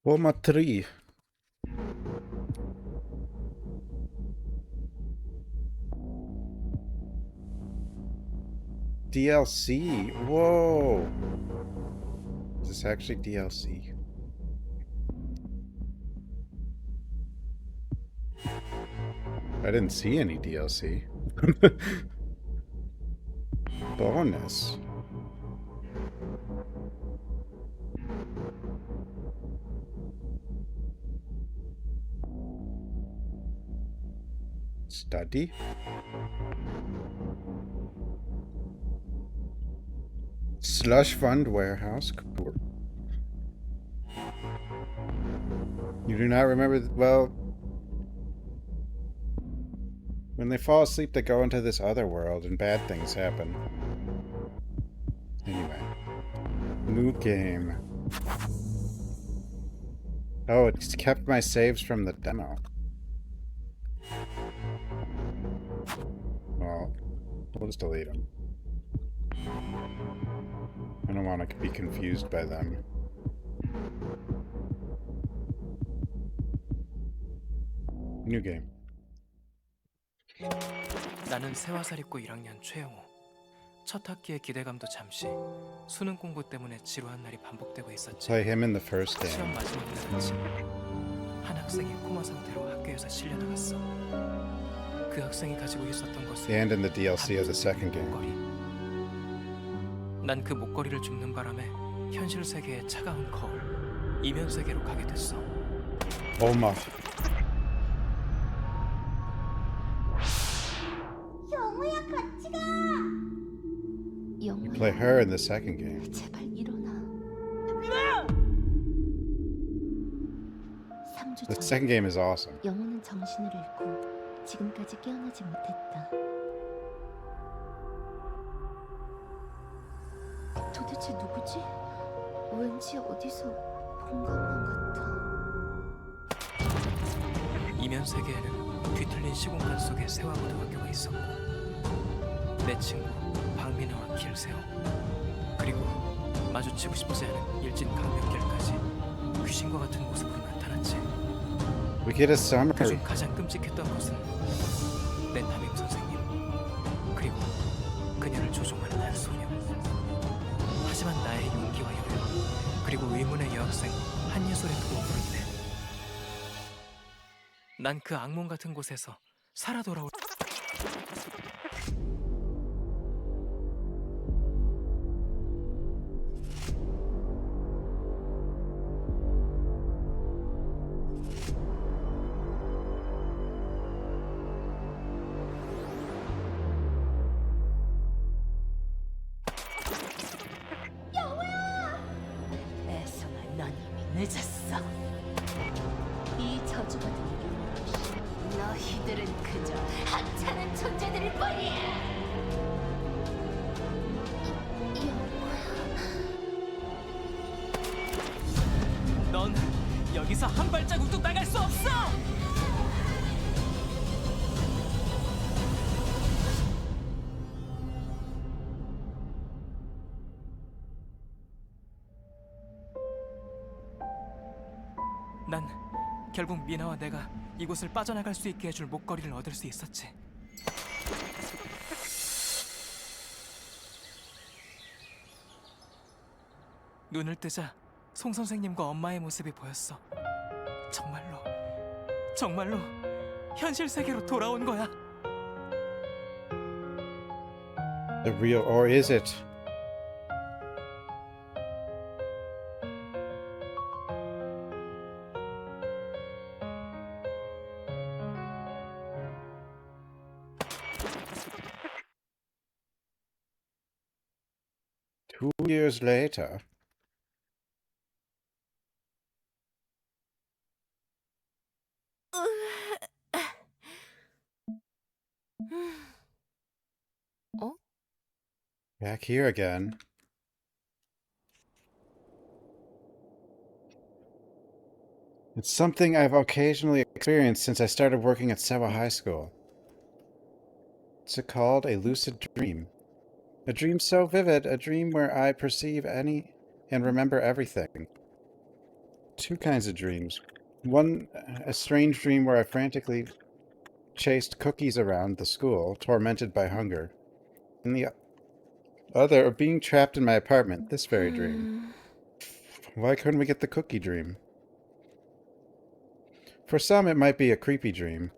Coma 3. DLC. Whoa. Is this actually DLC? I didn't see any DLC. Bonus. Study? Slush Fund Warehouse. Cool. You do not remember... Well... When they fall asleep, they go into this other world, and bad things happen. Anyway. New game. Oh, it's kept my saves from the demo. Well, we'll just delete them. I don't want to be confused by them. New game. 나는 세화사립고 1학년 최영호. 첫 학기의 기대감도 잠시, 수능 공부 때문에 지루한 날이 반복되고 있었지. Play him in the first 시험 game. 마지막 날 아침, 한 학생이 코마 상태로 학교에서 실려나갔어. 그 학생이 가지고 있었던 것은 And in the DLC of the second game. 목걸이. 난 그 목걸이를 줍는 바람에 현실 세계의 차가운 거울, 이면 세계로 가게 됐어. Coma. 영우야 같이 가. You play her in the second game. 제발 일어나. The second game is awesome. 영우는 정신을 잃고 지금까지 깨어나지 못했다. 도대체 누구지? 왠지 어디서 본 것만 같아. 이면 세계에는 뒤틀린 시공간 속에 세화고등학교가 있었고, 내 친구 박민아와 길세호, 그리고 마주치고 싶지 않은 일진 강명길까지 귀신과 같은 모습으로 나타났지. We get a 그중 summary. 가장 끔찍했던 것은 내 담임 선생님, 그리고 그녀를 조종하는 한 소녀. 하지만 나의 용기와 여유, 그리고 의문의 여학생 한예솔의 도움으로 인해 난 그 악몽 같은 곳에서 살아 돌아올. 애송아, 넌 이미 늦었어. 이 저주받은 이름, 너희들은 그저 하찮은 존재들일 뿐이야. 넌 여기서 한 발자국도 나갈 수 없어. 난 결국 미나와 내가 이곳을 빠져나갈 수 있게 해줄 목걸이를 얻을 수 있었지. 눈을 뜨자 송 선생님과 엄마의 모습이 보였어. 정말로 현실 세계로 돌아온 거야. The real, or is it? Two years later. 어? Back here again. It's something I've occasionally experienced since I started working at Sewa High School. It's called a lucid dream. A dream so vivid, a dream where I perceive any and remember everything. Two kinds of dreams. One, a strange dream where I frantically chased cookies around the school, tormented by hunger. And the other, being trapped in my apartment, this very dream. Why couldn't we get the cookie dream? For some, it might be a creepy dream.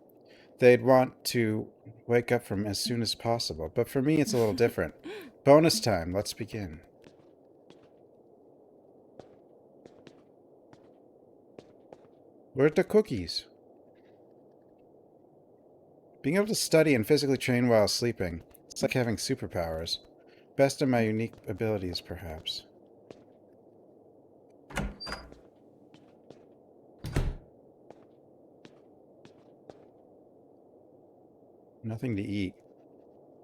They'd want to wake up from as soon as possible. But for me, it's a little different. Bonus time. Let's begin. Where's the cookies? Being able to study and physically train while sleeping. It's like having superpowers. Best of my unique abilities, perhaps. Nothing to eat.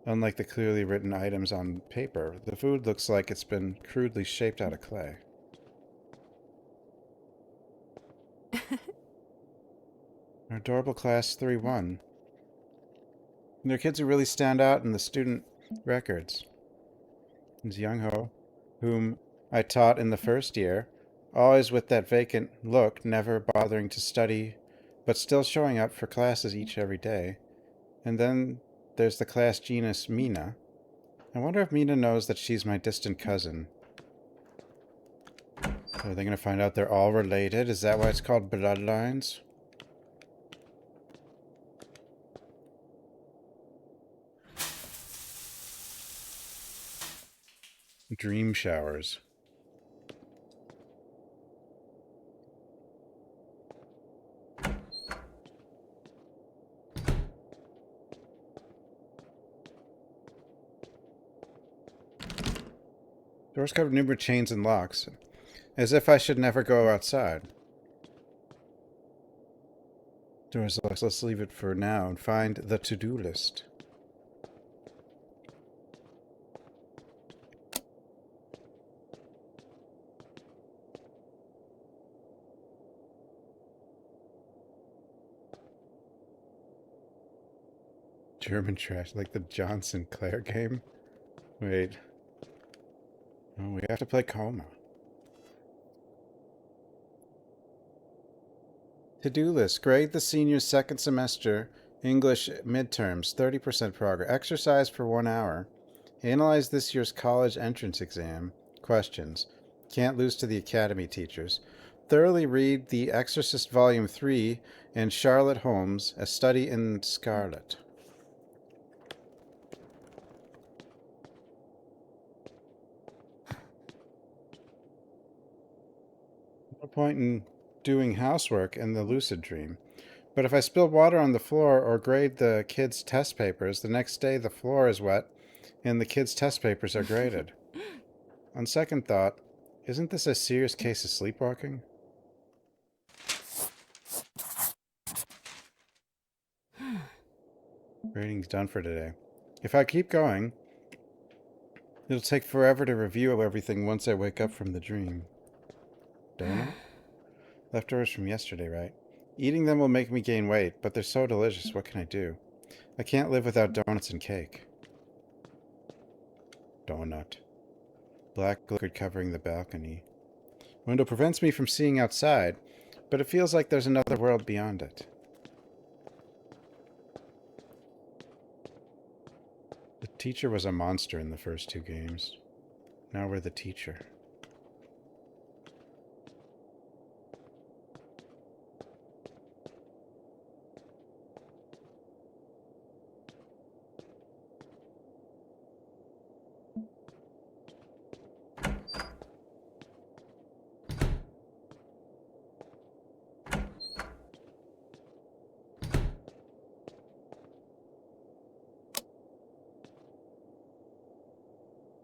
Unlike the clearly written items on paper, the food looks like it's been crudely shaped out of clay. Our adorable class 3-1. And they're kids who really stand out in the student records. There's Young Ho, whom I taught in the first year, always with that vacant look, never bothering to study, but still showing up for classes every day. And then there's the class genus Mina. I wonder if Mina knows that she's my distant cousin. Are they going to find out they're all related? Is that why it's called Bloodlines? Dream showers. Doors covered in numerous chains and locks, as if I should never go outside. Doors locked. Let's leave it for now and find the to-do list. German trash, like the John Sinclair game? Wait. Oh, we have to play Coma. To-do list. Grade the seniors' second semester English midterms. 30% progress. Exercise for 1 hour. Analyze this year's college entrance exam. Questions. Can't lose to the academy teachers. Thoroughly read The Exorcist Volume 3 and Charlotte Holmes, A Study in Scarlet. No point in doing housework in the lucid dream. But if I spill water on the floor or grade the kids' test papers, the next day the floor is wet and the kids' test papers are graded. On second thought, isn't this a serious case of sleepwalking? Grading's done for today. If I keep going, it'll take forever to review everything once I wake up from the dream. Donut? Leftovers from yesterday, right? Eating them will make me gain weight, but they're so delicious, what can I do? I can't live without donuts and cake. Donut. Black liquid covering the balcony. Window prevents me from seeing outside, but it feels like there's another world beyond it. The teacher was a monster in the first 2 games. Now we're the teacher.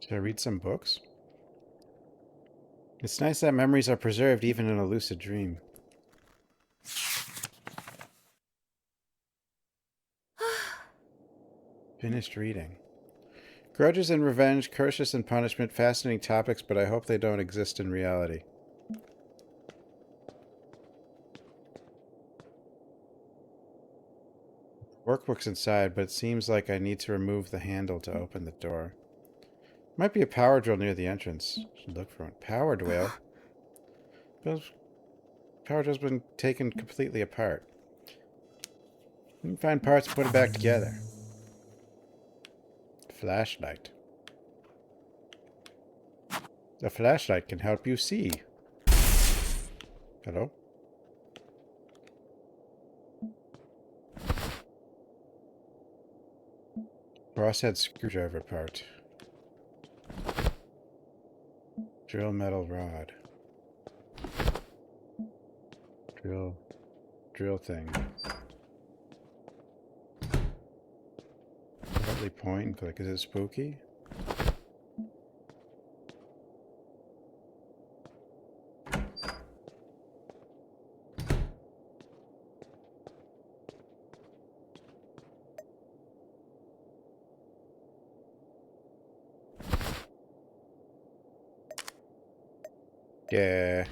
Should I read some books? It's nice that memories are preserved even in a lucid dream. Finished reading. Grudges and revenge, curses and punishment, fascinating topics, but I hope they don't exist in reality. Workbook's inside, but it seems like I need to remove the handle to open the door. Might be a power drill near the entrance. Should look for one. Power drill. power tool's been taken completely apart. You can find parts and put it back together. Flashlight. A flashlight can help you see. Hello? Crosshead screwdriver part. Drill metal rod. Drill thing. Partly point and click. Is it spooky? Yeah.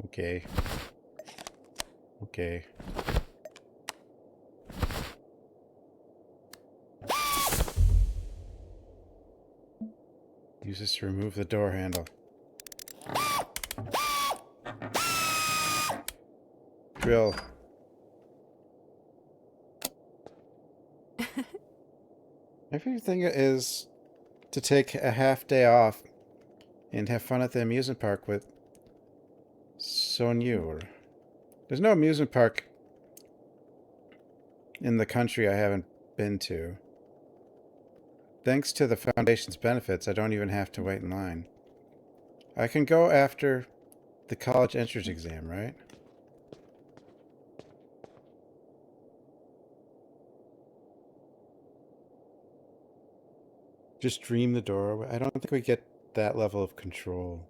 Okay. Okay. Use this to remove the door handle. Drill. My favorite thing is to take a half day off and have fun at the amusement park with Sonur. There's no amusement park in the country I haven't been to. Thanks to the Foundation's benefits, I don't even have to wait in line. I can go after the college entrance exam, right? Just dream the door away. I don't think we get that level of control.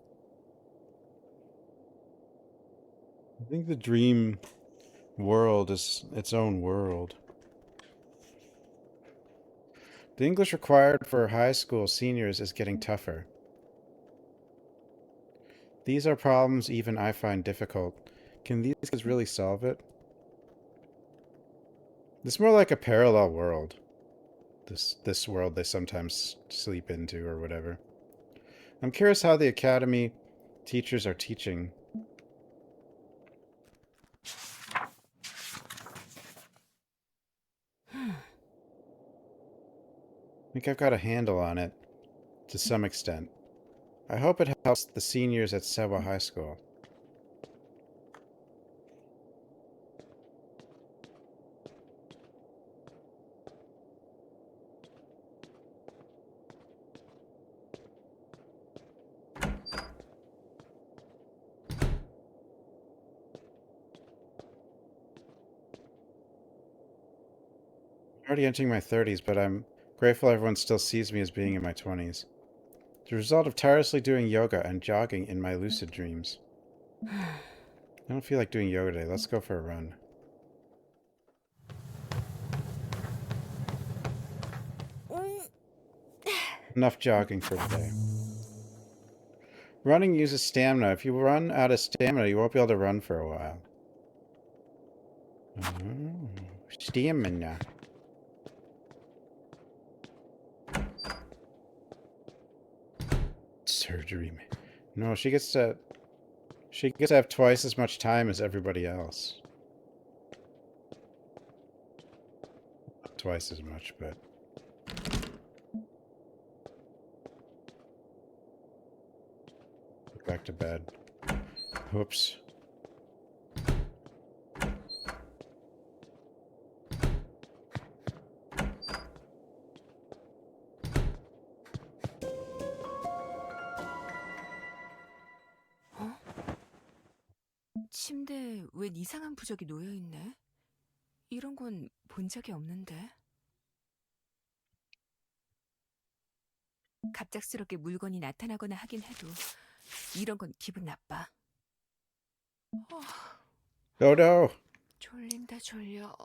I think the dream world is its own world. The English required for high school seniors is getting tougher. These are problems even I find difficult. Can these kids really solve it? It's more like a parallel world. This world they sometimes sleep into or whatever. I'm curious how the academy teachers are teaching. I think I've got a handle on it, to some extent. I hope it helps the seniors at Sewa High School. I'm already entering my 30s, but I'm grateful everyone still sees me as being in my 20s. The result of tirelessly doing yoga and jogging in my lucid dreams. I don't feel like doing yoga today. Let's go for a run. Enough jogging for today. Running uses stamina. If you run out of stamina, you won't be able to run for a while. Oh, stamina. Surgery. No, she gets to have twice as much time as everybody else. Not twice as much, but back to bed. Whoops. 침대에 웬 이상한 부적이 놓여있네? 이런 건 본 적이 없는데? 갑작스럽게 물건이 나타나거나 하긴 해도 이런 건 기분 나빠. Oh no! 졸린다 졸려.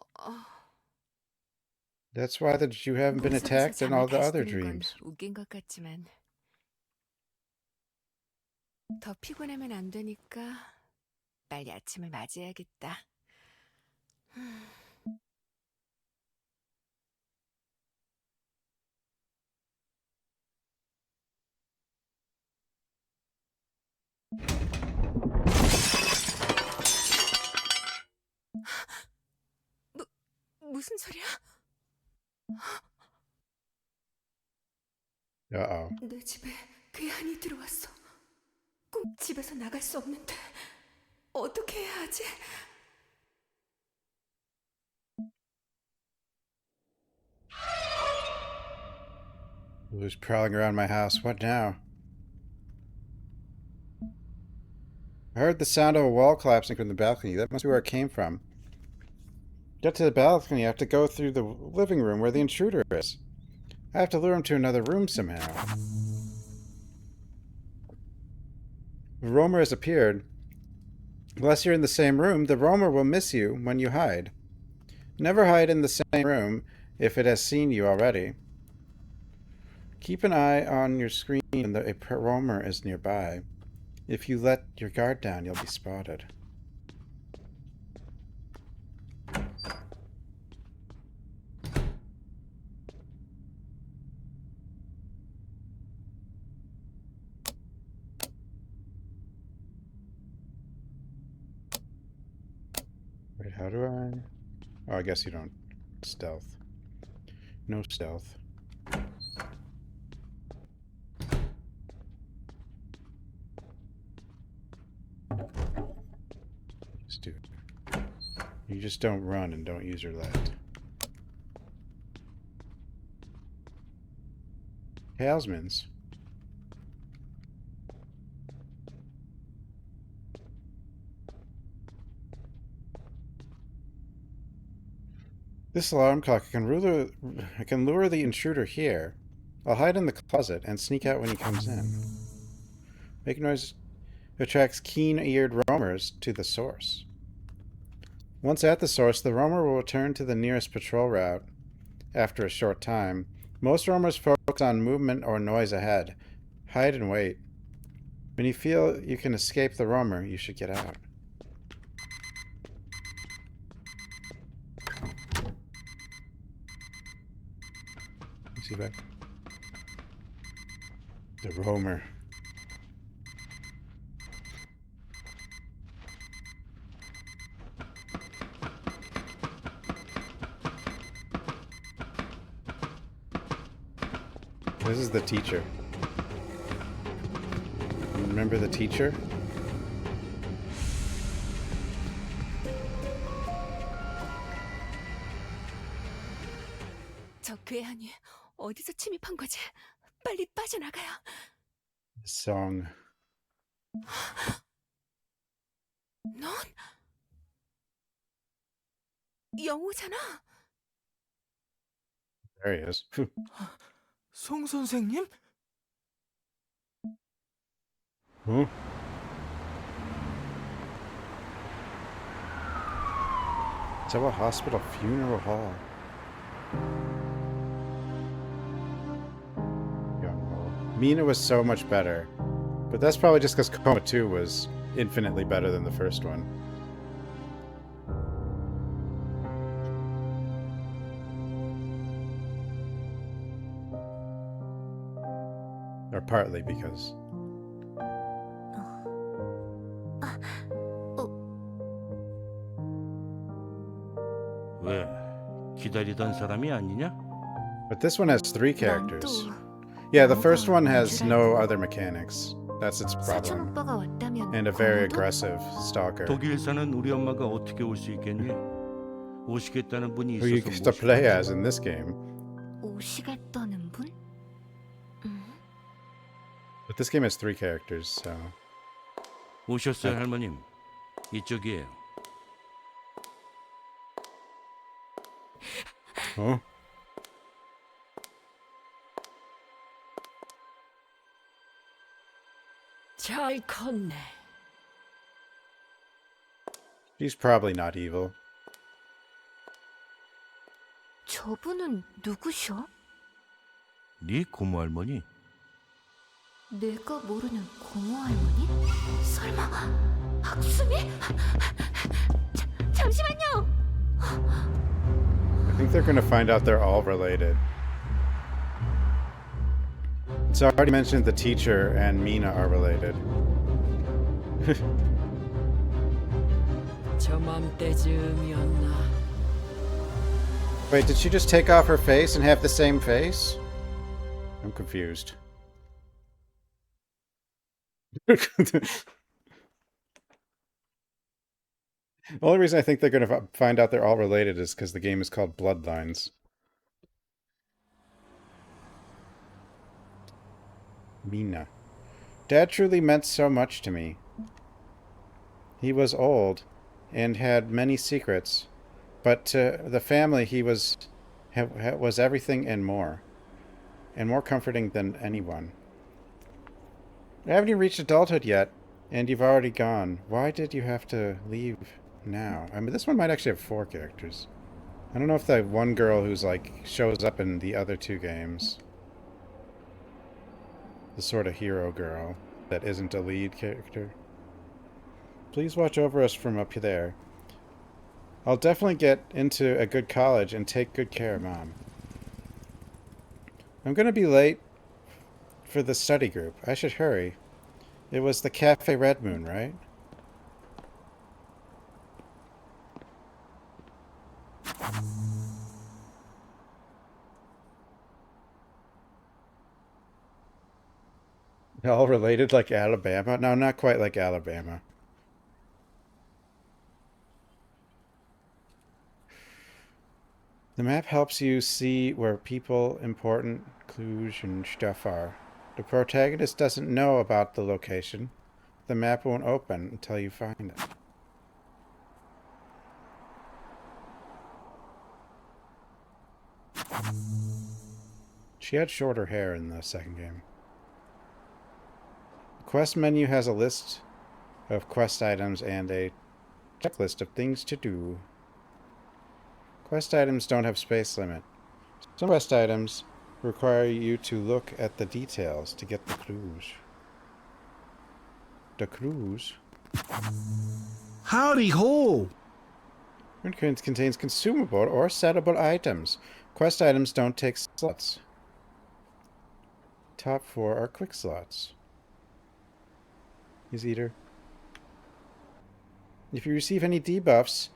That's why that you haven't been attacked in all the other dreams. 웃긴 것 같지만 더 피곤하면 안 되니까 빨리 아침을 맞이해야겠다. 무슨 소리야? Uh-oh. 내 집에 괴한이 들어왔어. 꼭 집에서 나갈 수 없는데 어떻게 해야 하지? Who's prowling around my house? What now? I heard the sound of a wall collapsing from the balcony. That must be where it came from. Get to the balcony, I have to go through the living room where the intruder is. I have to lure him to another room somehow. The roamer has appeared. Unless you're in the same room, the roamer will miss you when you hide. Never hide in the same room if it has seen you already. Keep an eye on your screen when a roamer is nearby. If you let your guard down, you'll be spotted. Wait, how do I... Oh, I guess you don't stealth. No stealth. Just do it. You just don't run and don't use your left. Talismans. This alarm clock, I can lure the intruder here. I'll hide in the closet and sneak out when he comes in. Make noise attracts keen-eared roamers to the source. Once at the source, the roamer will return to the nearest patrol route after a short time. Most roamers focus on movement or noise ahead. Hide and wait. When you feel you can escape the roamer, you should get out. See that? The roamer. This is the teacher. Remember the teacher? 저 괴한이 어디서 침입한 거지? 빨리 빠져나가요. Song. 넌 영호잖아. There he is. 송 선생님? Huh? It's a hospital funeral hall. Mina was so much better. But that's probably just because Coma 2 was infinitely better than the first one. Or partly because... 왜? 기다리던 사람이 아니냐? But this one has 3 characters. Yeah, the first one has no other mechanics. That's its problem. 오빠가 왔다면 And a very aggressive stalker. 독일 사는 우리 엄마가 어떻게 올 수 있겠니? 오시겠다는 분이 Who you 있어서 get to play as in this game. 오시겠다는 분? But this game has 3 characters, so... 오셨어요, 할머님. 이쪽이에요. Oh? 잘 컸네. She's probably not evil. 저분은 누구셔? 네 고모 할머니? 내가 모르는 고모 할머니? 설마 학순이? 잠시만요. I think they're gonna find out they're all related. It's already mentioned the teacher and Mina are related. 저맘때쯤이었나 Wait, did she just take off her face and have the same face? I'm confused. The only reason I think they're going to find out they're all related is because the game is called Bloodlines. Mina. Dad truly meant so much to me. He was old and had many secrets, but to the family he was everything and more comforting than anyone. I haven't even reached adulthood yet, and you've already gone. Why did you have to leave now? I mean, this one might actually have 4 characters. I don't know if the one girl who's like shows up in the other 2 games, the sort of hero girl that isn't a lead character. Please watch over us from up there. I'll definitely get into a good college and take good care of Mom. I'm gonna be late for the study group. I should hurry. It was the Cafe Red Moon, right? All related like Alabama? No, not quite like Alabama. The map helps you see where people, important clues and stuff are. The protagonist doesn't know about the location. The map won't open until you find it. She had shorter hair in the second game. The quest menu has a list of quest items and a checklist of things to do. Quest items don't have space limit. Some quest items require you to look at the details to get the clues. The clues? Howdy ho! It contains consumable or settable items. Quest items don't take slots. Top 4 are quick slots. Is eater. If you receive any debuffs,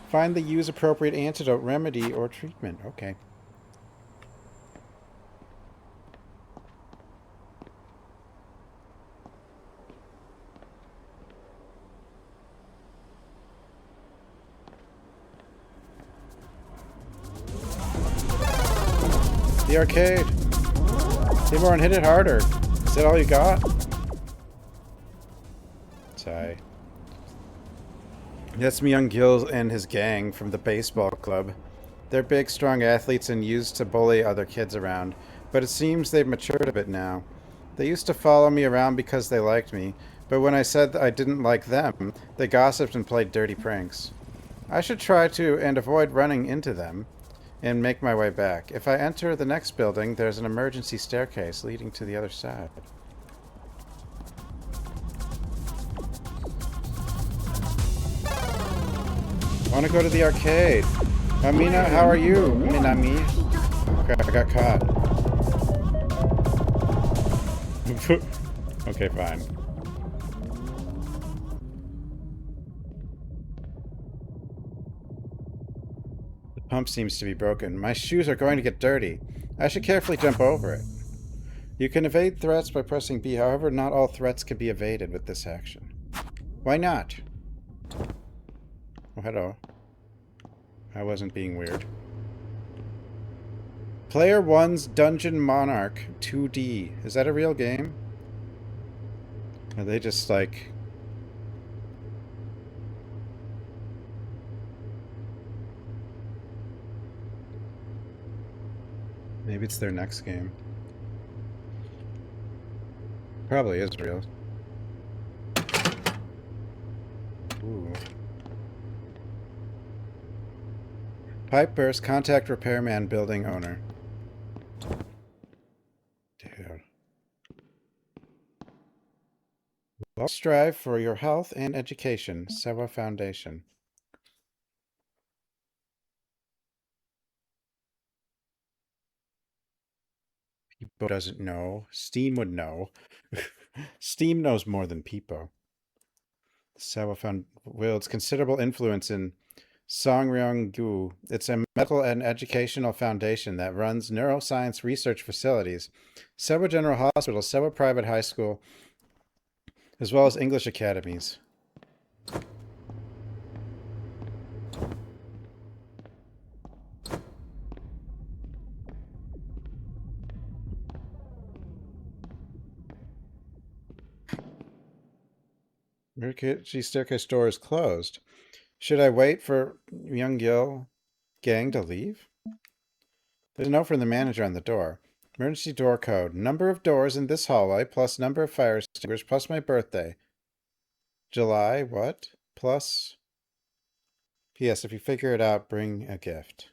find the use appropriate antidote, remedy, or treatment. Okay. The arcade. Failmore and hit it harder. Is that all you got? Sigh. That's Myung Gil and his gang from the baseball club. They're big, strong athletes and used to bully other kids around, but it seems they've matured a bit now. They used to follow me around because they liked me, but when I said I didn't like them, they gossiped and played dirty pranks. I should try to and avoid running into them and make my way back. If I enter the next building, there's an emergency staircase leading to the other side. I want to go to the arcade. Mina, how are you? Minami? Okay, I got caught. Okay, fine. The pump seems to be broken. My shoes are going to get dirty. I should carefully jump over it. You can evade threats by pressing B. However, not all threats can be evaded with this action. Why not? Oh, hello. I wasn't being weird. Player 1's Dungeon Monarch 2D. Is that a real game? Are they just like... Maybe it's their next game. Probably is real. Ooh. Pipe burst. Contact repairman building owner. Dude. Well, strive for your health and education. Sewa Foundation. Peepo doesn't know. Steam would know. Steam knows more than Peepo. Sewa wields considerable influence in Songryong-gu. It's a medical and educational foundation that runs neuroscience research facilities, Sewa General Hospital, Sewa Private High School, as well as English academies. Rikichi staircase door is closed. Should I wait for Young-gil gang to leave? There's a note from the manager on the door. Emergency door code. Number of doors in this hallway plus number of fire extinguishers plus my birthday. July, what? Plus... P.S. If you figure it out, bring a gift.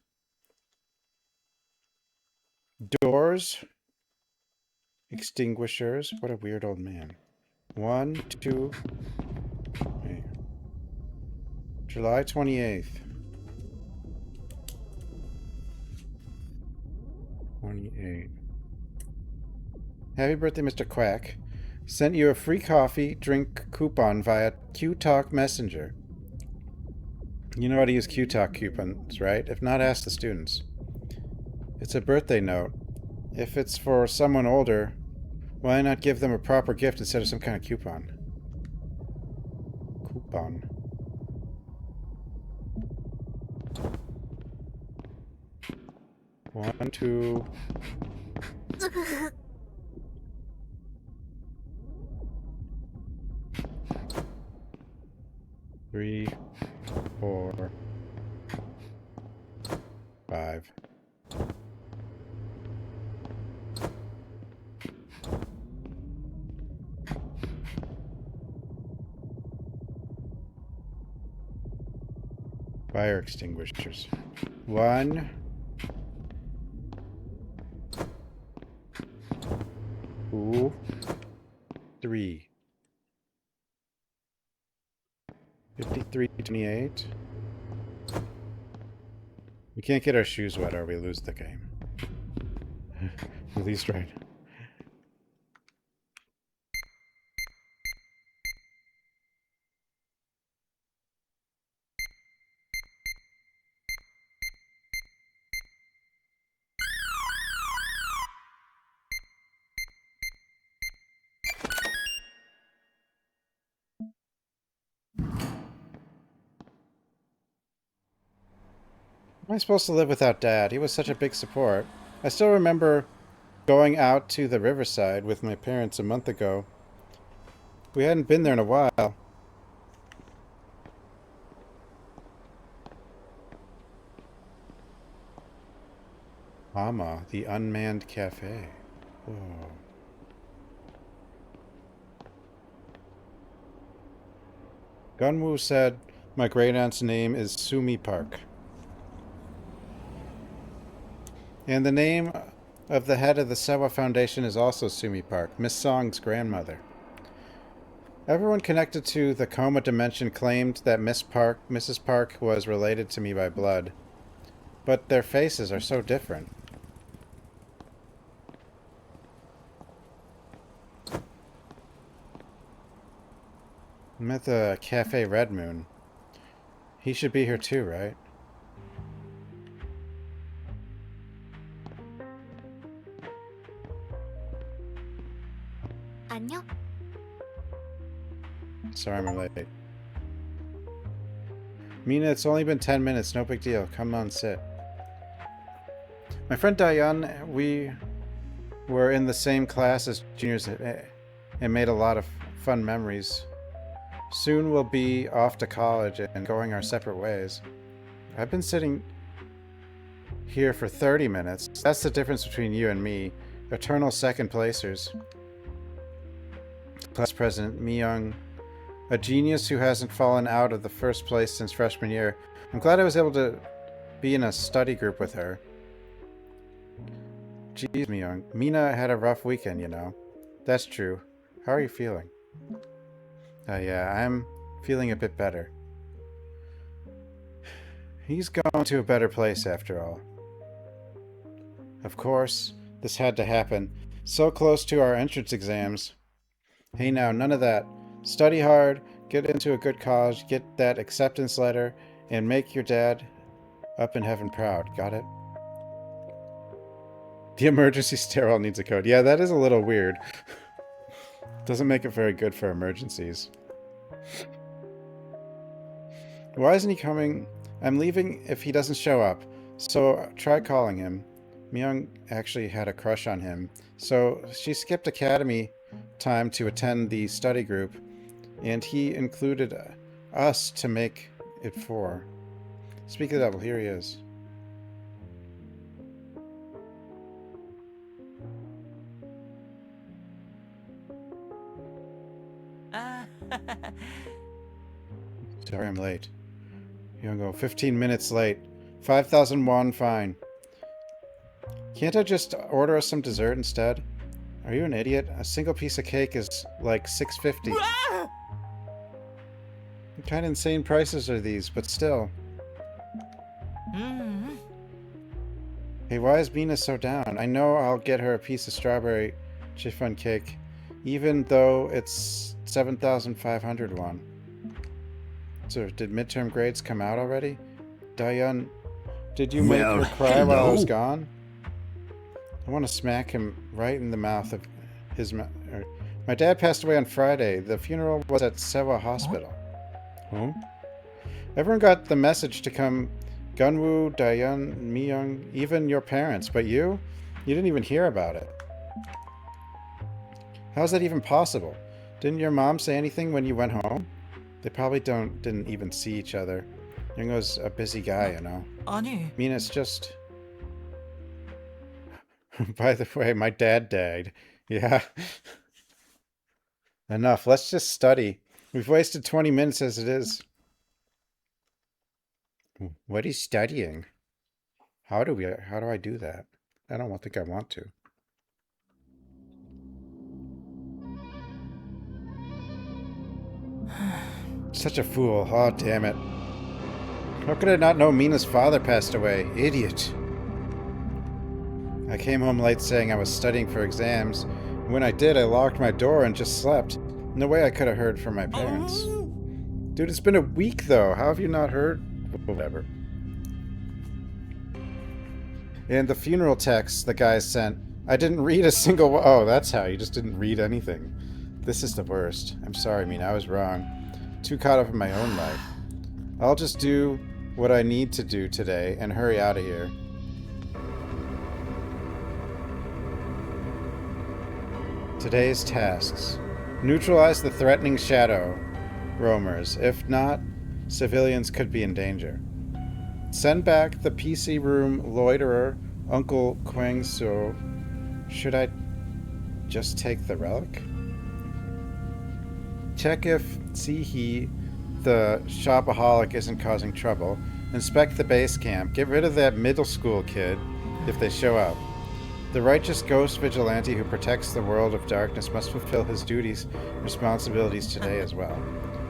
Doors. Extinguishers. What a weird old man. 1, 2... Wait. July 28th. 28. Happy birthday, Mr. Quack. Sent you a free coffee drink coupon via Q-Talk Messenger. You know how to use Q-Talk coupons, right? If not, ask the students. It's a birthday note. If it's for someone older, why not give them a proper gift instead of some kind of coupon? Coupon. One, two... 3, 4, 5. Fire extinguishers. 1, 2, 3. 53-28. We can't get our shoes wet or we lose the game. At least right. How am I supposed to live without Dad? He was such a big support. I still remember going out to the riverside with my parents a month ago. We hadn't been there in a while. Coma, the unmanned cafe. Whoa. Gunwoo said my great-aunt's name is Sumi Park. And the name of the head of the Sewa Foundation is also Sumi Park, Miss Song's grandmother. Everyone connected to the Coma dimension claimed that Mrs. Park was related to me by blood. But their faces are so different. I'm at the Cafe Red Moon. He should be here too, right? 안녕? Sorry I'm late. Mina, it's only been 10 minutes, no big deal. Come on, sit. My friend Dayan, we were in the same class as juniors and made a lot of fun memories. Soon we'll be off to college and going our separate ways. I've been sitting here for 30 minutes. That's the difference between you and me. Eternal second placers. Class president, Myung. A genius who hasn't fallen out of the first place since freshman year. I'm glad I was able to be in a study group with her. Jeez, Myung. Mina had a rough weekend, you know. That's true. How are you feeling? Yeah, I'm feeling a bit better. He's gone to a better place after all. Of course, this had to happen. So close to our entrance exams. Hey now, none of that. Study hard, get into a good college, get that acceptance letter, And make your dad up in heaven proud. Got it? The emergency stairwell needs a code. Yeah, that is a little weird. Doesn't make it very good for emergencies. Why isn't he coming? I'm leaving if he doesn't show up. So try calling him. Myung actually had a crush on him. So she skipped academy time to attend the study group. And he included us to make it 4. Speak of the devil, here he is. Sorry I'm late. You're gonna go 15 minutes late. 5,001 fine. Can't I just order us some dessert instead? Are you an idiot? A single piece of cake is like $6.50. What kind of insane prices are these? But still. Hey, why is Mina so down? I know I'll get her a piece of strawberry chiffon cake, even though it's 7,500 won. So, did midterm grades come out already? Dayan, did you make her cry while I was gone? I want to smack him right in the mouth of his mouth. My dad passed away on Friday. The funeral was at Sewa Hospital. Huh? Everyone got the message to come. Gunwoo, Dayan, Myung, even your parents. But you? You didn't even hear about it. How's that even possible? Didn't your mom say anything when you went home? They probably didn't even see each other. Youngo's a busy guy, you know. 아니. Mina's just... By the way, my dad died. Yeah. Enough. Let's just study. We've wasted 20 minutes as it is. What is studying? How do I do that? I don't think I want to. Such a fool. Oh, damn it. How could I not know Mina's father passed away? Idiot. I came home late saying I was studying for exams. When I did, I locked my door and just slept. No way I could have heard from my parents. Dude, it's been a week, though. How have you not heard? Whatever. And the funeral text the guy sent, I didn't read a single one. Oh, that's how. You just didn't read anything. This is the worst. I'm sorry, Mina. I was wrong. Too caught up in my own life. I'll just do what I need to do today and hurry out of here. Today's tasks. Neutralize the threatening shadow roamers. If not, civilians could be in danger. Send back the PC room loiterer, Uncle Kwang So. Should I just take the relic? Check if Sihi, the shopaholic, isn't causing trouble. Inspect the base camp. Get rid of that middle school kid if they show up. The righteous ghost vigilante who protects the world of darkness must fulfill his duties and responsibilities today as well.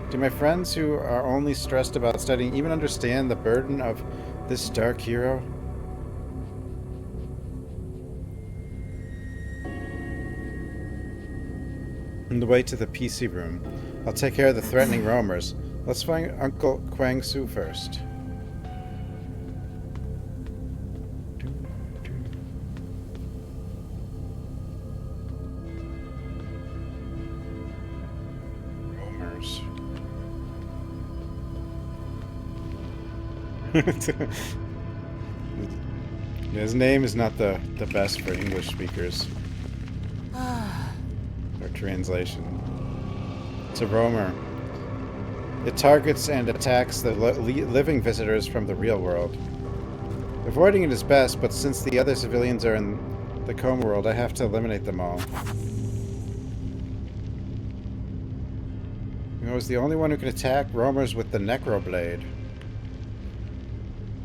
Do my friends who are only stressed about studying even understand the burden of this dark hero? On the way to the PC room, I'll take care of the threatening roamers. Let's find Uncle Kwang Su first. Roamers. His name is not the best for English speakers. Or translation. It's a roamer. It targets and attacks the living visitors from the real world. Avoiding it is best, but since the other civilians are in the Coma world, I have to eliminate them all. I was the only one who can attack roamers with the Necroblade.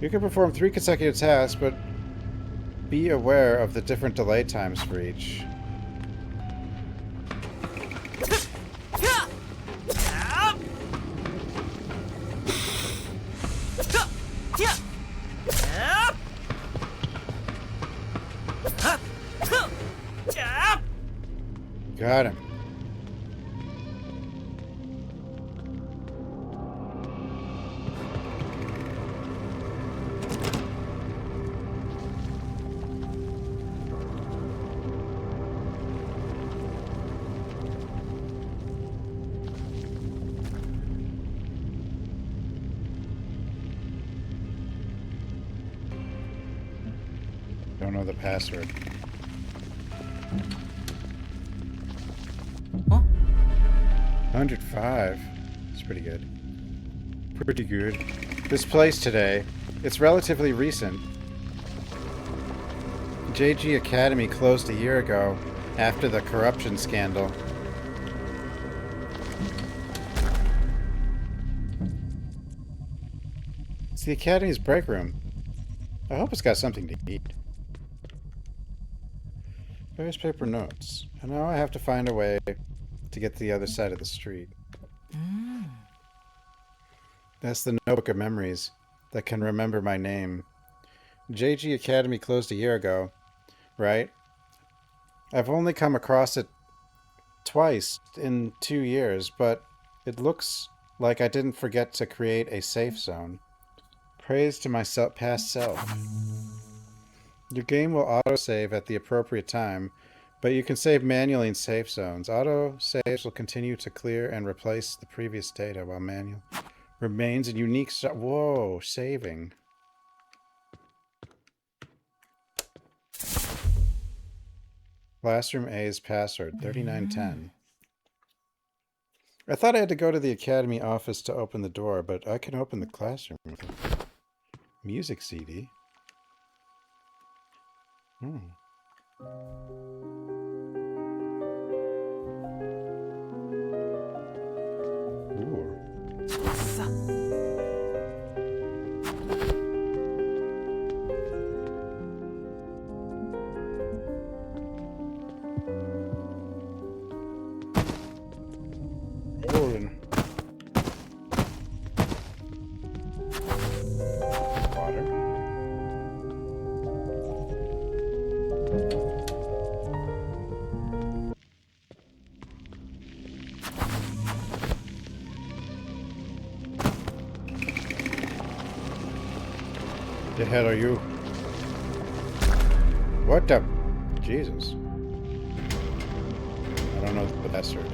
You can perform 3 consecutive tasks, but be aware of the different delay times for each. Got him. Don't know the password. Huh? 105. It's pretty good. Pretty good. This place today, it's relatively recent. JG Academy closed a year ago after the corruption scandal. It's the Academy's break room. I hope it's got something to eat. Various paper notes. And now I have to find a way to get to the other side of the street. That's the notebook of memories that can remember my name. JG Academy closed a year ago, right? I've only come across it twice in 2 years, but it looks like I didn't forget to create a safe zone. Praise to my past self. Your game will autosave at the appropriate time, but you can save manually in safe zones. Auto saves will continue to clear and replace the previous data while manual remains a unique... Whoa, saving. Classroom A's password, 3910. I thought I had to go to the Academy office to open the door, but I can open the classroom. Music CD. Ooh. Rolling. Water. The hell are you? What the? Jesus. I don't know the password.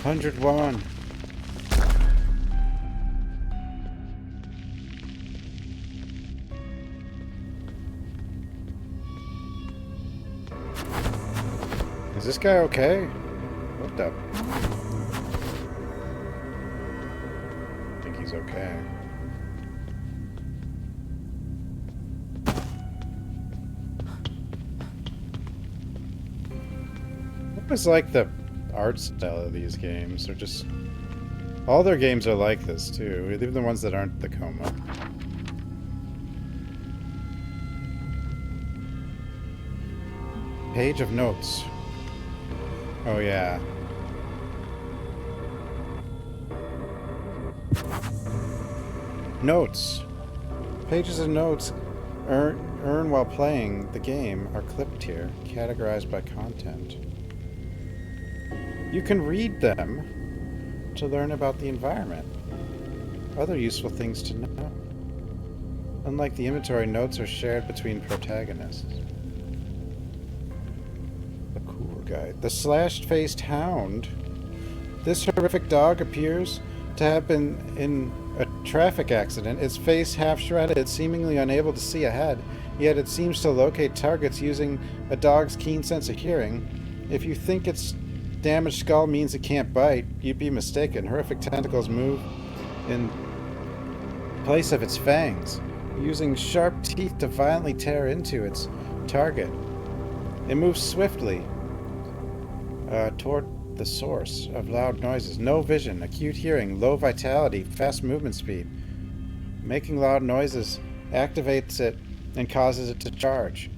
$101. Is this guy okay? What the? I think he's okay. What was like the art style of these games? They're just... all their games are like this too, even the ones that aren't the Coma. Page of notes. Oh yeah. Notes. Pages of notes earn while playing the game are clipped here, categorized by content. You can read them to learn about the environment. Other useful things to know. Unlike the inventory, notes are shared between protagonists. The cool guy. The slashed-faced hound. This horrific dog appears to have been in a traffic accident, its face half shredded, seemingly unable to see ahead, yet it seems to locate targets using a dog's keen sense of hearing. If you think its damaged skull means it can't bite, you'd be mistaken. Horrific tentacles move in place of its fangs, using sharp teeth to violently tear into its target. It moves swiftly toward the source of loud noises. No vision, acute hearing, low vitality, fast movement speed. Making loud noises activates it and causes it to charge.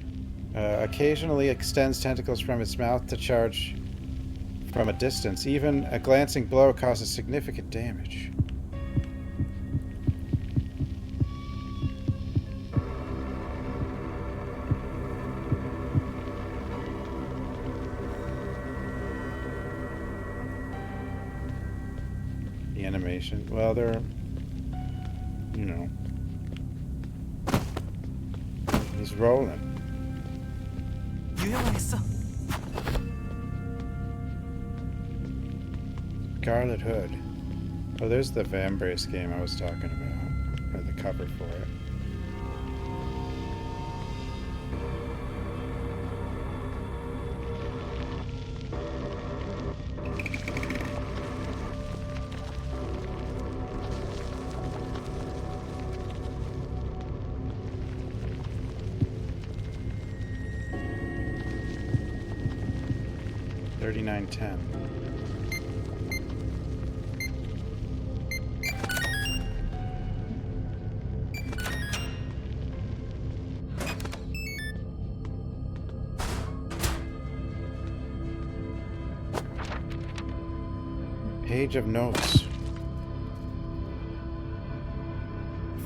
Occasionally extends tentacles from its mouth to charge from a distance. Even a glancing blow causes significant damage. The animation, well, they're, you know, he's rolling. 유용하겠어. Scarlet Hood. Oh, there's the Vambrace game I was talking about. Or the cover for it. $39.10. Page of notes.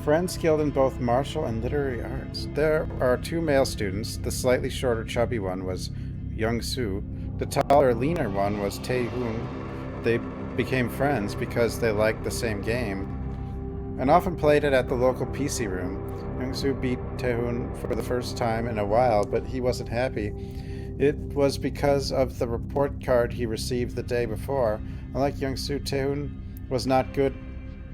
Friends skilled in both martial and literary arts. There are 2 male students. The slightly shorter, chubby one was Young Soo. The taller, leaner one was Tae-hoon. They became friends because they liked the same game and often played it at the local PC room. Young Soo beat Tae-hoon for the first time in a while, but he wasn't happy. It was because of the report card he received the day before. Unlike Young Soo, Tae-hoon was not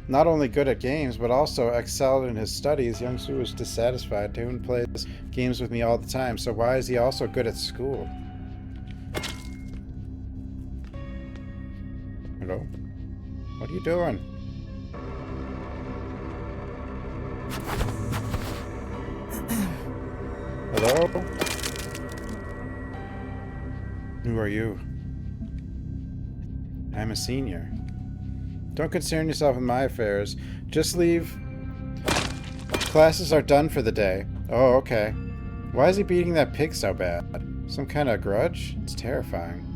only good at games, but also excelled in his studies. Young Soo was dissatisfied. Tae-hoon plays games with me all the time, so why is he also good at school? Hello? What are you doing? Hello? Who are you? I'm a senior. Don't concern yourself with my affairs. Just leave. Classes are done for the day. Oh, okay. Why is he beating that pig so bad? Some kind of grudge? It's terrifying.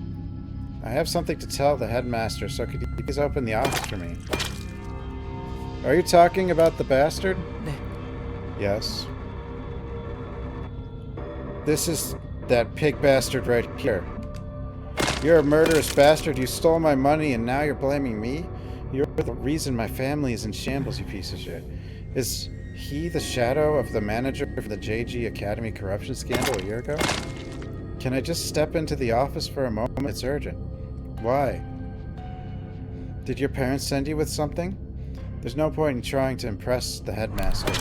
I have something to tell the headmaster, so could you please open the office for me? Are you talking about the bastard? 네. Yes. This is that pig bastard right here. You're a murderous bastard. You stole my money and now you're blaming me? You're the reason my family is in shambles, you piece of shit. Is he the shadow of the manager of the JG Academy corruption scandal a year ago? Can I just step into the office for a moment? It's urgent. Why? Did your parents send you with something? There's no point in trying to impress the headmaster.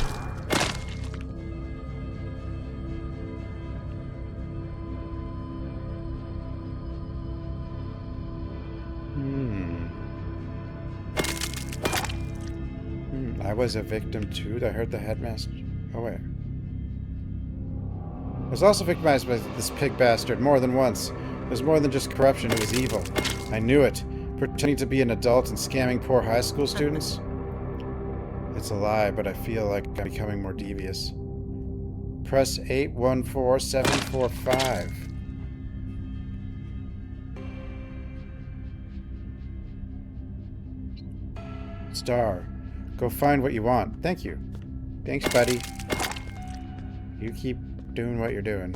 I was a victim too. I heard the headmaster. Oh wait. I was also victimized by this pig bastard more than once. It was more than just corruption, it was evil. I knew it. Pretending to be an adult and scamming poor high school students? It's a lie, but I feel like I'm becoming more devious. Press 814745. Star. Go find what you want. Thank you. Thanks, buddy. You keep doing what you're doing.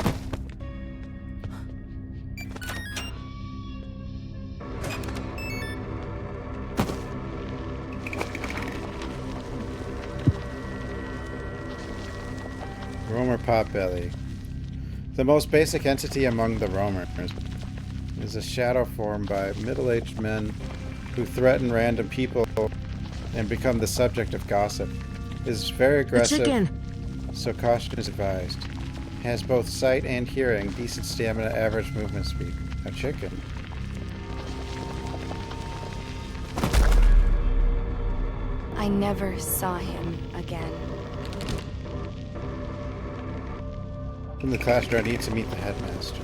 Roamer Potbelly. The most basic entity among the roamers is a shadow formed by middle-aged men who threaten random people and become the subject of gossip. Is very aggressive, so caution is advised. Has both sight and hearing, decent stamina, average movement speed. A chicken. I never saw him again. In the classroom, I need to meet the headmaster.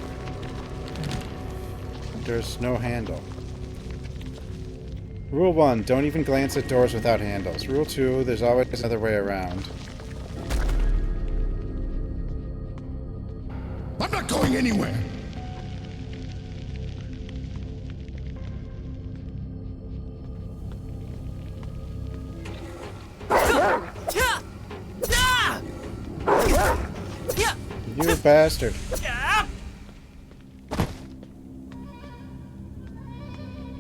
There's no handle. Rule 1, don't even glance at doors without handles. Rule 2, there's always another way around. I'm not going anywhere! You bastard.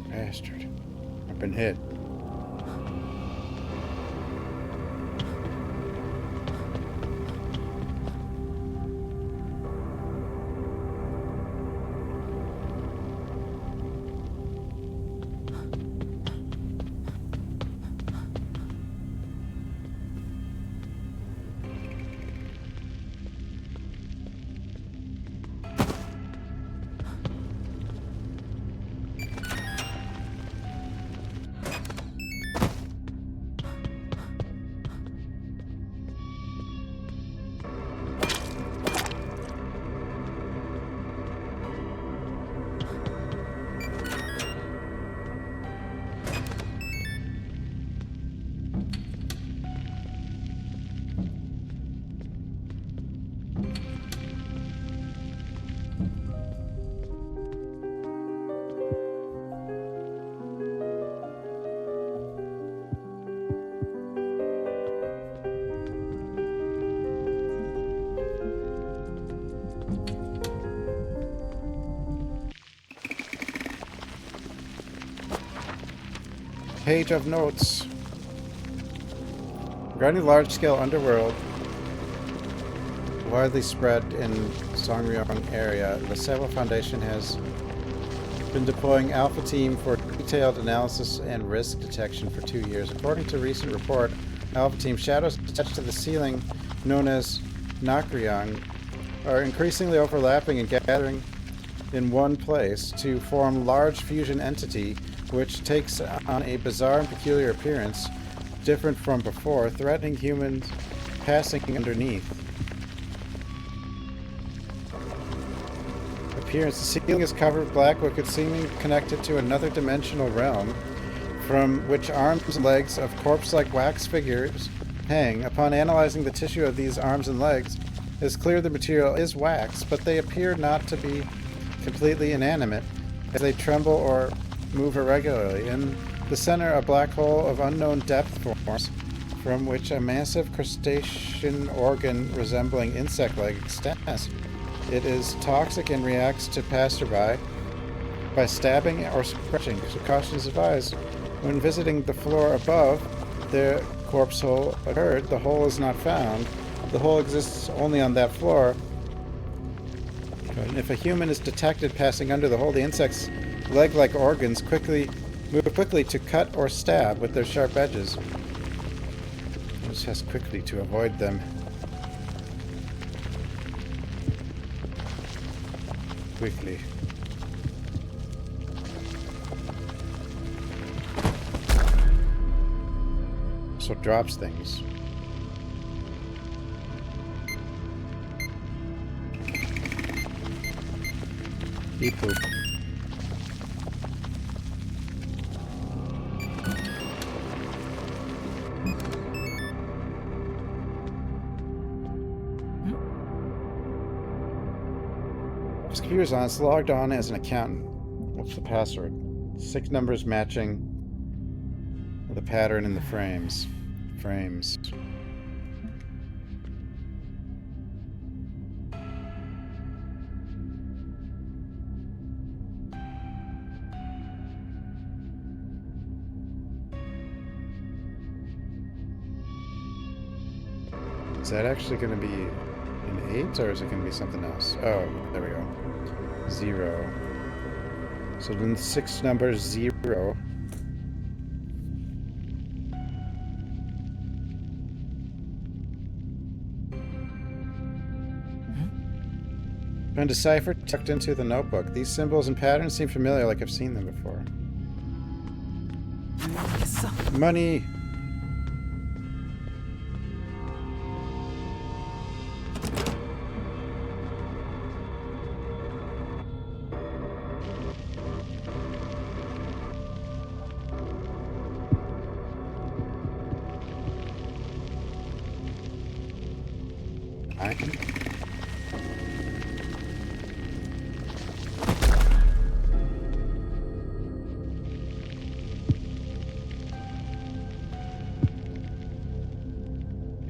Bastard. I've been hit. Page of notes. Regarding the large-scale underworld widely spread in Songryong area, the Sebo Foundation has been deploying Alpha Team for detailed analysis and risk detection for 2 years. According to a recent report, Alpha Team shadows attached to the ceiling, known as Nakryong, are increasingly overlapping and gathering in one place to form large fusion entity, which takes on a bizarre and peculiar appearance, different from before, threatening humans passing underneath. Appearance: the ceiling is covered with black liquid, seemingly connected to another dimensional realm, from which arms and legs of corpse-like wax figures hang. Upon analyzing the tissue of these arms and legs, it is clear the material is wax, but they appear not to be completely inanimate, as they tremble or move irregularly. In the center, a black hole of unknown depth forms, from which a massive crustacean organ resembling insect-like extends. It is toxic and reacts to passerby by stabbing or scratching. So caution is advised. When visiting the floor above the corpse hole occurred, the hole is not found. The hole exists only on that floor. And if a human is detected passing under the hole, the insect's leg-like organs move quickly to cut or stab with their sharp edges. Just has quickly to avoid them. Quickly. So it drops things. Eat poop. This computer's on. It's logged on as an accountant. What's the password? 6 numbers matching the pattern in the frames. Frames. Is that actually going to be an 8, or is it going to be something else? Oh, there we go. 0. So then the 6 numbers 0. Found a cipher tucked into the notebook. These symbols and patterns seem familiar, like I've seen them before. Money!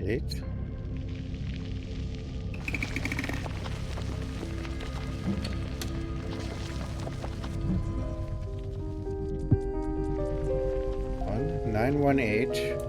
Eight. One 918.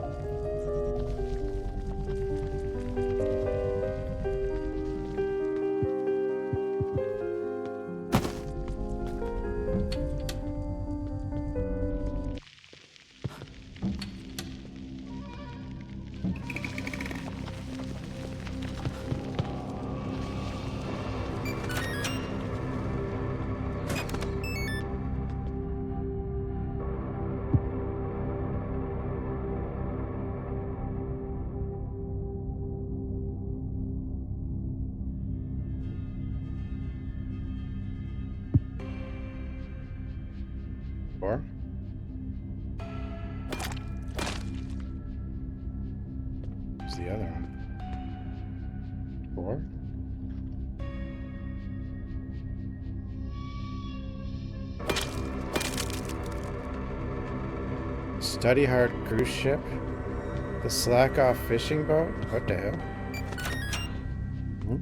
Four. What's the other one? 4. Study hard cruise ship? The slack off fishing boat? What the hell? Hmm?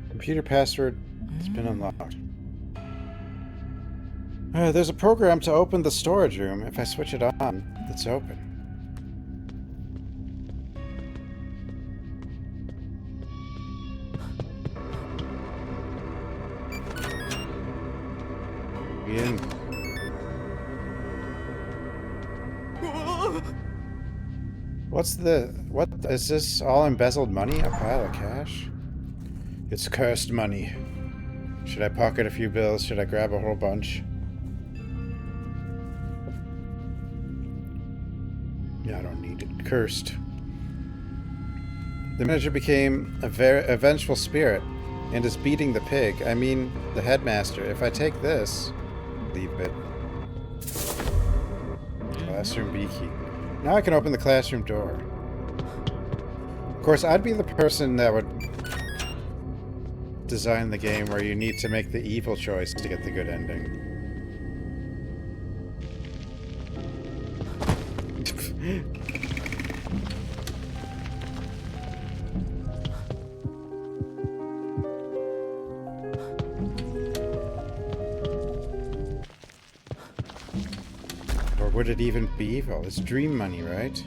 Computer password has been unlocked. There's a program to open the storage room. If I switch it on, it's open. In. What is this? All embezzled money? A pile of cash? It's cursed money. Should I pocket a few bills? Should I grab a whole bunch? Yeah, I don't need it. Cursed. The manager became a vengeful spirit and is beating the pig. I mean, the headmaster. If I take this, leave it. Classroom B key. Now I can open the classroom door. Of course, I'd be the person that would design the game where you need to make the evil choice to get the good ending. Or would it even be evil? It's dream money, right?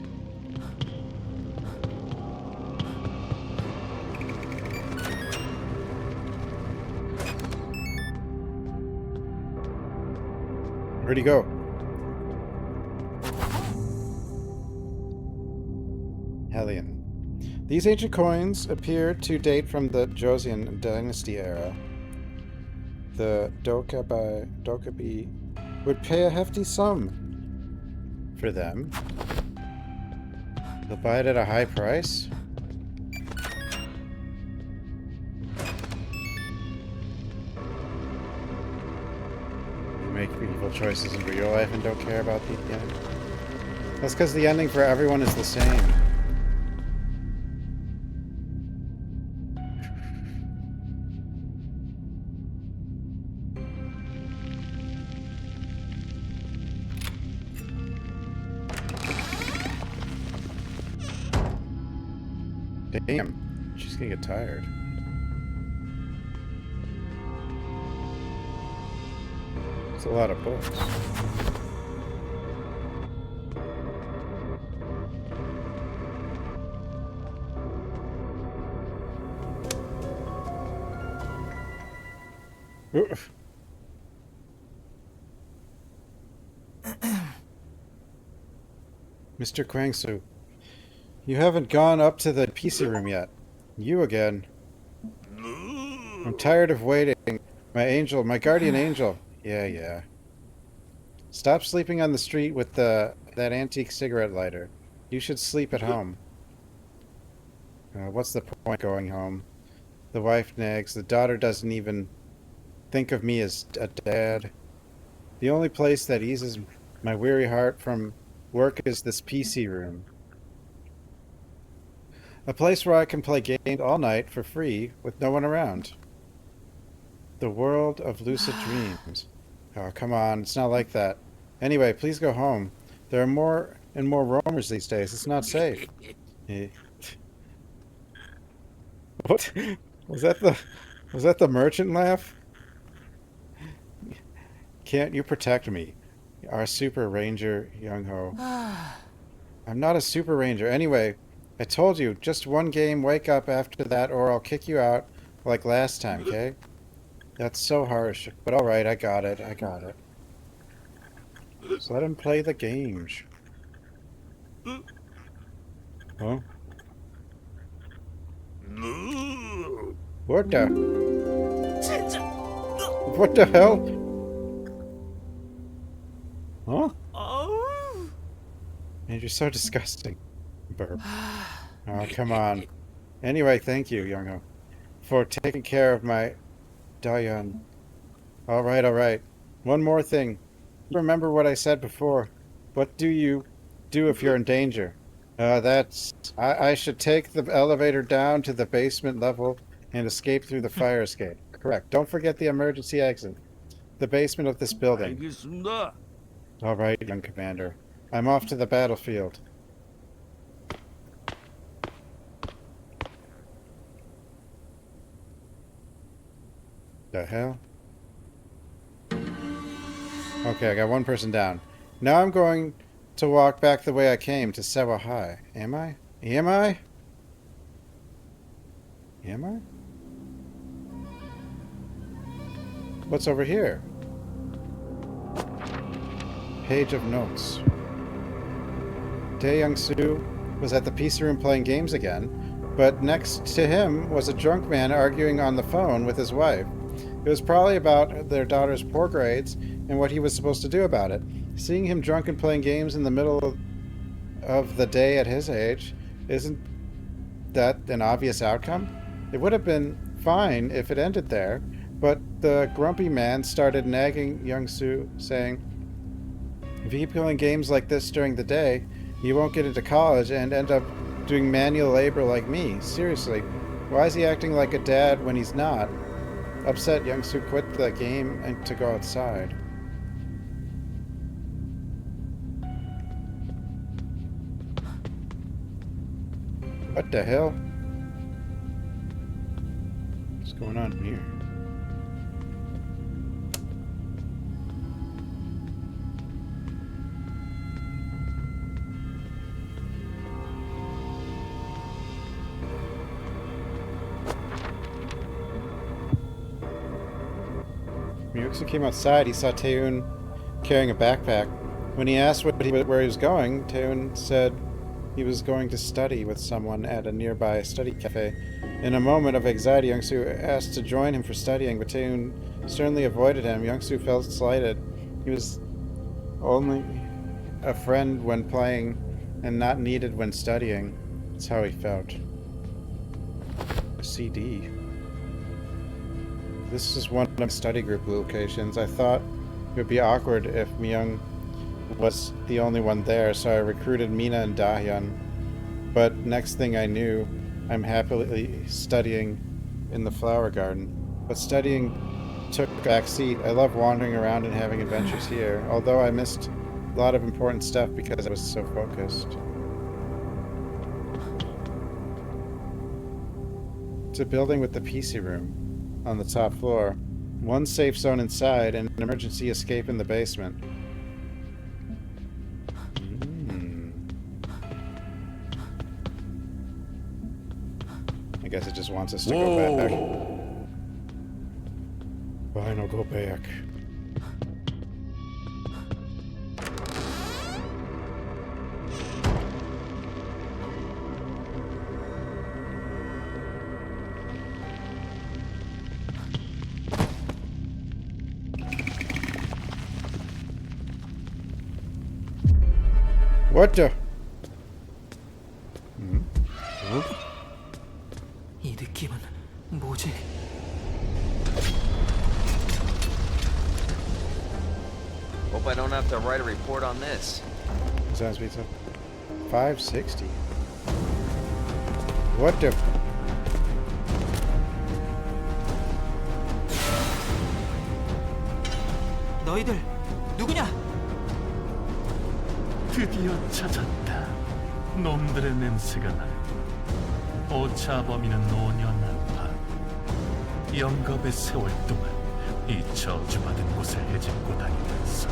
Where'd he go? Hellion. These ancient coins appear to date from the Joseon dynasty era. The Dokabi would pay a hefty sum for them. They'll buy it at a high price? Make evil choices in real life and don't care about the end. That's because the ending for everyone is the same. Damn, she's gonna get tired. It's a lot of books. Oof. Mr. Kwangsu, you haven't gone up to the PC room yet. You again. I'm tired of waiting. My angel, my guardian angel. Yeah. Stop sleeping on the street with that antique cigarette lighter. You should sleep at home. What's the point going home? The wife nags. The daughter doesn't even think of me as a dad. The only place that eases my weary heart from work is this PC room. A place where I can play games all night for free with no one around. The world of lucid dreams. Oh, come on. It's not like that. Anyway, please go home. There are more and more roamers these days. It's not safe. What? Was that the merchant laugh? Can't you protect me? Our super ranger, Young-ho. I'm not a super ranger. Anyway, I told you, just one game, wake up after that, or I'll kick you out like last time, okay? That's so harsh, but alright, I got it. So let him play the games. Huh? What the? What the hell? Huh? Man, you're so disgusting. Burp. Oh, come on. Anyway, thank you, Young-ho, for taking care of my Dayan. Alright. One more thing. Remember what I said before. What do you do if you're in danger? I should take the elevator down to the basement level and escape through the fire escape. Correct. Don't forget the emergency exit. The basement of this building. 알겠습니다. All right, young commander. I'm off to the battlefield. The hell? Okay, I got one person down. Now I'm going to walk back the way I came to Sewa High. Am I? Am I? Am I? What's over here? Page of notes. Tae Young-soo was at the PC room playing games again, but next to him was a drunk man arguing on the phone with his wife. It was probably about their daughter's poor grades and what he was supposed to do about it. Seeing him drunk and playing games in the middle of the day at his age, isn't that an obvious outcome? It would have been fine if it ended there, but the grumpy man started nagging Young-soo, saying, "If you keep playing games like this during the day, you won't get into college and end up doing manual labor like me. Seriously, why is he acting like a dad when he's not?" Upset, Young-soo quit the game and to go outside. What the hell? What's going on here? When Yuxu came outside, he saw Taehoon carrying a backpack. When he asked where he was going, Taehoon said he was going to study with someone at a nearby study cafe. In a moment of anxiety, Young-soo asked to join him for studying, but Taehoon sternly avoided him. Young-soo felt slighted. He was only a friend when playing and not needed when studying. That's how he felt. A CD. This is one of the study group locations. I thought it would be awkward if Myung was the only one there, so I recruited Mina and Dahyun. But next thing I knew, I'm happily studying in the flower garden. But studying took a back seat. I love wandering around and having adventures here, although I missed a lot of important stuff because I was so focused. It's a building with the PC room on the top floor, one safe zone inside, and an emergency escape in the basement. I guess it just wants us to go back. Fine, I'll go back. What the? 이 느낌은 뭐지? Hope I don't have to write a report on this. Sounds pizza. 560. What the? 너희들 누구냐? 드디어 찾았다. 놈들의 냄새가 나네. 오차 범위는 5년 안팎. 영겁의 세월 동안 이 저주받은 곳을 헤집고 다니면서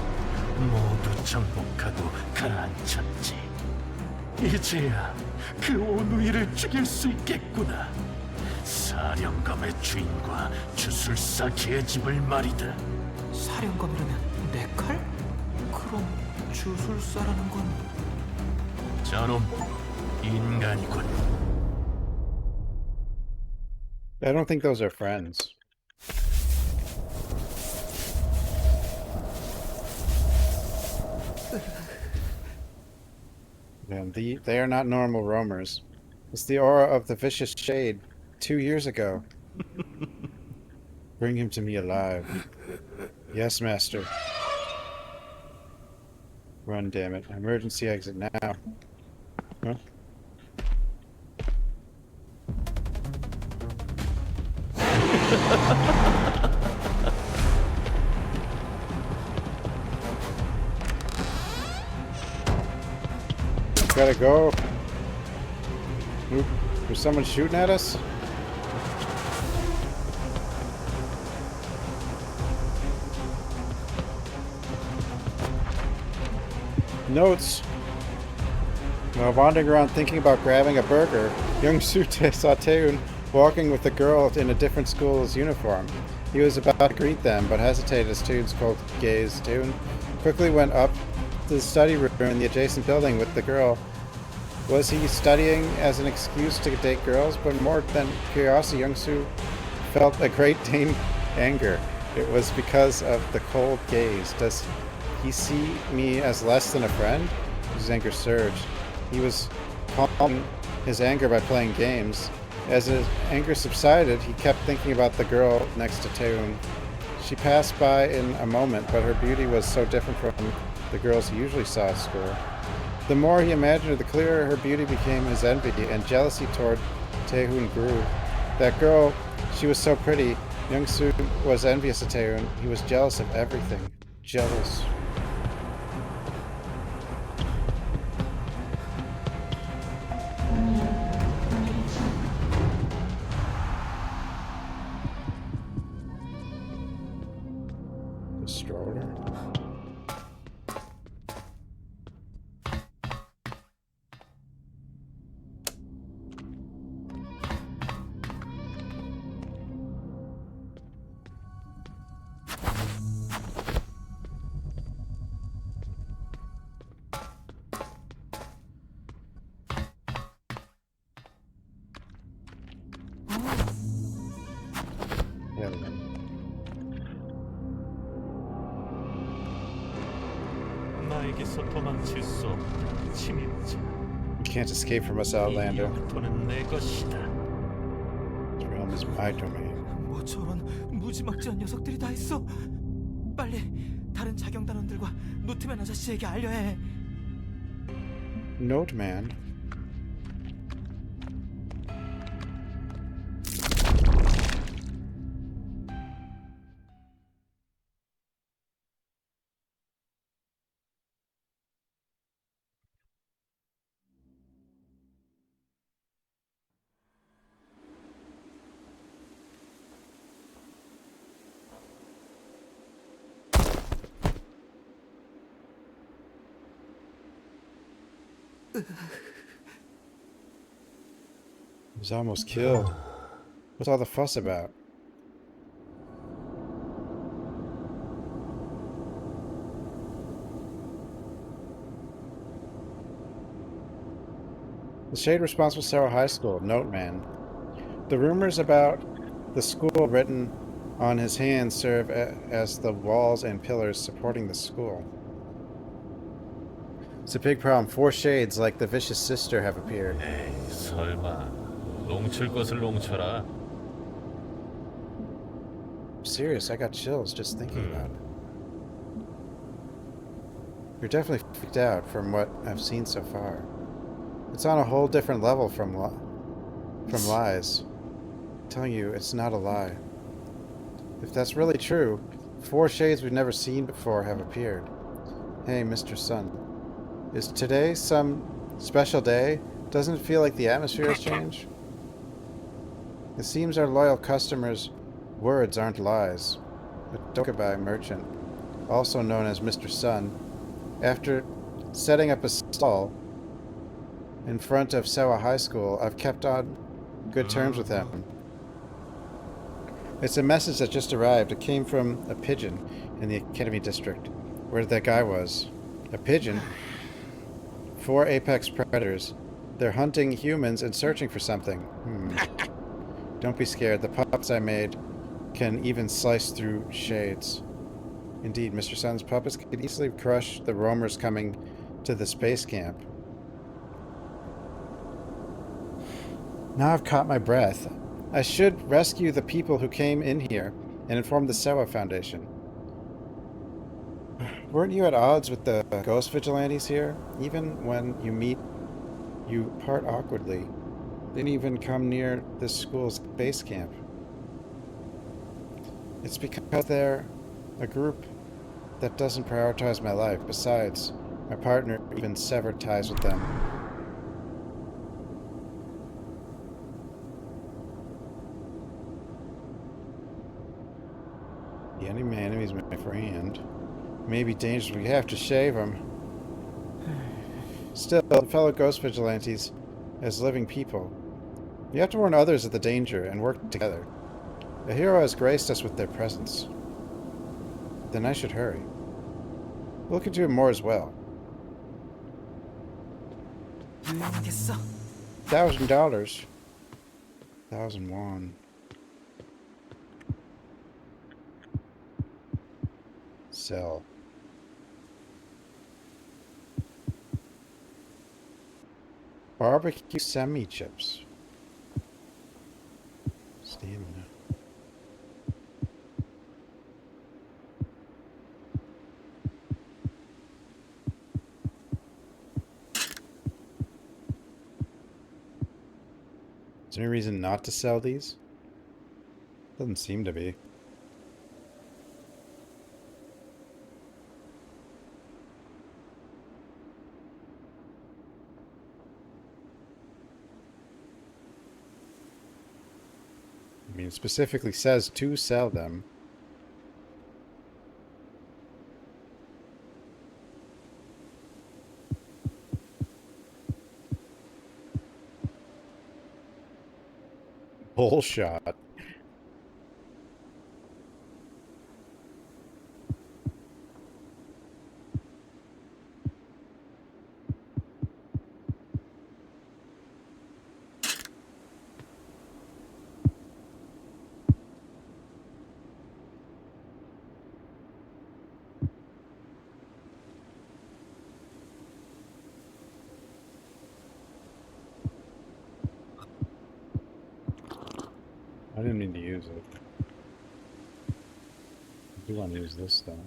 모두 정복하고 가라앉혔지. 이제야 그 온우이를 죽일 수 있겠구나. 사령검의 주인과 주술사 계집을 말이다. 사령검이라면 내 칼? 그럼 주술사라는 건 저놈 인간이군. I don't think those are friends. Man, they are not normal roamers. It's the aura of the vicious shade 2 years ago. Bring him to me alive. Yes, master. Run, damn it. Emergency exit now. Huh? Gotta go. Oop. There's someone shooting at us? Notes. While wandering around thinking about grabbing a burger, young Sute saw Taeun walking with a girl in a different school's uniform. He was about to greet them, but hesitated as Taeun's cold gaze. Taeun quickly went up to the study room in the adjacent building with the girl. Was he studying as an excuse to date girls? But more than curiosity, Young Soo felt a great anger. It was because of the cold gaze. Does he see me as less than a friend? His anger surged. He was calming his anger by playing games. As his anger subsided, he kept thinking about the girl next to Taeun. She passed by in a moment, but her beauty was so different from the girls he usually saw at school. The more he imagined her, the clearer her beauty became his envy, and jealousy toward Taehoon grew. That girl, she was so pretty. Young Soo was envious of Taehoon. He was jealous of everything. Jealous. The stroller. 나에게서 도망칠 수 없다. 침입자. You can't escape from us, 이 Outlander. 영토는 내 것이다. This realm is my domain. 뭐 저런 무지막지한 녀석들이 다 있어. 빨리 다른 자경단원들과 노트맨 아저씨에게 알려야 해. Note man. He was almost killed. What's all the fuss about? The shade responsible for Seoul High School, Note Man. The rumors about the school written on his hands serve as the walls and pillars supporting the school. It's a big problem. 4 shades like the vicious sister have appeared. 에이, 설마 롱칠 것을 롱쳐라. I'm serious, I got chills just thinking about it. You're definitely freaked out from what I've seen so far. It's on a whole different level from lies. I'm telling you, it's not a lie. If that's really true, 4 shades we've never seen before have appeared. Hey, Mr. Sun. Is today some special day? Doesn't it feel like the atmosphere has changed? It seems our loyal customers' words aren't lies. A Dokubai merchant, also known as Mr. Sun, after setting up a stall in front of Sewa High School, I've kept on good terms with him. It's a message that just arrived. It came from a pigeon in the Academy District, where that guy was. A pigeon? 4 apex predators. They're hunting humans and searching for something. Don't be scared. The puppets I made can even slice through shades. Indeed, Mr. Sun's puppets could easily crush the roamers coming to the space camp. Now I've caught my breath. I should rescue the people who came in here and inform the Sewa Foundation. Weren't you at odds with the ghost vigilantes here? Even when you meet, you part awkwardly. Didn't even come near this school's base camp. It's because they're a group that doesn't prioritize my life. Besides, my partner even severed ties with them. The enemy's my friend. Maybe dangerous, we have to shave him. Still, fellow ghost vigilantes, as living people, you have to warn others of the danger and work together. A hero has graced us with their presence. Then I should hurry. We'll look into it more as well. $1,000. 1,001. Sell. Barbecue semi-chips. Stamina. Is there any reason not to sell these? Doesn't seem to be. I mean, it specifically says to sell them. Bullshot. I didn't mean to use it. I do want to use this though.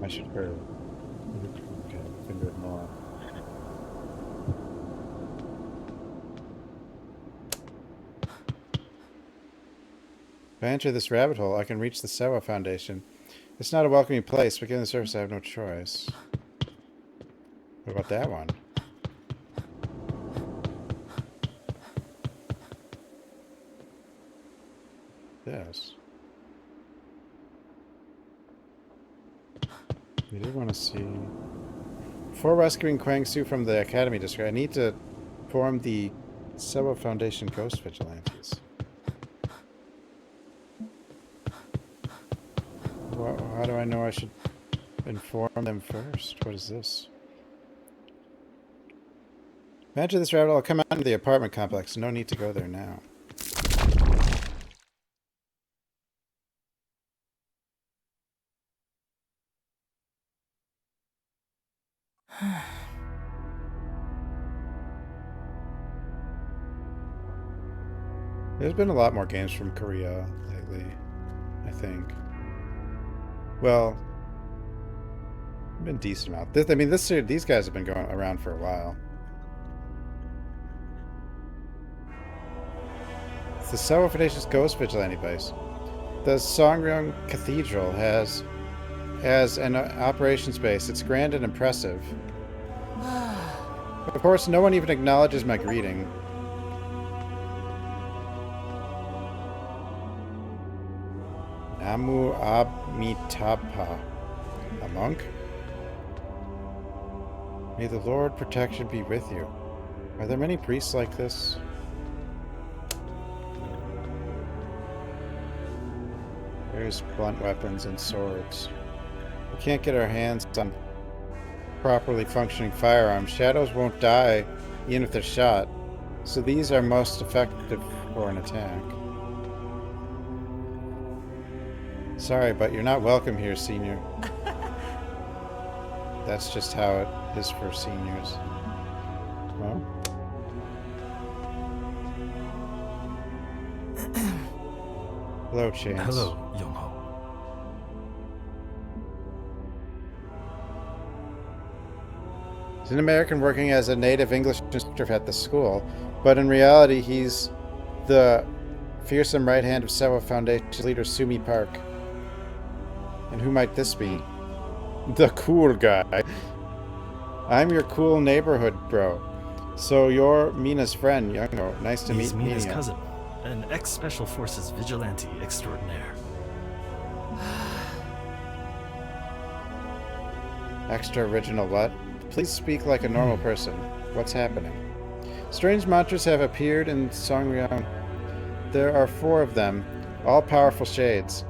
I should hurry. Okay, I can do it more. If I enter this rabbit hole, I can reach the Sewa Foundation. It's not a welcoming place, but given the surface, I have no choice. What about that one? This. We did want to see... Before rescuing Kwang Su from the Academy District, I need to form the Sewa Foundation Ghost Vigilantes. How do I know I should inform them first? What is this? Imagine this rabbit hole. I'll come out of the apartment complex. No need to go there now. There's been a lot more games from Korea lately, I think. Well, been a decent amount. These guys have been going around for a while. It's the Sewa Foundation's Ghost Vigilante base. The Songyang Cathedral has an operations base. It's grand and impressive. Of course, no one even acknowledges my greeting. Namu Amitabha. A monk? May the Lord protection be with you. Are there many priests like this? There's blunt weapons and swords. We can't get our hands on properly functioning firearms. Shadows won't die even if they're shot, so these are most effective for an attack. Sorry, but you're not welcome here, Senior. That's just how it is for seniors. Oh. Hello, Chance. Hello, Young-ho. He's an American working as a native English instructor at the school, but in reality, he's the fearsome right hand of Sewa Foundation leader Sumi Park. And who might this be? The cool guy. I'm your cool neighborhood bro. So you're Mina's friend, Young-ho. Nice to He's meet Mina's Mina. cousin, an ex-Special Forces vigilante extraordinaire. Extra original what? Please speak like a normal person. What's happening? Strange monsters have appeared in Songryong. There are 4 of them, all powerful shades.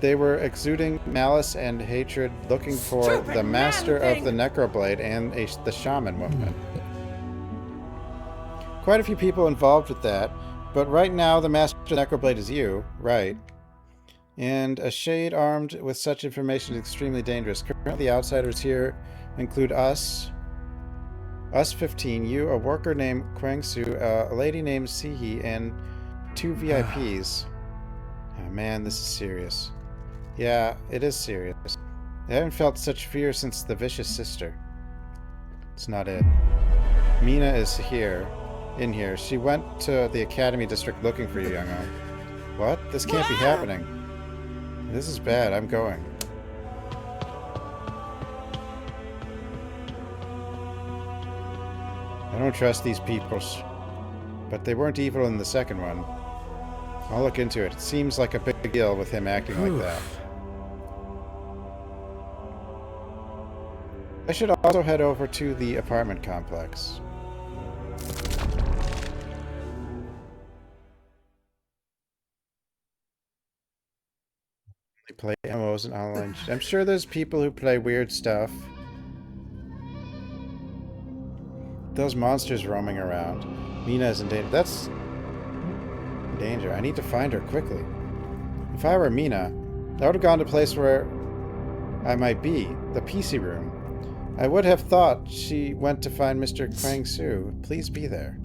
They were exuding malice and hatred, looking for the master of the Necroblade and the shaman woman. Quite a few people involved with that, but right now the master of the Necroblade is you, right? And a shade armed with such information is extremely dangerous. Currently, the outsiders here include us 15, you, a worker named Kwangsu, a lady named Sihi, and 2 VIPs. Oh man, this is serious. Yeah, it is serious. I haven't felt such fear since the vicious sister. It's not it. Mina is here. In here. She went to the Academy District looking for you, Young-ho. What? This can't be happening. This is bad. I'm going. I don't trust these people. But they weren't evil in the second one. I'll look into it. It seems like a big deal with him acting like that. I should also head over to the apartment complex. They play MMOs and online. I'm sure there's people who play weird stuff. Those monsters roaming around. Mina is in danger. That's in danger. I need to find her quickly. If I were Mina, I would have gone to a place where I might be, the PC room. I would have thought she went to find Mr. Kwang-soo. Please be there.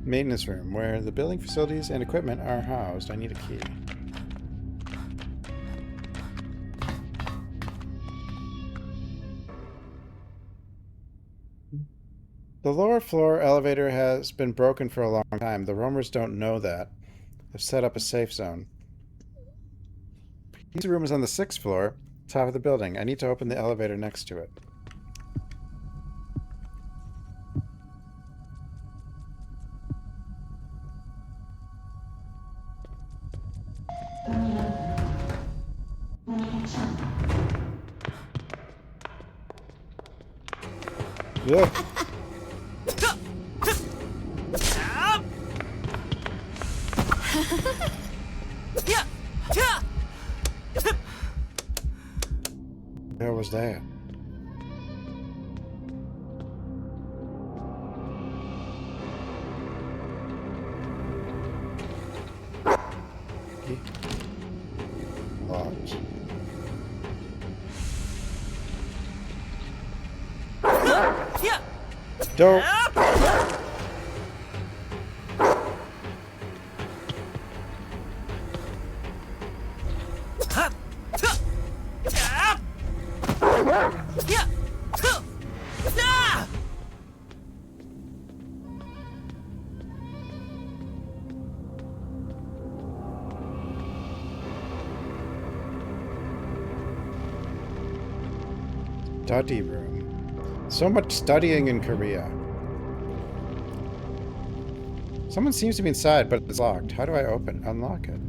Maintenance room, where the building facilities and equipment are housed. I need a key. The lower floor elevator has been broken for a long time. The roamers don't know that. They've set up a safe zone. Pizza room is on the 6th floor, top of the building. I need to open the elevator next to it. Ugh. Where was that? Locked. Don't. Study room. So much studying in Korea. Someone seems to be inside, but it's locked. How do I unlock it?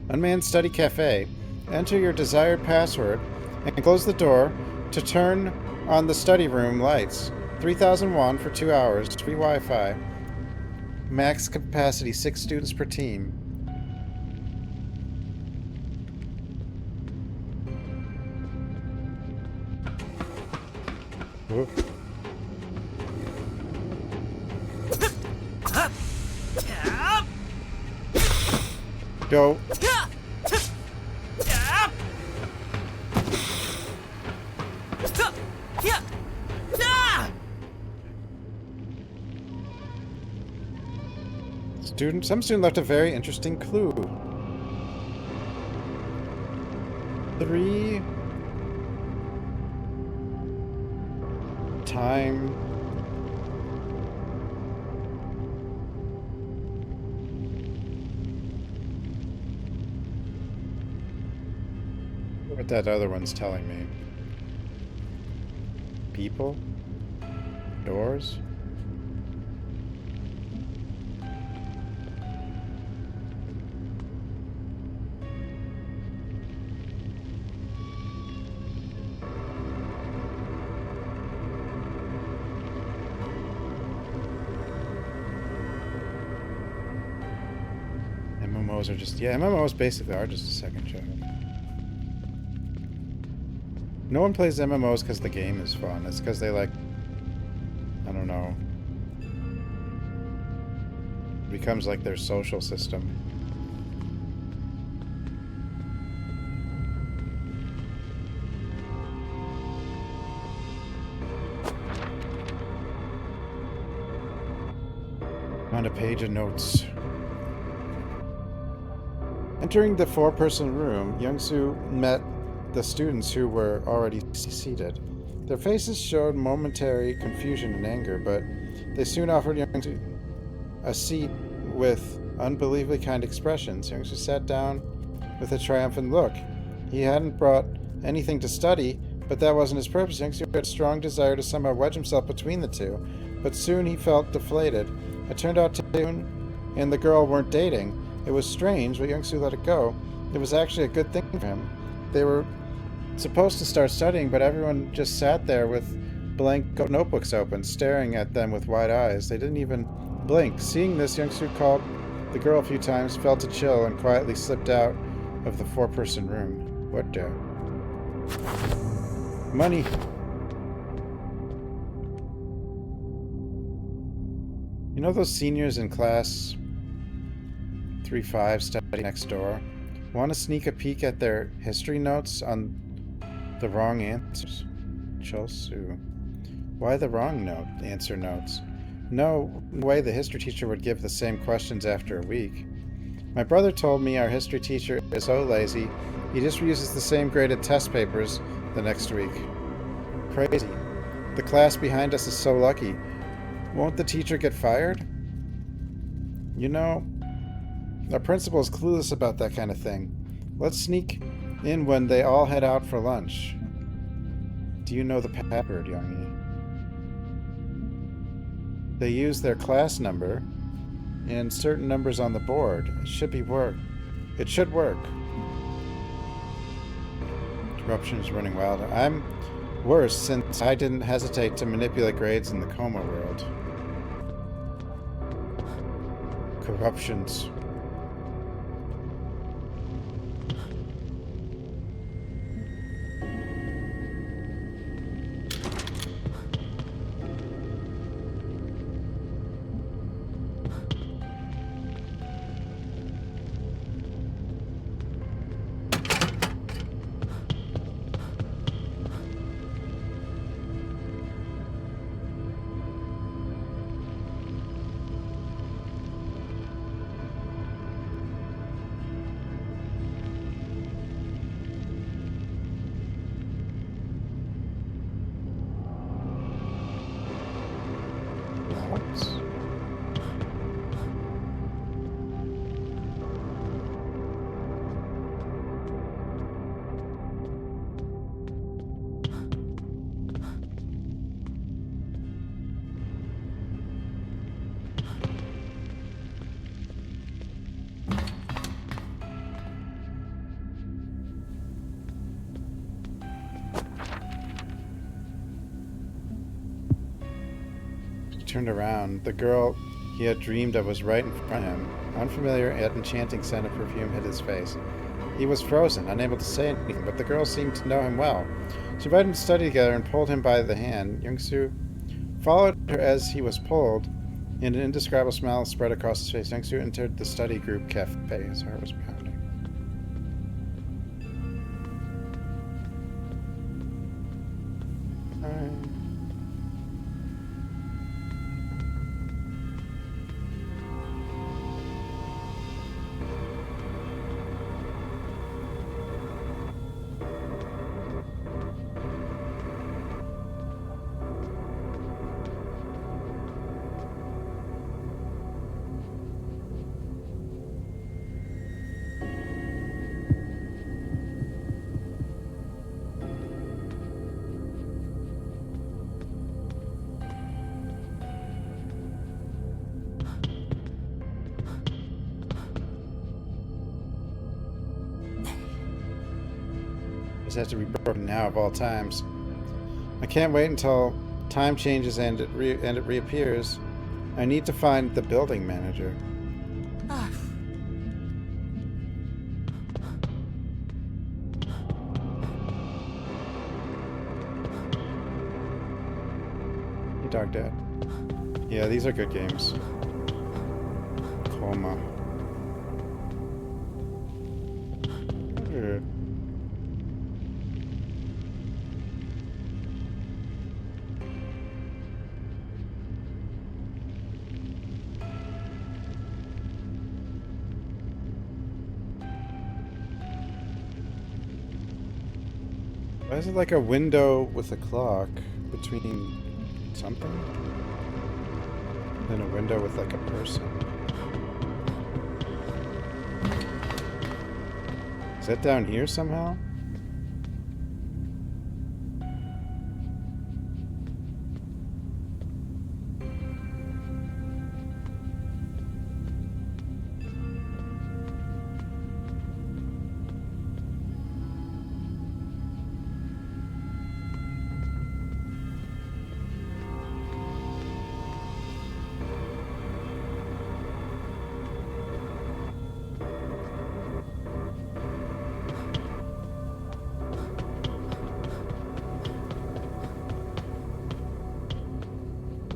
Unmanned study cafe. Enter your desired password and close the door to turn on the study room lights. 3,001 for 2 hours. Free Wi-Fi. Max capacity 6 students per team. Whoa. Go. Some student left a very interesting clue. 3 time what that other one's telling me. People? Doors? MMOs are just... Yeah, MMOs basically are just a second job. No one plays MMOs because the game is fun. It's because they like... I don't know. It becomes like their social system. Found a page of notes. Entering the 4-person room, Young-Soo met the students who were already seated. Their faces showed momentary confusion and anger, but they soon offered Young-Soo a seat with unbelievably kind expressions. Young-Soo sat down with a triumphant look. He hadn't brought anything to study, but that wasn't his purpose. Young-Soo had a strong desire to somehow wedge himself between the two, but soon he felt deflated. It turned out Tae-hoon and the girl weren't dating. It was strange, but Young-Soo let it go. It was actually a good thing for him. They were supposed to start studying, but everyone just sat there with blank notebooks open, staring at them with wide eyes. They didn't even blink. Seeing this, Young-Soo called the girl a few times, felt a chill, and quietly slipped out of the 4-person room. What the? Money! You know those seniors in class 3-5 study next door? Want to sneak a peek at their history notes on the wrong answers? Chosu. Why the wrong answer notes? No way the history teacher would give the same questions after a week. My brother told me our history teacher is so lazy, he just reuses the same graded test papers the next week. Crazy. The class behind us is so lucky. Won't the teacher get fired? You know, our principal is clueless about that kind of thing. Let's sneak in when they all head out for lunch. Do you know the password, Youngie? They use their class number and certain numbers on the board. It should work. Corruption is running wild. I'm worse since I didn't hesitate to manipulate grades in the Coma world. Corruptions. turned around. The girl he had dreamed of was right in front of him. Unfamiliar yet enchanting scent of perfume hit his face. He was frozen, unable to say anything, but the girl seemed to know him well. She invited him to study together and pulled him by the hand. Young-soo followed her as he was pulled, and an indescribable smile spread across his face. Young-soo entered the study group cafe. His heart was pounding. This has to be broken now of all times. I can't wait until time changes and it reappears. I need to find the building manager. Hey, Dog Dad. Yeah, these are good games. Coma. Why is it like a window with a clock between something? And a window with like a person. Is that down here somehow?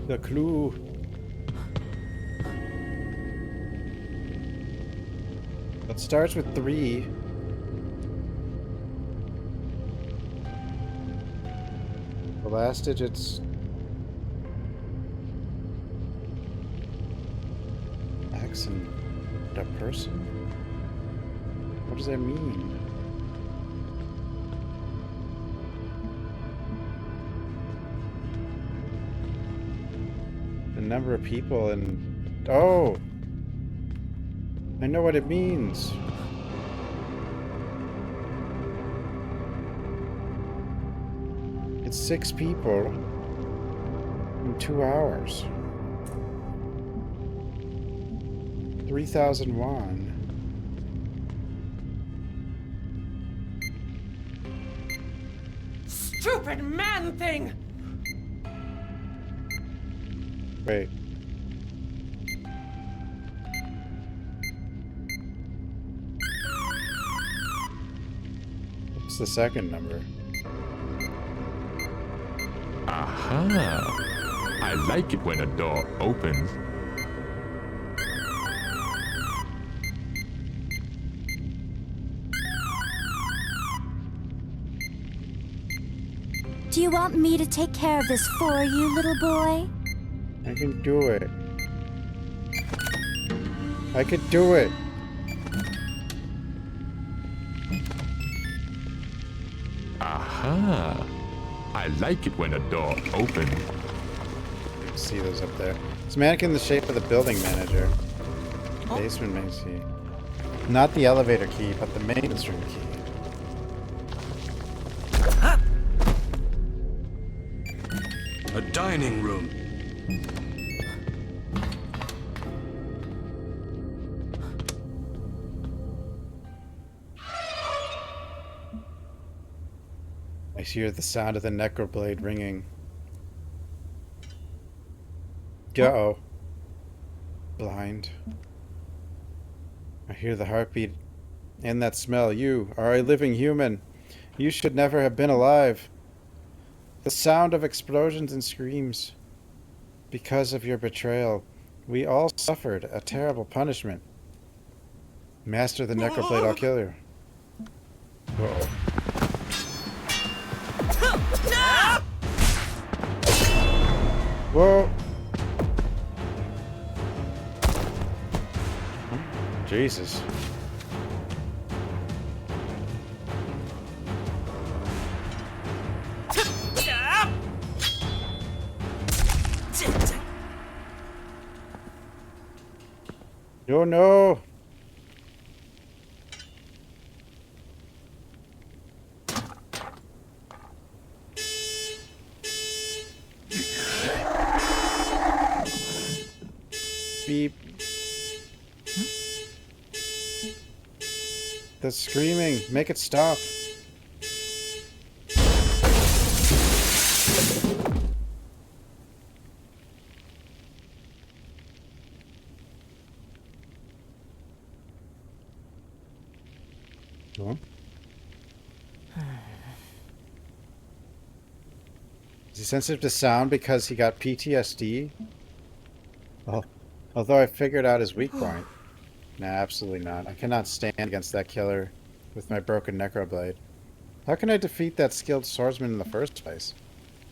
The clue. It starts with 3. The last digit's X and a person? What does that mean? The number of people and... Oh! I know what it means. It's 6 people in 2 hours. 3,000 won. Stupid man thing! Wait. What's the second number? Aha! I like it when a door opens. Do you want me to take care of this for you, little boy? I can do it. I could do it. Aha! I like it when a door opens. See those up there. It's a mannequin in the shape of the building manager. Basement main key. Not the elevator key, but the maintenance room key. A dining room. I hear the sound of the necroblade ringing. Uh-oh. Blind. I hear the heartbeat and that smell. You are a living human. You should never have been alive. The sound of explosions and screams. Because of your betrayal, we all suffered a terrible punishment. Master the Necroblade, I'll kill you. Uh-oh. Whoa! Jesus. Oh no! Beep. The screaming. Make it stop. Huh? Is he sensitive to sound because he got PTSD? Oh, although I figured out his weak point. Nah, absolutely not. I cannot stand against that killer with my broken Necroblade. How can I defeat that skilled swordsman in the first place?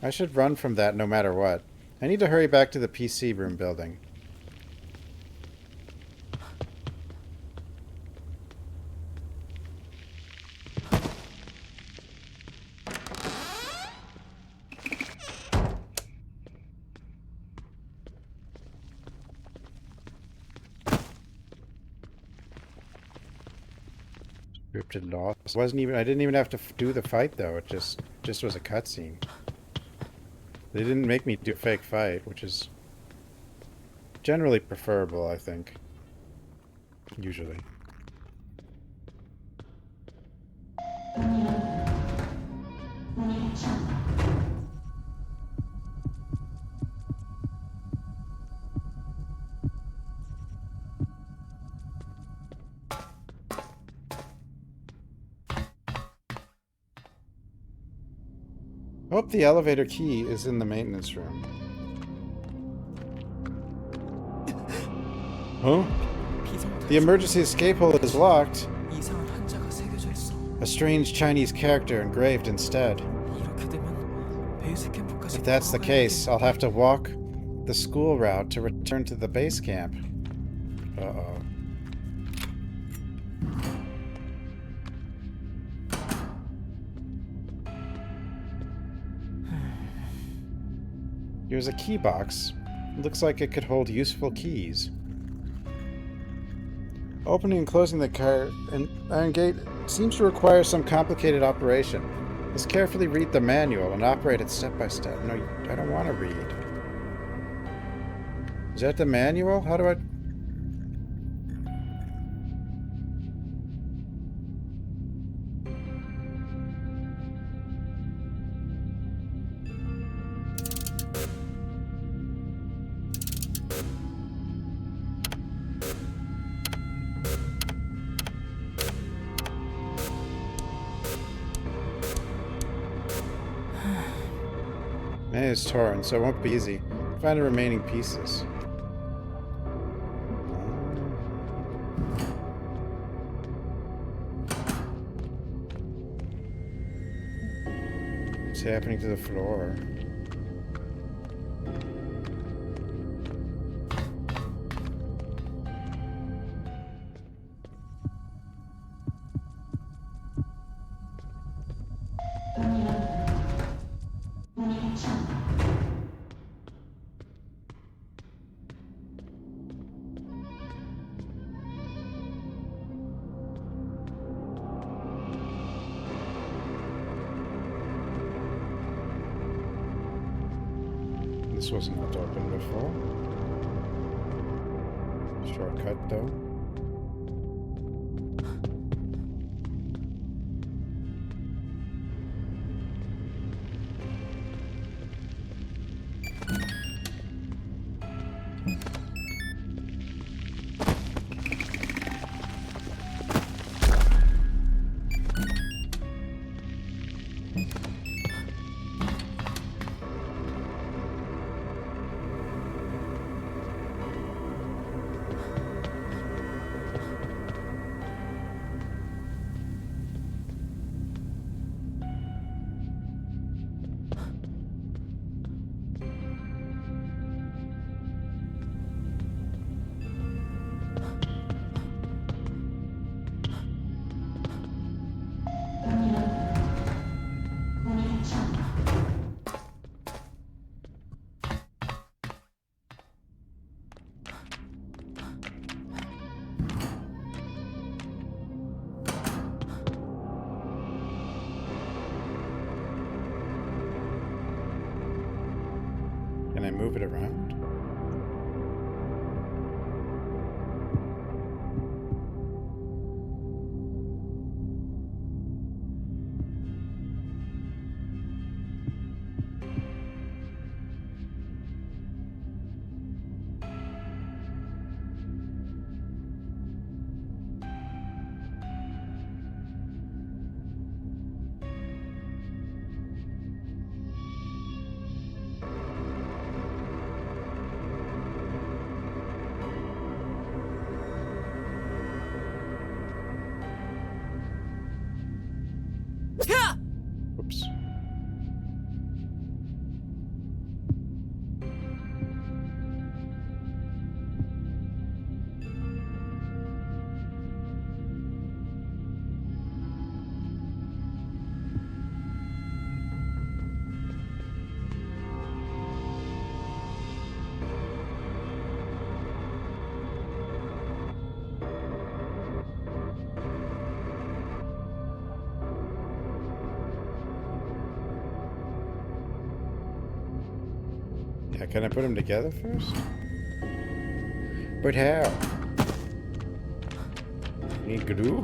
I should run from that no matter what. I need to hurry back to the PC room building. Scripted loss. I didn't even have to do the fight though. It just was a cutscene. They didn't make me do a fake fight, which is generally preferable, I think. Usually. Hope the elevator key is in the maintenance room. Huh? The emergency escape hole is locked. A strange Chinese character engraved instead. If that's the case, I'll have to walk the school route to return to the base camp. Uh-oh. Here's a key box. It looks like it could hold useful keys. Opening and closing the iron gate seems to require some complicated operation. Let's carefully read the manual and operate it step by step. No, I don't want to read. Is that the manual? How do I... It's torn, so it won't be easy. Find the remaining pieces. What's happening to the floor? This wasn't open before. Shortcut though. I move it around? Whoops. Yeah, can I put them together first? But how? Need glue?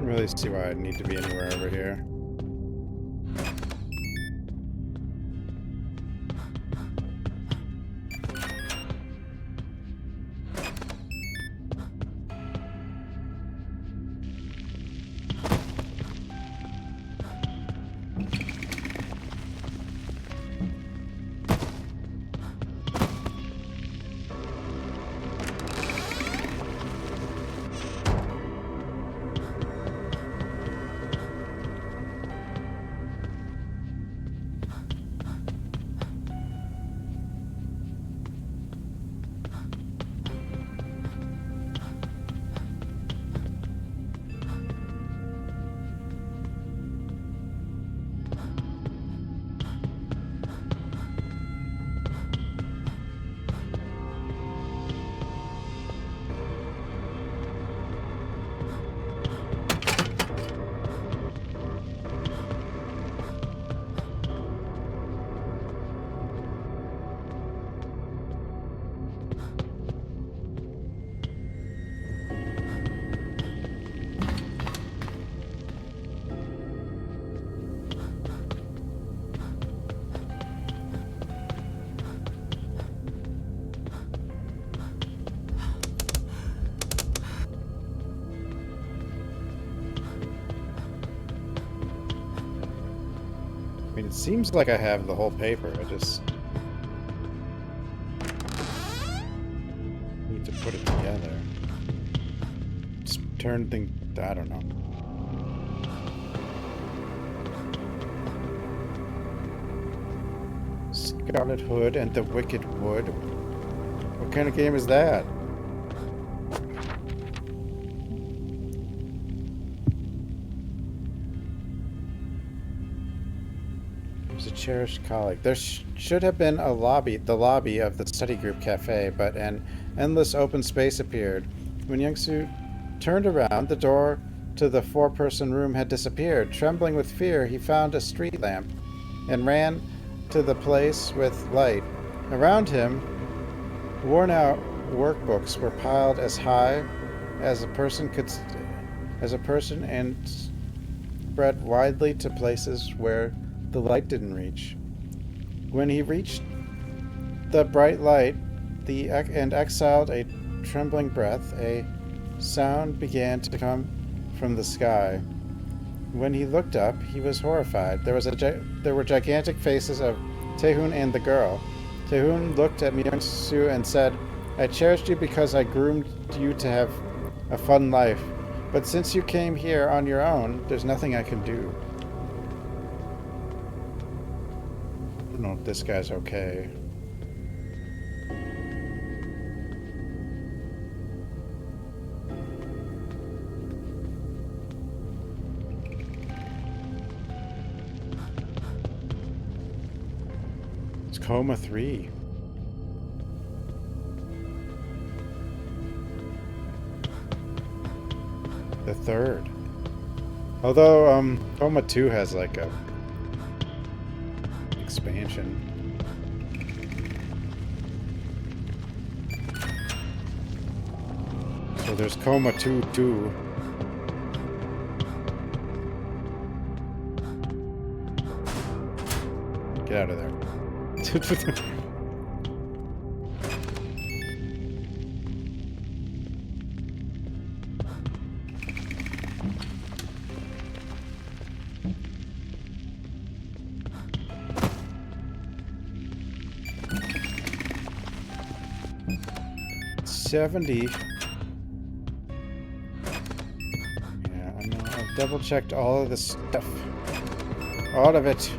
Really see why I'd need to be anywhere over here. I mean, it seems like I have the whole paper. I just need to put it together. Just turn things... I don't know. Scarlet Hood and the Wicked Wood. What kind of game is that? A cherished colleague. There should have been a lobby, the lobby of the study group cafe, but an endless open space appeared. When Young-Soo turned around, the door to the four-person room had disappeared. Trembling with fear, he found a street lamp and ran to the place with light. Around him, worn-out workbooks were piled as high as a person and spread widely to places where the light didn't reach. When he reached the bright light and exhaled a trembling breath, a sound began to come from the sky. When he looked up, he was horrified. There were gigantic faces of Taehoon and the girl. Taehoon looked at Myung-soo and said, "I cherished you because I groomed you to have a fun life. But since you came here on your own, there's nothing I can do." I don't know if this guy's okay. It's Coma 3. The third. Although, Coma 2 has like a expansion. So there's Coma 2 too. Get out of there. $70. Yeah, I know. I've double checked all of this stuff. All of it.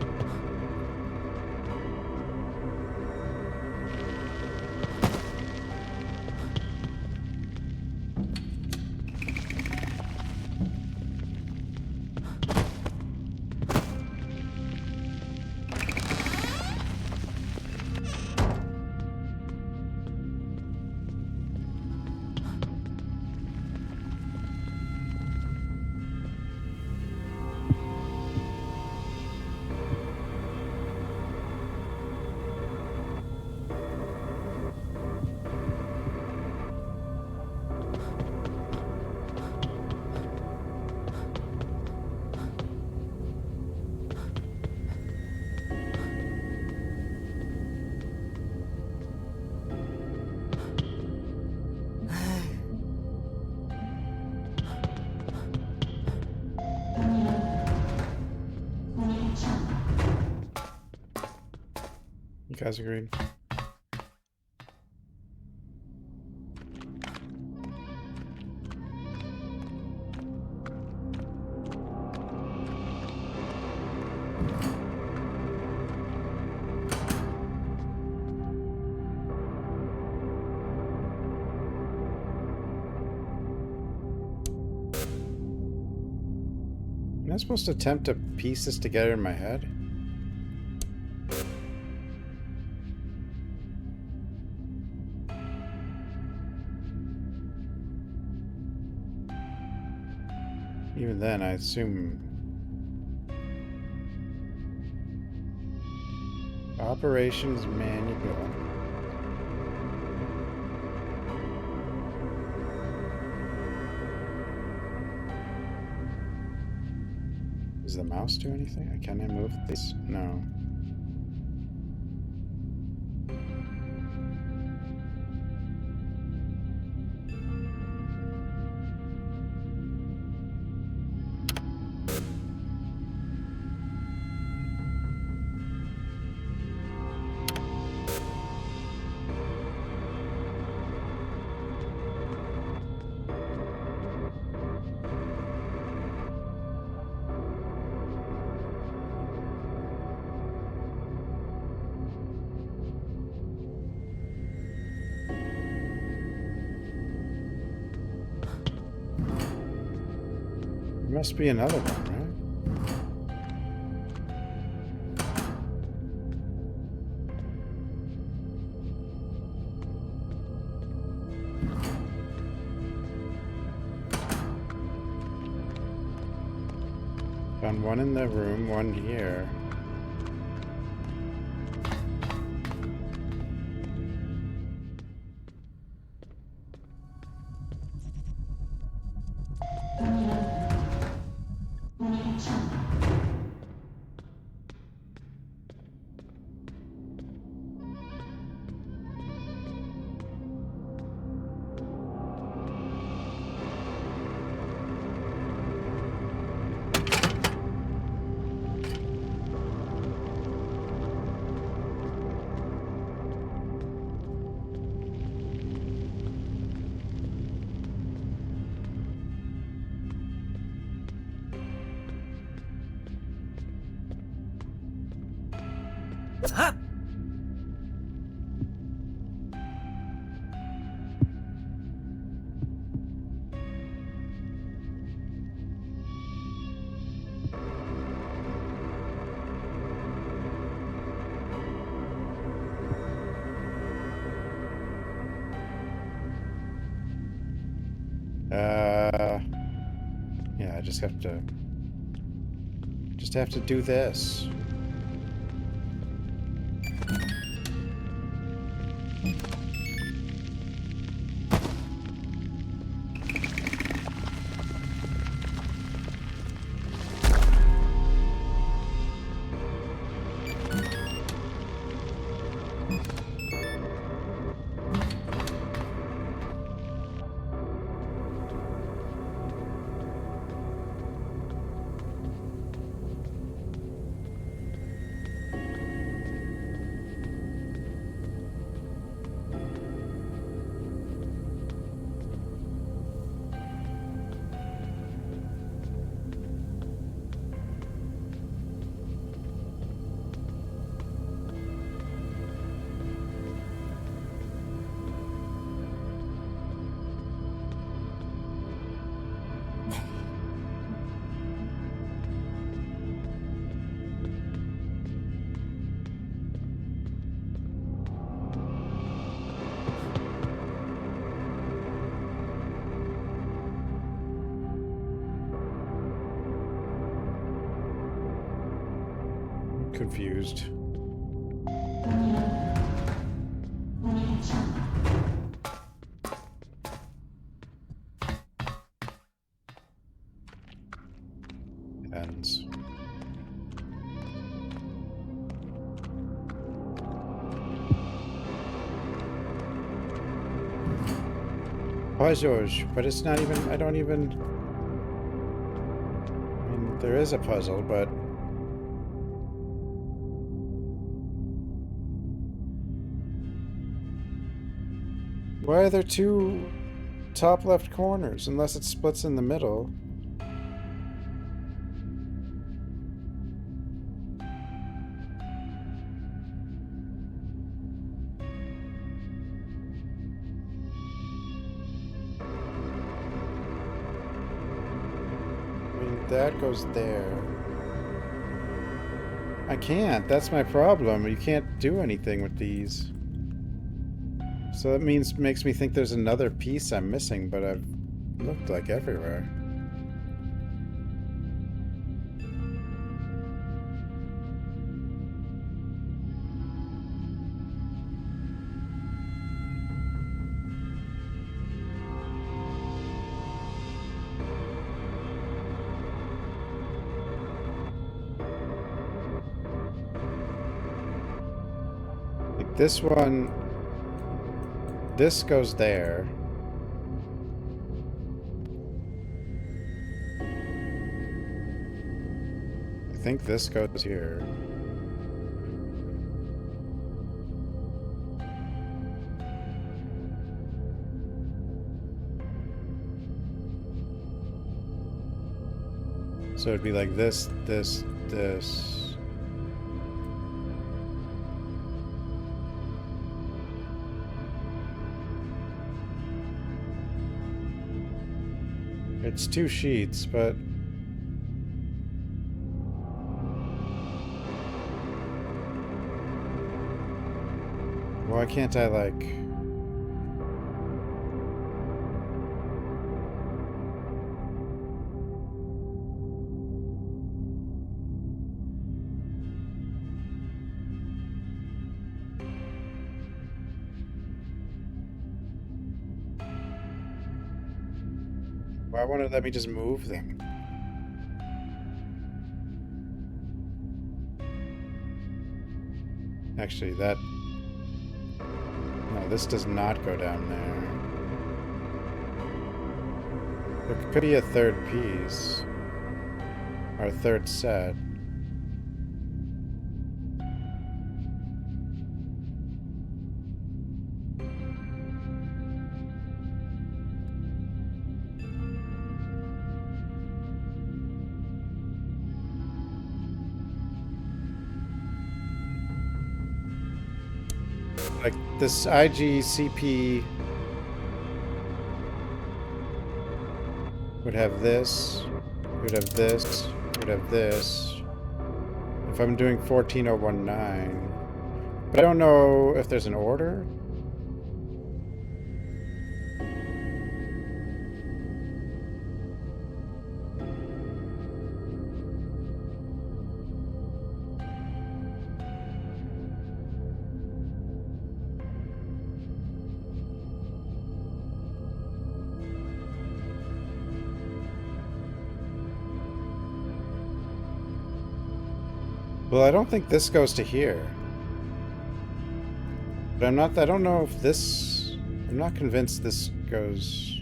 You guys agreed? Am I supposed to attempt to piece this together in my head? Even then, I assume... Operations manual. Does the mouse do anything? Can I move this? No. There must be another one, right? Found one in the room, one here. Yeah, I just have to do this. Confused. Ends. Puzzle, but it's not even. I don't even. I mean, there is a puzzle, but. Why are there two top left corners? Unless it splits in the middle. I mean, that goes there. I can't. That's my problem. You can't do anything with these. So that makes me think there's another piece I'm missing, but I've looked like everywhere. Like this one. This goes there. I think this goes here. So it'd be like this, this, this. It's two sheets, but... Why can't I, like... Why won't it let me just move them? Actually, that... No, this does not go down there. There could be a third piece. Or a third set. Like, this IGCP would have this, would have this, would have this. If I'm doing 14019. But I don't know if there's an order. Well, I don't think this goes to here. But I don't know if this... I'm not convinced this goes...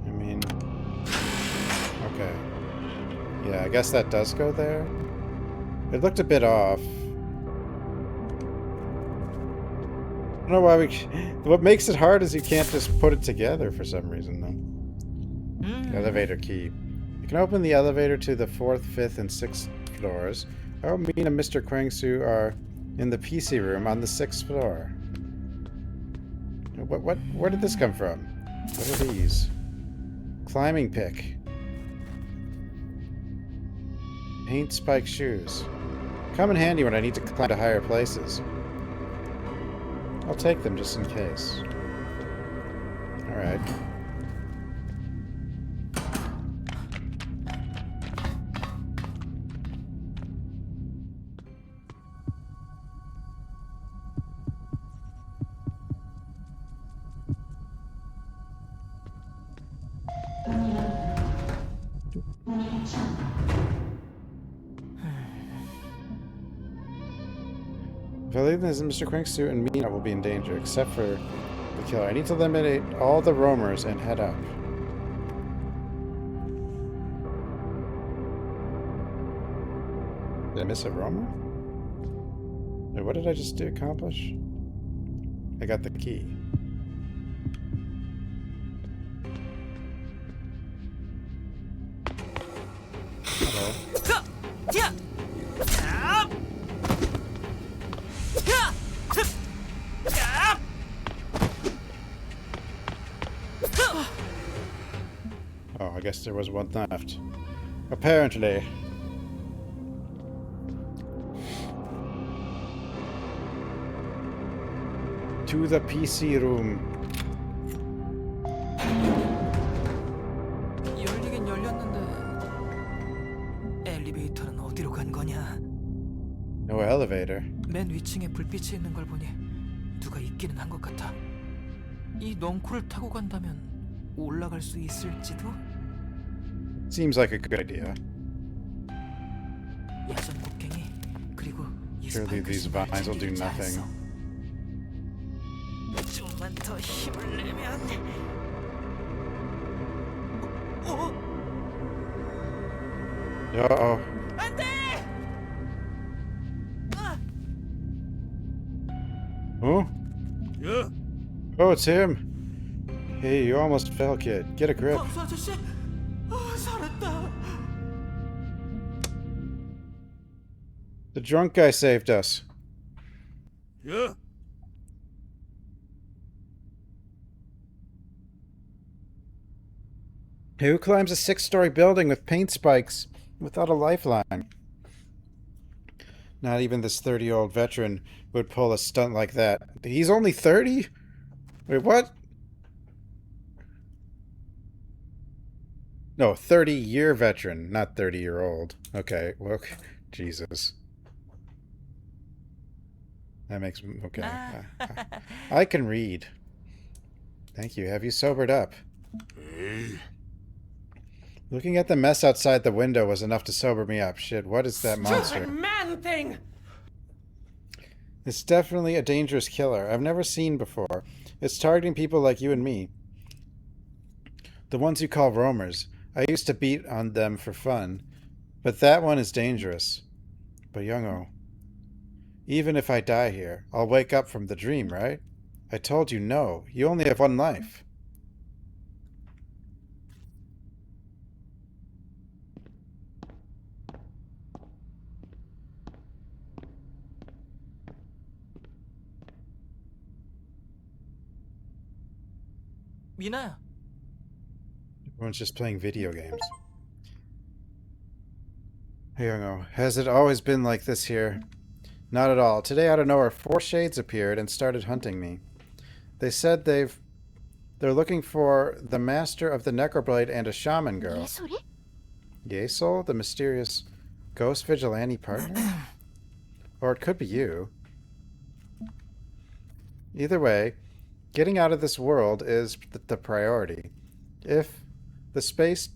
I mean... Okay. Yeah, I guess that does go there. It looked a bit off. I don't know why we... What makes it hard is you can't just put it together for some reason, though. Elevator key. You can open the elevator to the 4th, 5th, and 6th floors. Oh, me and Mr. Kwangsu are in the PC room on the 6th floor. Where did this come from? What are these? Climbing pick. Paint spike shoes. Come in handy when I need to climb to higher places. I'll take them just in case. Alright. If I leave this, Mr. Quinksuit and Mina will be in danger, except for the killer. I need to eliminate all the roamers and head up. Did I miss a roamer? Wait, what did I just accomplish? I got the key. Hello. Oh, I guess there was one left. Apparently. To the PC room. 열리긴 열렸는데 엘리베이터는 어디로 간 거냐? No elevator. 맨 위층에 불빛이 있는 걸 보니 누가 있기는 한 것 같아. 이 넝쿨을 타고 간다면 올라갈 수 있을지도? Seems like a good idea. 야전 곡괭이 그리고 이 Surely these vines will do nothing. 좀만 더 힘을 내면. Uh-oh. 안돼! Huh? Yeah? Oh, it's him. Hey, you almost fell, kid. Get a grip. 광수 아저씨, 살았다. The drunk guy saved us. Yeah? Who climbs a 6-story building with paint spikes without a lifeline? Not even this 30-year-old veteran would pull a stunt like that. He's only 30? Wait, what? No, 30-year veteran, not 30-year-old. Okay, well, Jesus. That makes... Okay. I can read. Thank you. Have you sobered up? Looking at the mess outside the window was enough to sober me up. Shit, what is that monster? man thing. It's definitely a dangerous killer I've never seen before. It's targeting people like you and me. The ones you call roamers. I used to beat on them for fun. But that one is dangerous. But Youngo, even if I die here, I'll wake up from the dream, right? I told you no. You only have one life. 미나야. Everyone's just playing video games. Hey, Youngo, has it always been like this here? Not at all. Today, out of nowhere, 4 shades appeared and started hunting me. They said they're looking for the master of the Necroblade and a shaman girl. Yesol, the mysterious ghost vigilante partner? Or it could be you. Either way, getting out of this world is the priority. If the space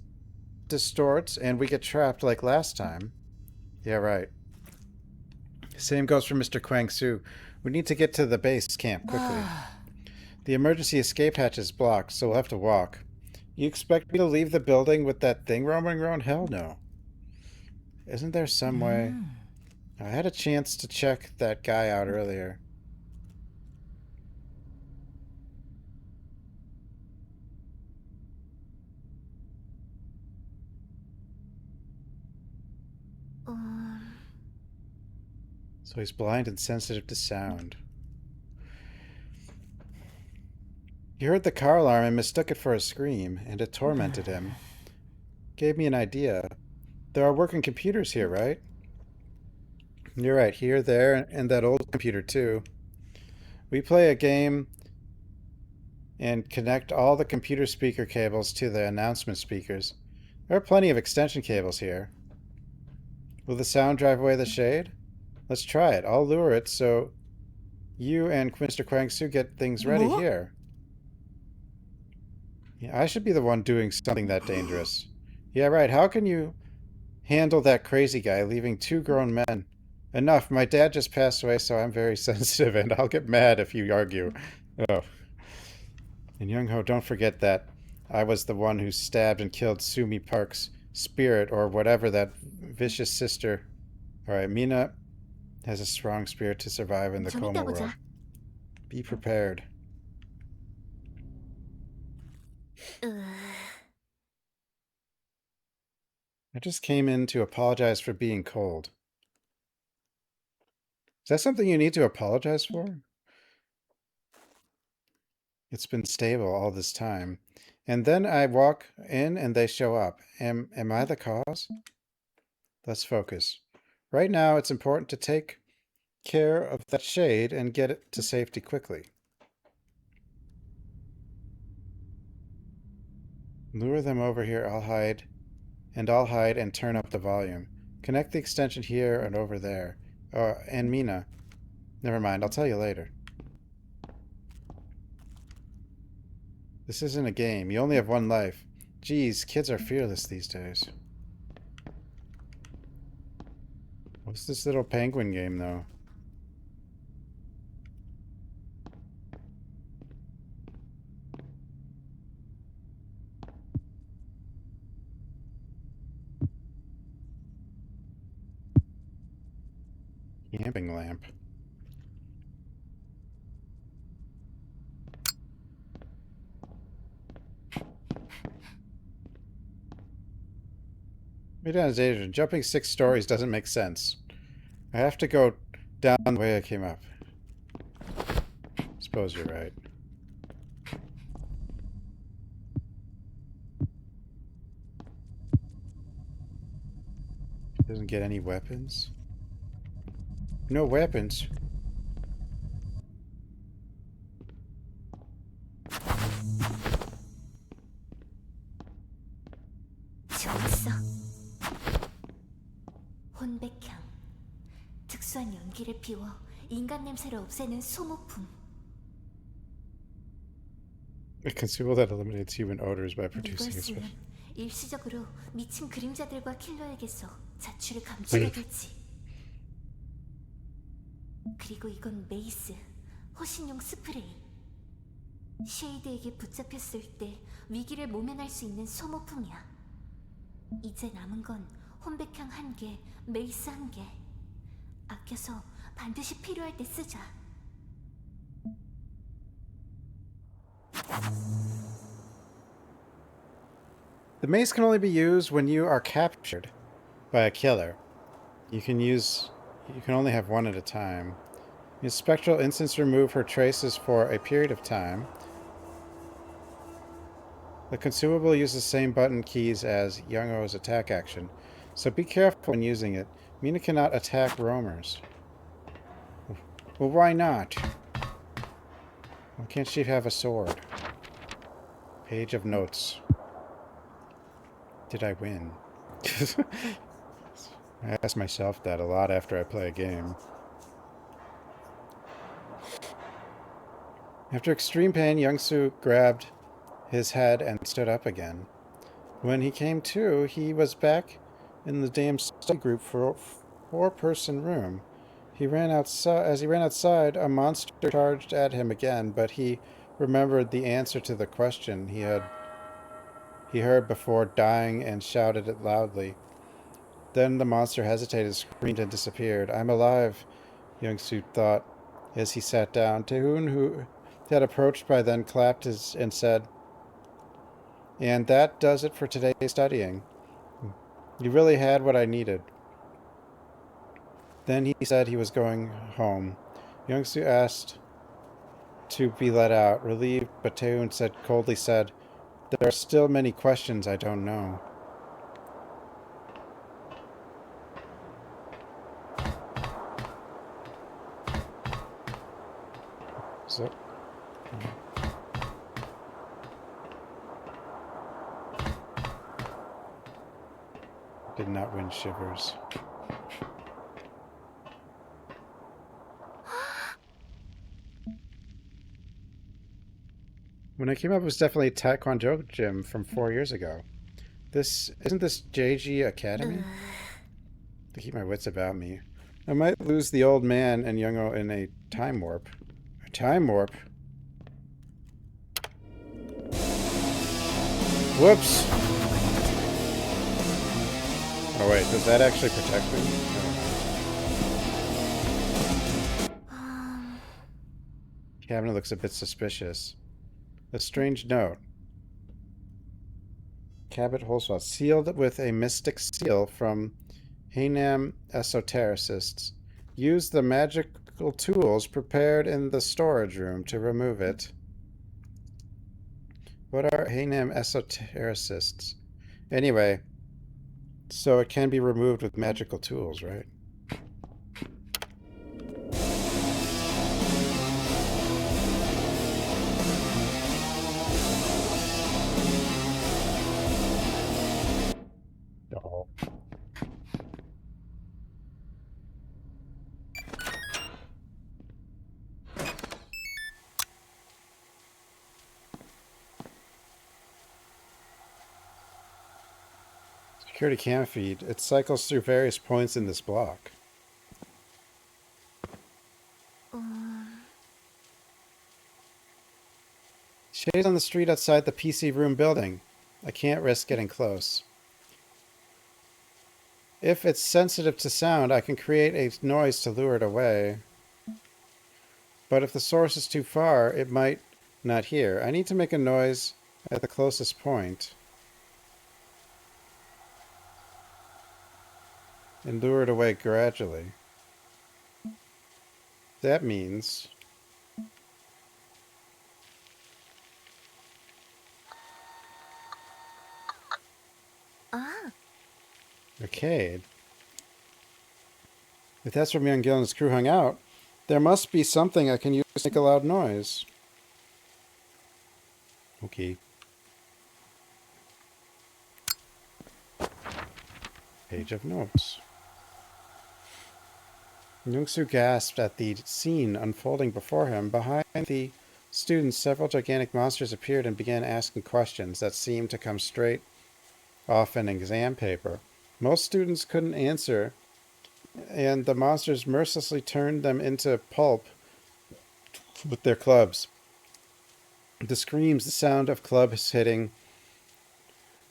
distorts and we get trapped like last time... Yeah, right. Same goes for Mr. Kwang Su. We need to get to the base camp quickly. The emergency escape hatch is blocked, so we'll have to walk. You expect me to leave the building with that thing roaming around? Hell no. Isn't there some way... I had a chance to check that guy out earlier. So he's blind and sensitive to sound. He heard the car alarm and mistook it for a scream, and it tormented him. Gave me an idea. There are working computers here, right? You're right, here, there, and that old computer too. We play a game and connect all the computer speaker cables to the announcement speakers. There are plenty of extension cables here. Will the sound drive away the shade? Let's try it. I'll lure it so you and Mr. Kwang Su get things ready here. Yeah, I should be the one doing something that dangerous. Yeah, right. How can you handle that crazy guy leaving 2 grown men? Enough. My dad just passed away, so I'm very sensitive, and I'll get mad if you argue. Oh. And Young-ho, don't forget that I was the one who stabbed and killed Sumi Park's spirit, or whatever that vicious sister... Alright, Mina has a strong spirit to survive in the Coma world. Be prepared. I just came in to apologize for being cold. Is that something you need to apologize for? It's been stable all this time. And then I walk in and they show up. Am I the cause? Let's focus. Right now, it's important to take care of that shade and get it to safety quickly. Lure them over here. I'll hide and turn up the volume. Connect the extension here and over there. And Mina. Never mind, I'll tell you later. This isn't a game. You only have 1 life. Geez, kids are fearless these days. What's this little penguin game, though? Camping lamp. Jumping 6 stories doesn't make sense. I have to go down the way I came up. Suppose you're right. Doesn't get any weapons. No weapons. 좋았어. 혼백향. 특수한 연기를 피워 인간 냄새를 없애는 소모품. A consumable that eliminates human odors by producing a 이걸 special. 쓰면 일시적으로 미친 그림자들과 킬러에게서 자취를 감추게 되지. 그리고 이건 메이스, 호신용 스프레이. 쉐이드에게 붙잡혔을 때 위기를 모면할 수 있는 소모품이야. 이제 남은 건 혼백향 1개, 메이스 1개. 아껴서 반드시 필요할 때 쓰자. The mace can only be used when you are captured by a killer. You can only have 1 at a time. Use spectral instance remove her traces for a period of time. The consumable uses the same button keys as Young-O's attack action, so be careful when using it. Mina cannot attack roamers. Well, why not? Why can't she have a sword? Page of notes. Did I win? I ask myself that a lot after I play a game. After extreme pain, Young-Soo grabbed his head and stood up again. When he came to, he was back in the damn study group for a four-person room. He ran outside. As he ran outside, a monster charged at him again, but he remembered the answer to the question he heard before dying and shouted it loudly. Then the monster hesitated, screamed, and disappeared. I'm alive, Young-Soo thought as he sat down. Taehoon, who had approached by then, clapped and said, "And that does it for today's studying. You really had what I needed." Then he said he was going home. Young-Soo asked to be let out, relieved, but Taehoon coldly said, "There are still many questions I don't know." So, did not win Shivers. When I came up, it was definitely a Taekwondo gym from 4 years ago. Isn't this JG Academy? To keep my wits about me. I might lose the old man and Young-O in a time warp. A time warp? Whoops! Oh wait, does that actually protect me? Cabinet looks a bit suspicious. A strange note. Cabot Holswell, sealed with a mystic seal from Hainam esotericists. Use the magical tools prepared in the storage room to remove it. What are Hainam esotericists? Anyway, so it can be removed with magical tools, right? Oh. Security cam feed. It cycles through various points in this block. Shades on the street outside the PC room building. I can't risk getting close. If it's sensitive to sound, I can create a noise to lure it away. But if the source is too far, it might not hear. I need to make a noise at the closest point and lure it away gradually. That means arcade. If that's where Myung-Gil and his crew hung out, there must be something I can use to make a loud noise. Okay. Page of notes. Young-Soo gasped at the scene unfolding before him. Behind the students, several gigantic monsters appeared and began asking questions that seemed to come straight off an exam paper. Most students couldn't answer, and the monsters mercilessly turned them into pulp with their clubs. The screams, the sound of clubs hitting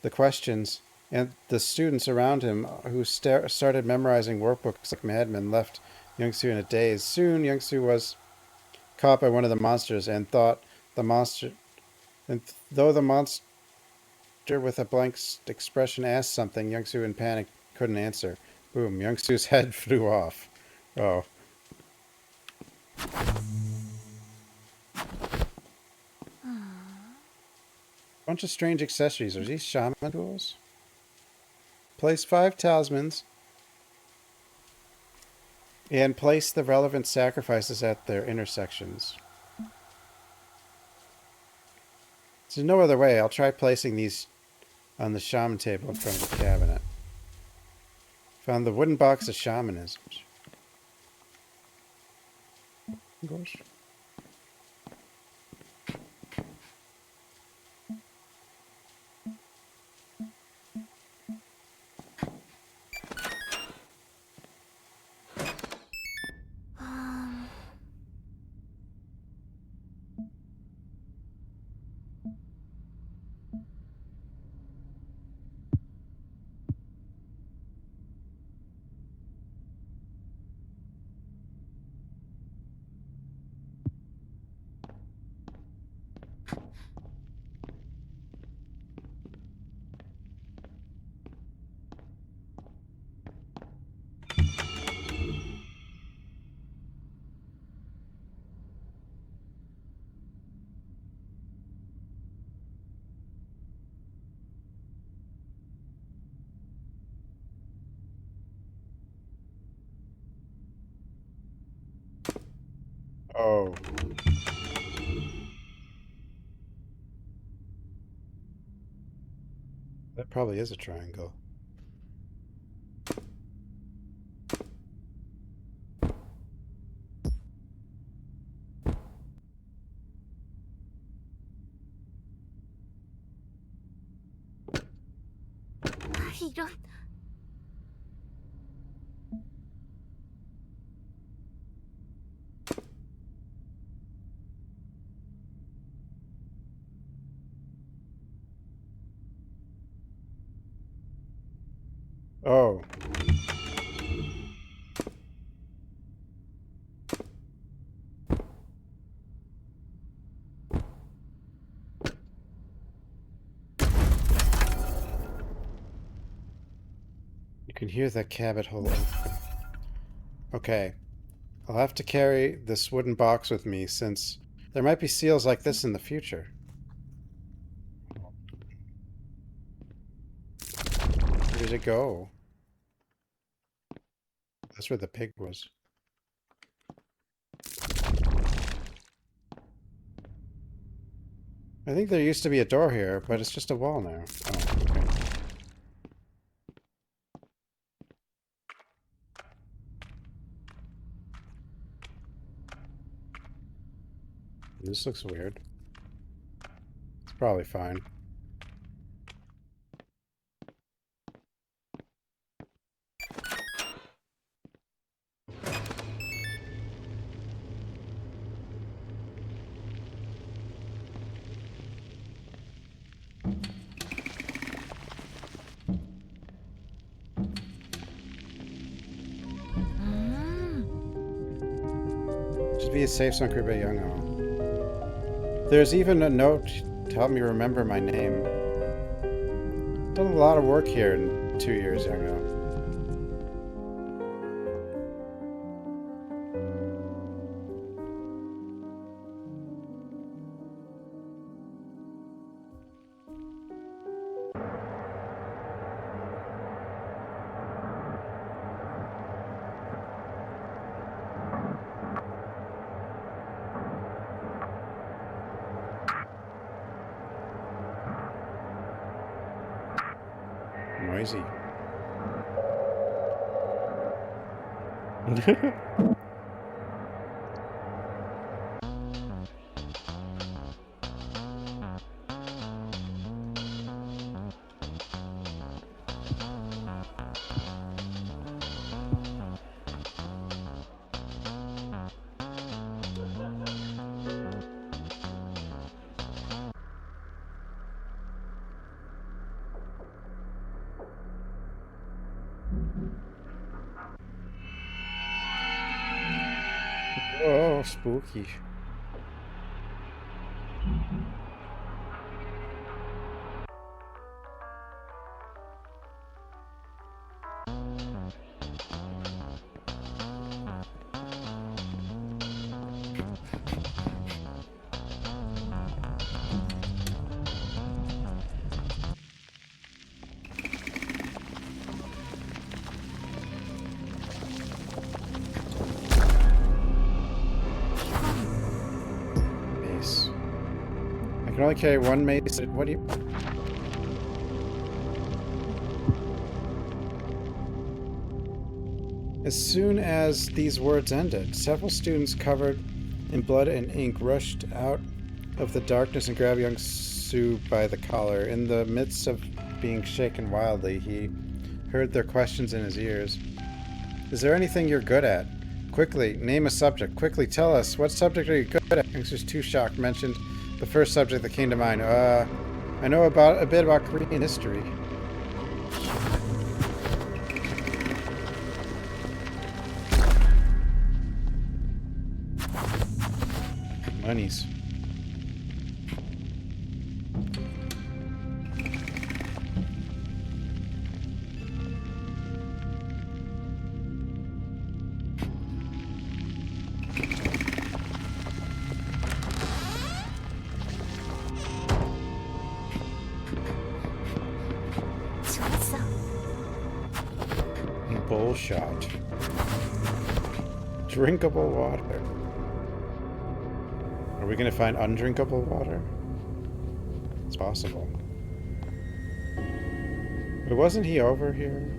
the questions, and the students around him who started memorizing workbooks like madmen left Young-Soo in a daze. Soon, Young-Soo was caught by one of the monsters and though the monster with a blank expression asked something, Young-Soo in panic couldn't answer. Boom, Young-Soo's head flew off. Oh. Bunch of strange accessories. Are these shaman tools? Place 5 talismans and place the relevant sacrifices at their intersections. There's no other way. I'll try placing these on the shaman table in front of the cabinet. Found the wooden box of shamanisms. Gosh. Oh. That probably is a triangle. 이런... Oh. You can hear that cabinet hole open. Okay. I'll have to carry this wooden box with me since there might be seals like this in the future. Where did it go? That's where the pig was. I think there used to be a door here, but it's just a wall now. Oh, okay. This looks weird. It's probably fine. Should be a safe zone created by Young-O. There's even a note to help me remember my name. Done a lot of work here in 2 years, Young-O. Noisy. Oh, spooky. only carry one mace. What do you... As soon as these words ended, several students covered in blood and ink rushed out of the darkness and grabbed young Sue by the collar. In the midst of being shaken wildly, he heard their questions in his ears. Is there anything you're good at? Quickly, name a subject. Quickly, tell us. What subject are you good at? Youngsters too shocked mentioned the first subject that came to mind. I know a bit about Korean history. Monies. Bull shot. Drinkable water. Are we gonna find undrinkable water? It's possible. But wasn't he over here?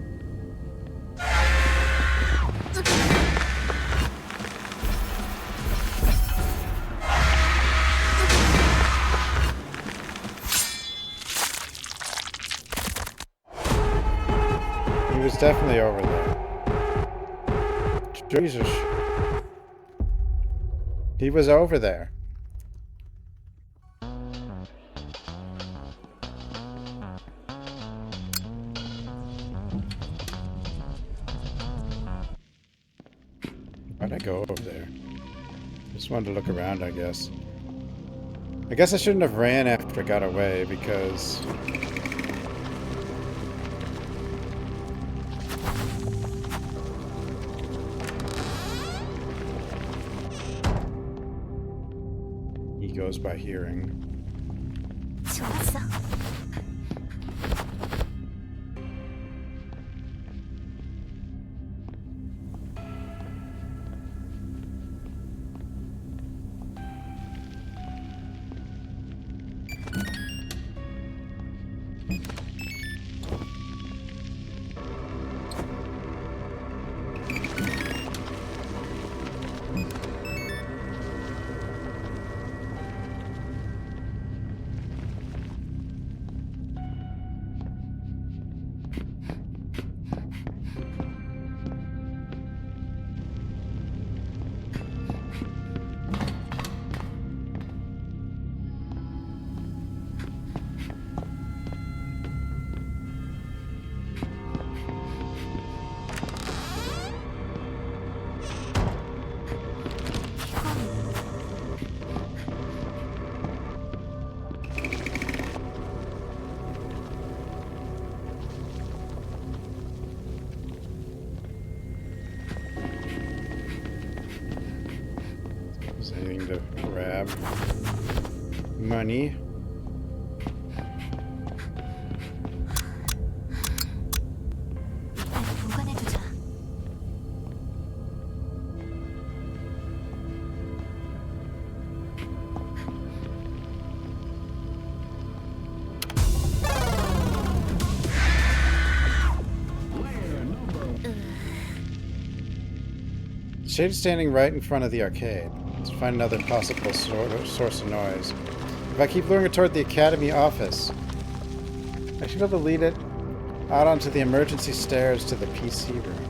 He was definitely over there. Jesus. He was over there. Why'd I go over there? Just wanted to look around, I guess. I guess I shouldn't have ran after I got away, because... he goes by hearing. Anything to grab? Money. Shade's standing right in front of the arcade. Let's find another possible source of noise. If I keep luring it toward the academy office, I should be able to lead it out onto the emergency stairs to the PC room.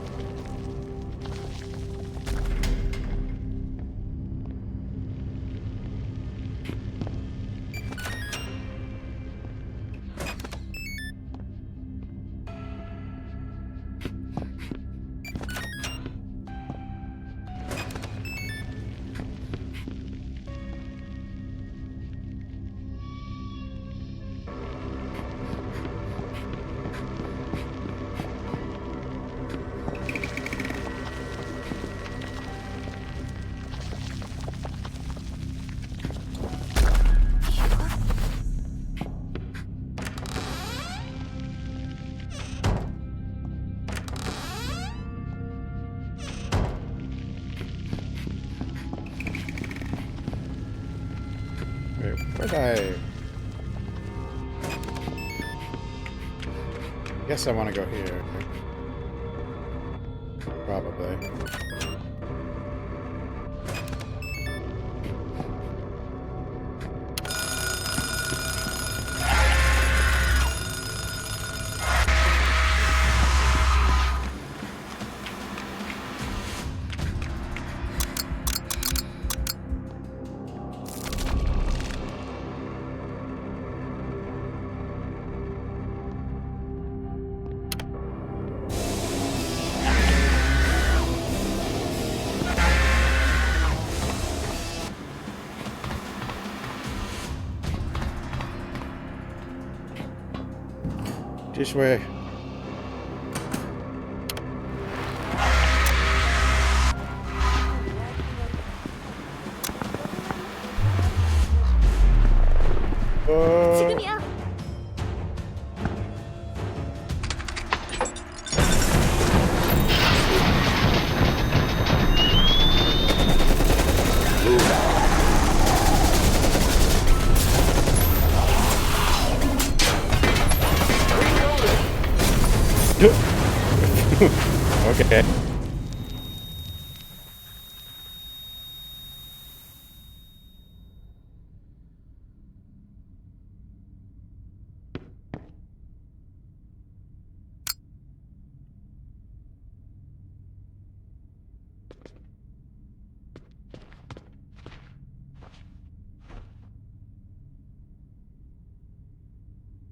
Where'd I guess I want to go here. Probably. This way. 지금이야. Okay.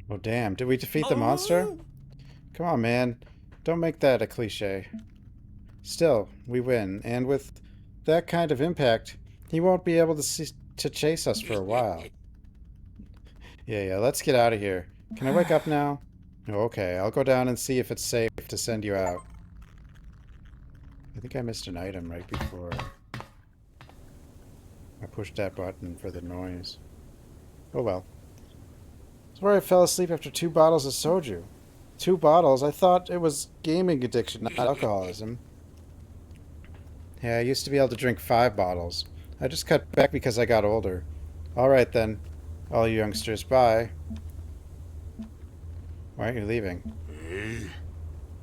Oh, damn. Did we defeat the monster? Come on, man. Don't make that a cliche. Still, we win, and with that kind of impact, he won't be able to chase us for a while. Yeah, let's get out of here. Can I wake up now? Oh, okay, I'll go down and see if it's safe to send you out. I think I missed an item right before I pushed that button for the noise. Oh well. That's where I fell asleep after 2 bottles of soju. 2 bottles? I thought it was gaming addiction, not alcoholism. Yeah, I used to be able to drink 5 bottles. I just cut back because I got older. Alright then, all you youngsters, bye. Why aren't you leaving?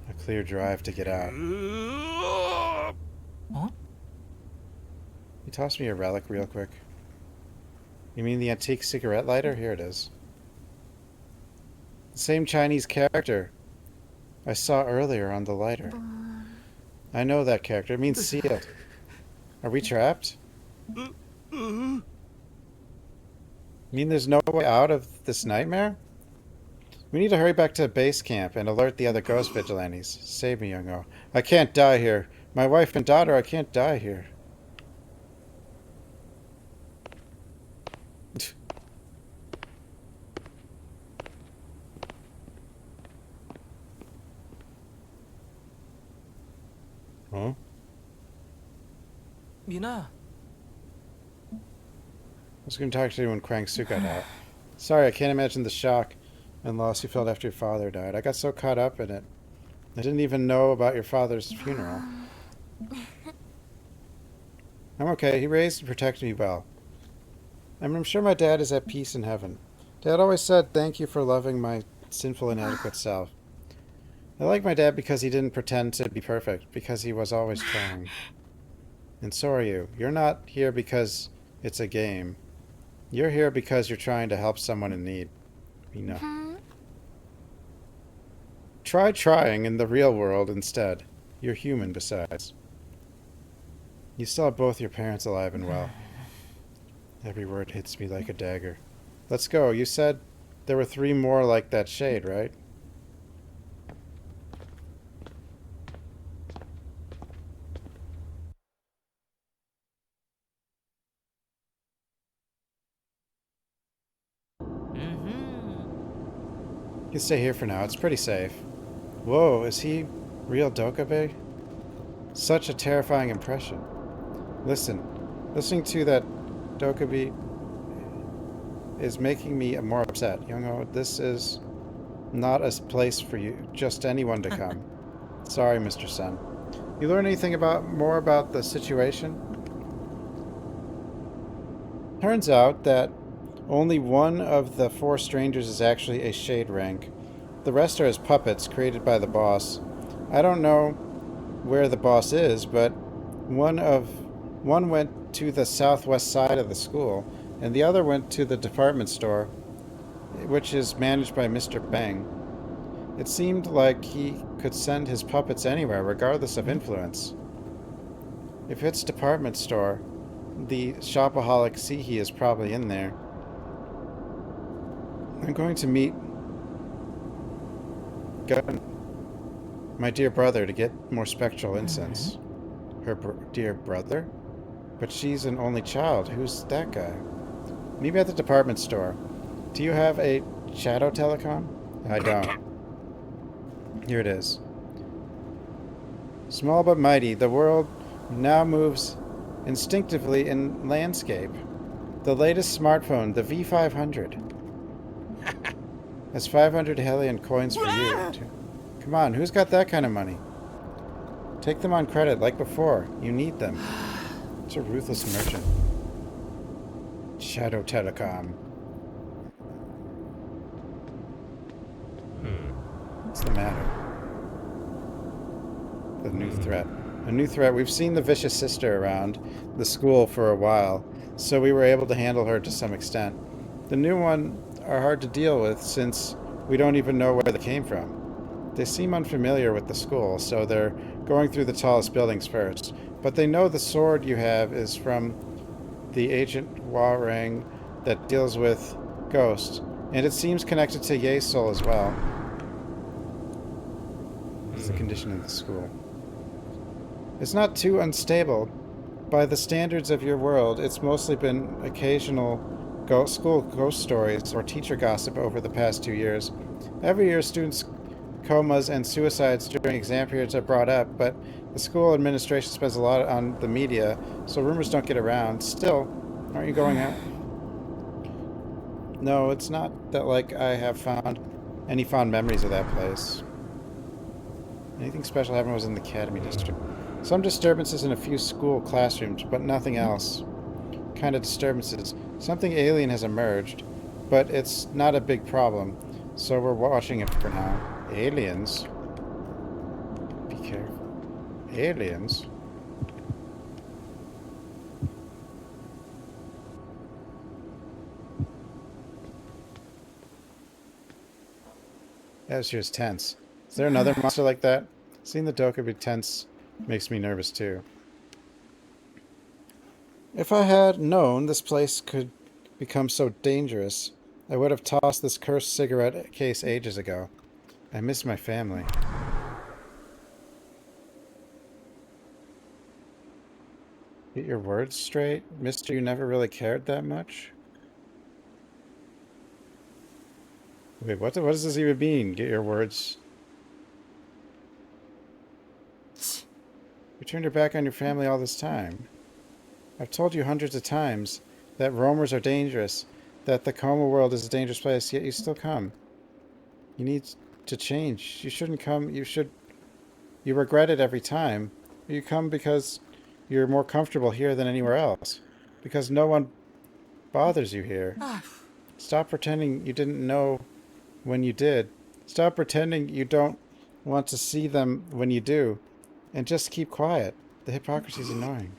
A clear drive to get out. Huh? You toss me a relic real quick. You mean the antique cigarette lighter? Here it is. The same Chinese character I saw earlier on the lighter. I know that character. It means sealed. Are we trapped? You mean there's no way out of this nightmare? We need to hurry back to base camp and alert the other ghost vigilantes. Save me, youngo. I can't die here. My wife and daughter, I can't die here. Huh? 미나. I was going to talk to you when Krang Su got out. Sorry, I can't imagine the shock and loss you felt after your father died. I got so caught up in it. I didn't even know about your father's funeral. I'm okay. He raised and protected me well. I'm sure my dad is at peace in heaven. Dad always said thank you for loving my sinful, inadequate self. I like my dad because he didn't pretend to be perfect, because he was always trying. And so are you. You're not here because it's a game. You're here because you're trying to help someone in need. Mina. Try trying in the real world instead. You're human besides. You still have both your parents alive and well. Every word hits me like a dagger. Let's go. You said there were 3 more like that shade, right? You can stay here for now. It's pretty safe. Whoa, is he real Dokube? Such a terrifying impression. Listening to that Dokube is making me more upset. Young-ho, this is not a place for you, just anyone to come. Sorry, Mr. Sun. You learn anything more about the situation? Turns out that only one of the 4 strangers is actually a shade rank. The rest are his puppets created by the boss. I don't know where the boss is, but one went to the southwest side of the school, and the other went to the department store, which is managed by Mr. Bang. It seemed like he could send his puppets anywhere, regardless of influence. If it's department store, the shopaholic Sihi is probably in there. I'm going to meet my dear brother to get more spectral incense. Her dear brother? But she's an only child. Who's that guy? Meet me at the department store. Do you have a shadow telecom? I don't. Here it is. Small but mighty, the world now moves instinctively in landscape. The latest smartphone, the V500. That's 500 Hellion coins for you. Come on, who's got that kind of money? Take them on credit, like before. You need them. It's a ruthless merchant. Shadow Telecom. What's the matter? The new threat. A new threat. We've seen the vicious sister around the school for a while, so we were able to handle her to some extent. The new one are hard to deal with since we don't even know where they came from. They seem unfamiliar with the school, so they're going through the tallest buildings first. But they know the sword you have is from the Agent Warang that deals with ghosts, and it seems connected to Ye's soul as well. This is the condition of the school. It's not too unstable. By the standards of your world, it's mostly been occasional school ghost stories or teacher gossip over the past 2 years. Every year, students' comas and suicides during exam periods are brought up, but the school administration spends a lot on the media, so rumors don't get around. Still, aren't you going out? No, it's not that like I have found any fond memories of that place. Anything special happened was in the Academy District. Some disturbances in a few school classrooms, but nothing else. Kind of disturbances. Something alien has emerged, but it's not a big problem, so we're watching it for now. Aliens? Be careful. Aliens? That was just tense. Is there another monster like that? Seeing the Doka be tense makes me nervous too. If I had known this place could become so dangerous, I would have tossed this cursed cigarette case ages ago. I miss my family. Get your words straight? Mister, you never really cared that much? Wait, what does this even mean? Get your words... You turned your back on your family all this time. I've told you hundreds of times that roamers are dangerous, that the Coma world is a dangerous place, yet you still come. You need to change. You shouldn't come. You regret it every time. You come because you're more comfortable here than anywhere else. Because no one bothers you here. Stop pretending you didn't know when you did. Stop pretending you don't want to see them when you do. And just keep quiet. The hypocrisy is annoying.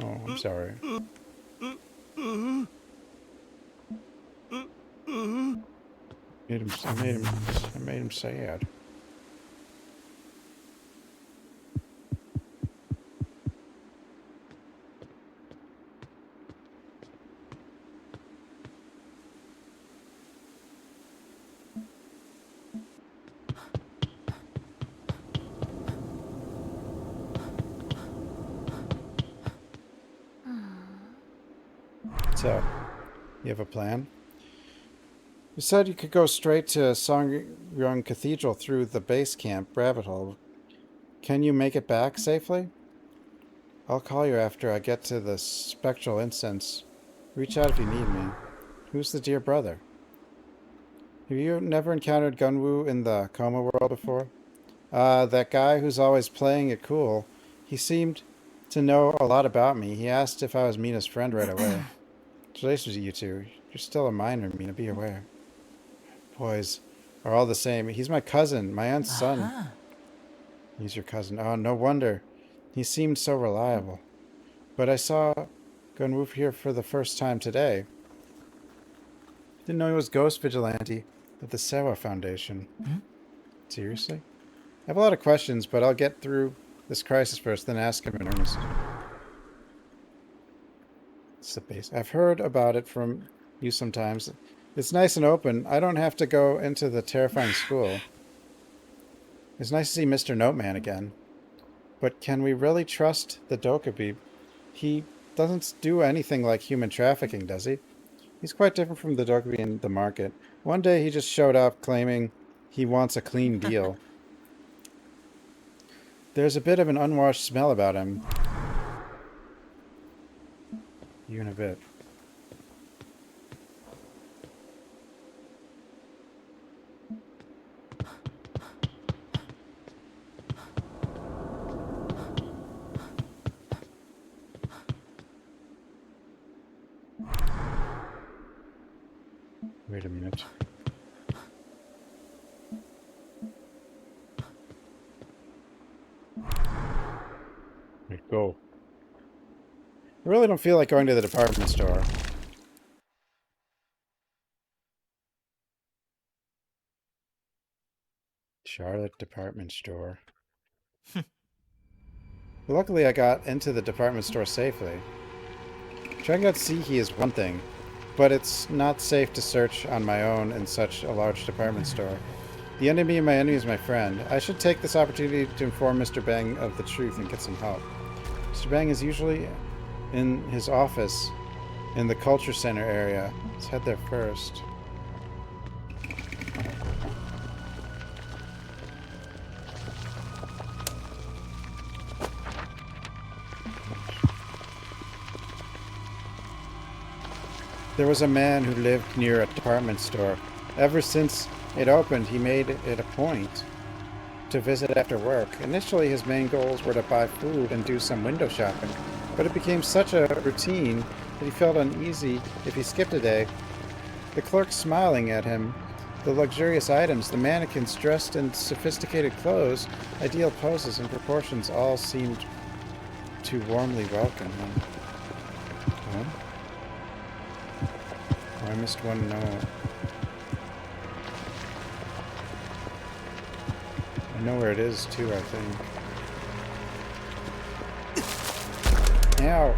Oh, I'm sorry. I made him sad. So, you have a plan? You said you could go straight to Songyang Cathedral through the base camp rabbit hole. Can you make it back safely? I'll call you after I get to the spectral incense. Reach out if you need me. Who's the dear brother? Have you never encountered Gunwoo in the Coma world before? That guy who's always playing it cool. He seemed to know a lot about me. He asked if I was Mina's friend right away. Congratulations, you two. You're still a minor, Mina. Be aware. Boys, are all the same. He's my cousin, my aunt's son. He's your cousin. Oh, no wonder. He seemed so reliable. But I saw Gunwoof here for the first time today. Didn't know he was Ghost Vigilante of the Sewa Foundation. Seriously? I have a lot of questions, but I'll get through this crisis first, then ask him in earnest. It's the base. I've heard about it from you sometimes. It's nice and open. I don't have to go into the terrifying school. It's nice to see Mr. Noteman again. But can we really trust the Dokubi? He doesn't do anything like human trafficking, does he? He's quite different from the Dokubi in the market. One day he just showed up claiming he wants a clean deal. There's a bit of an unwashed smell about him. You in a bit. Wait a minute. Wait, go. I really don't feel like going to the department store. Charlotte department store. Luckily, I got into the department store safely. Trying out Sihi is one thing, but it's not safe to search on my own in such a large department store. The enemy of my enemy is my friend. I should take this opportunity to inform Mr. Bang of the truth and get some help. Mr. Bang is usually in his office in the Culture Center area. Let's head there first. There was a man who lived near a department store. Ever since it opened, he made it a point to visit after work. Initially, his main goals were to buy food and do some window shopping, but it became such a routine that he felt uneasy if he skipped a day. The clerk smiling at him, the luxurious items, the mannequins dressed in sophisticated clothes, ideal poses and proportions all seemed to warmly welcome him. Huh? Oh, I missed one note. I know where it is, too, I think. Ow!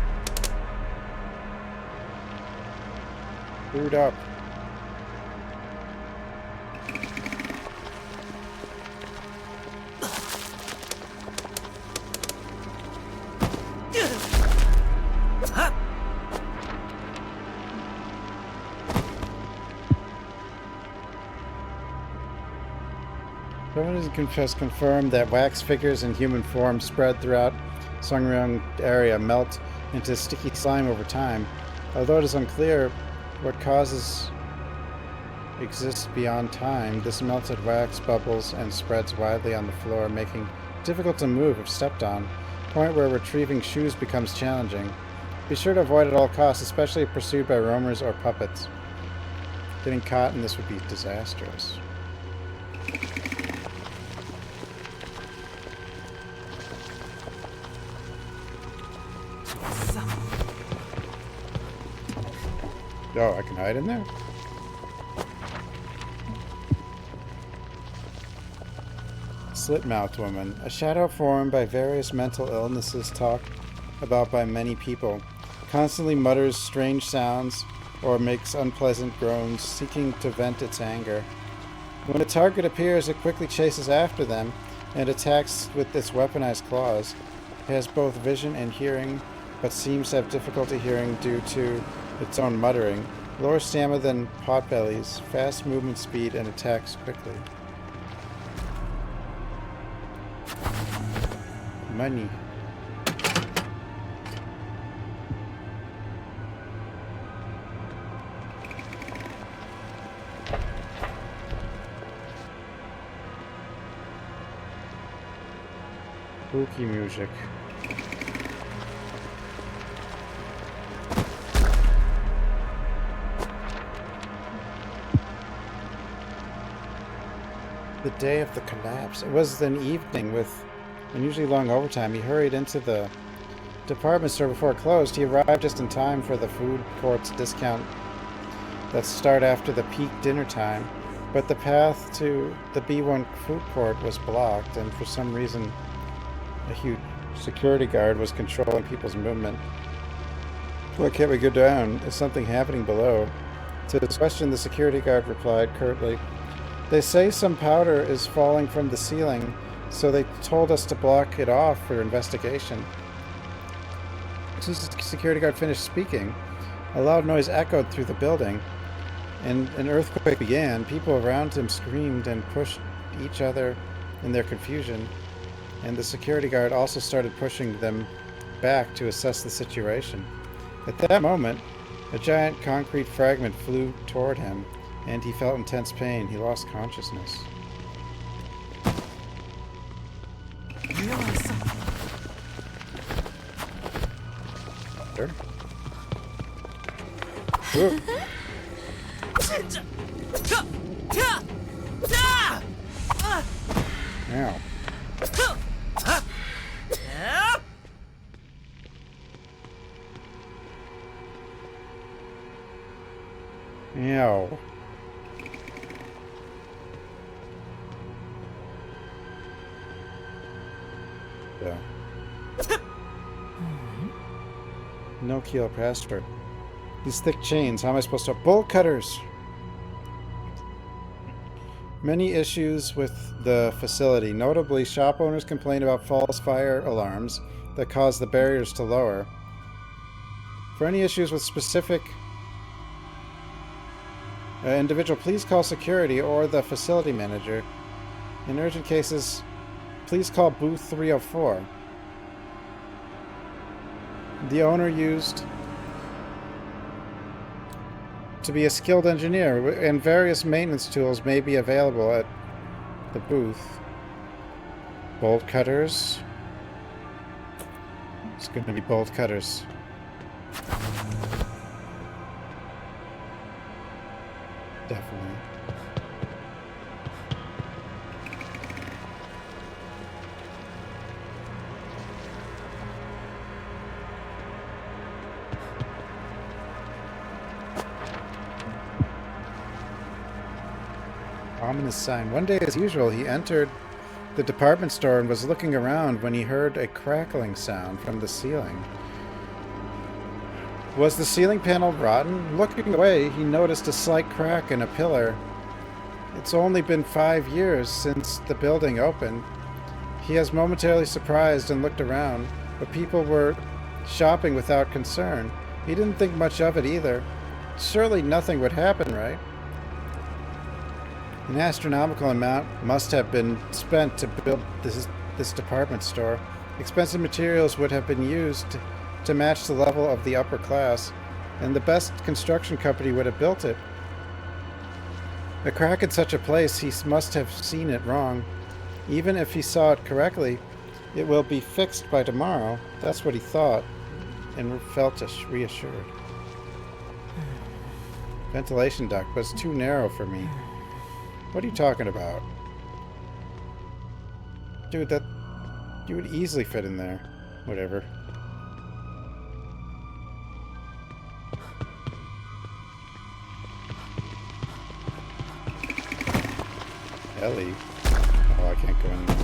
Boot up. Someone has confirmed that wax figures in human form spread throughout Songyang area melt into sticky slime over time. Although it is unclear what causes exist beyond time, this melted wax bubbles and spreads widely on the floor, making it difficult to move if stepped on, a point where retrieving shoes becomes challenging. Be sure to avoid at all costs, especially if pursued by roamers or puppets. Getting caught in this would be disastrous. Oh, I can hide in there? Slit-mouthed woman. A shadow formed by various mental illnesses talked about by many people. Constantly mutters strange sounds or makes unpleasant groans, seeking to vent its anger. When a target appears, it quickly chases after them and attacks with its weaponized claws. It has both vision and hearing, but seems to have difficulty hearing due to its own muttering. Lower stamina than potbellies, fast movement speed, and attacks quickly. Money. Spooky music. the day of the collapse. It was an evening with unusually long overtime. He hurried into the department store before it closed. He arrived just in time for the food court's discount that start after the peak dinner time. But the path to the B1 food court was blocked, and for some reason a huge security guard was controlling people's movement. Why can't we go down? Is something happening below? To his question, the security guard replied curtly, "They say some powder is falling from the ceiling, so they told us to block it off for investigation." As soon as the security guard finished speaking, a loud noise echoed through the building, and an earthquake began. People around him screamed and pushed each other in their confusion, and the security guard also started pushing them back to assess the situation. At that moment, a giant concrete fragment flew toward him, and he felt intense pain. He lost consciousness. Ooh. Ow. Ow. Yeah. No keel password. These thick chains, how am I supposed to... Bolt cutters! Many issues with the facility. Notably, shop owners complain about false fire alarms that cause the barriers to lower. For any issues with specific individual, please call security or the facility manager. In urgent cases, please call booth 304. The owner used to be a skilled engineer, and various maintenance tools may be available at the booth. Bolt cutters. It's going to be bolt cutters. Definitely. Ominous sign. One day, as usual, he entered the department store and was looking around when he heard a crackling sound from the ceiling. Was the ceiling panel rotten? Looking away, he noticed a slight crack in a pillar. It's only been 5 years since the building opened. He was momentarily surprised and looked around, but people were shopping without concern. He didn't think much of it either. Surely nothing would happen, right? An astronomical amount must have been spent to build this department store. Expensive materials would have been used to match the level of the upper class, and the best construction company would have built it. A crack in such a place, he must have seen it wrong. Even if he saw it correctly, it will be fixed by tomorrow. That's what he thought, and felt reassured. Ventilation duct, but it's too narrow for me. What are you talking about? Dude, that... you would easily fit in there. Whatever. Ellie. Oh, I can't go in there.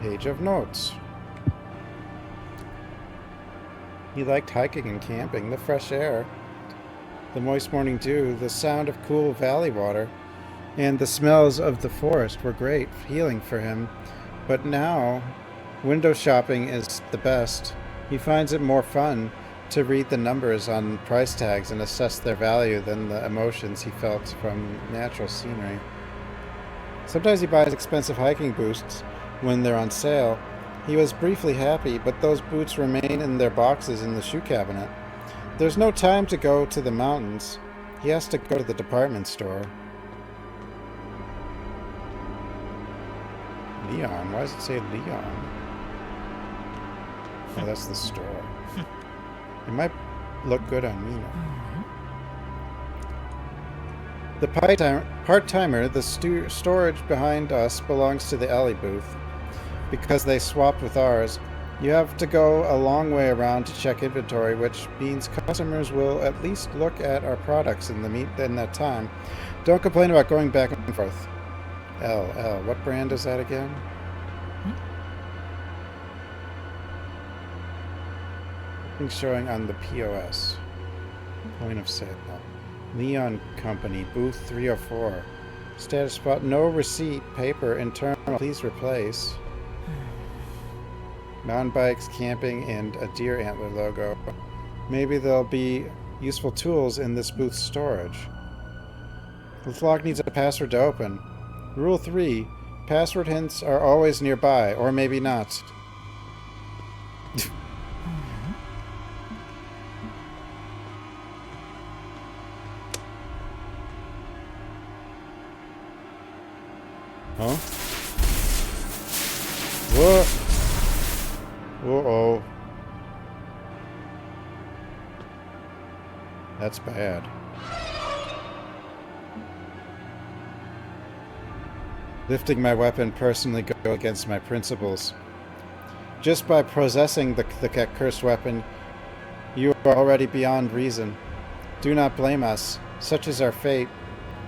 Page of notes. He liked hiking and camping, the fresh air, the moist morning dew, the sound of cool valley water, and the smells of the forest were great, healing for him. But now, window shopping is the best. He finds it more fun to read the numbers on price tags and assess their value than the emotions he felt from natural scenery. Sometimes he buys expensive hiking boots when they're on sale. He was briefly happy, but those boots remain in their boxes in the shoe cabinet. There's no time to go to the mountains. He has to go to the department store. Leon? Why does it say Leon? Oh, that's the store. It might look good on me now. The part-timer, the storage behind us belongs to the alley booth. Because they swapped with ours, you have to go a long way around to check inventory, which means customers will at least look at our products in that time. Don't complain about going back and forth. L. What brand is that again? Things showing on the POS. Point of sale. Leon Company, booth 304. Status spot, no receipt, paper, internal, please replace. Mountain bikes, camping, and a deer antler logo. Maybe there'll be useful tools in this booth's storage. The lock needs a password to open. Rule 3. Password hints are always nearby, or maybe not. Huh? What? Uh-oh. That's bad. Lifting my weapon personally go against my principles. Just by possessing the cursed weapon, you are already beyond reason. Do not blame us, such is our fate,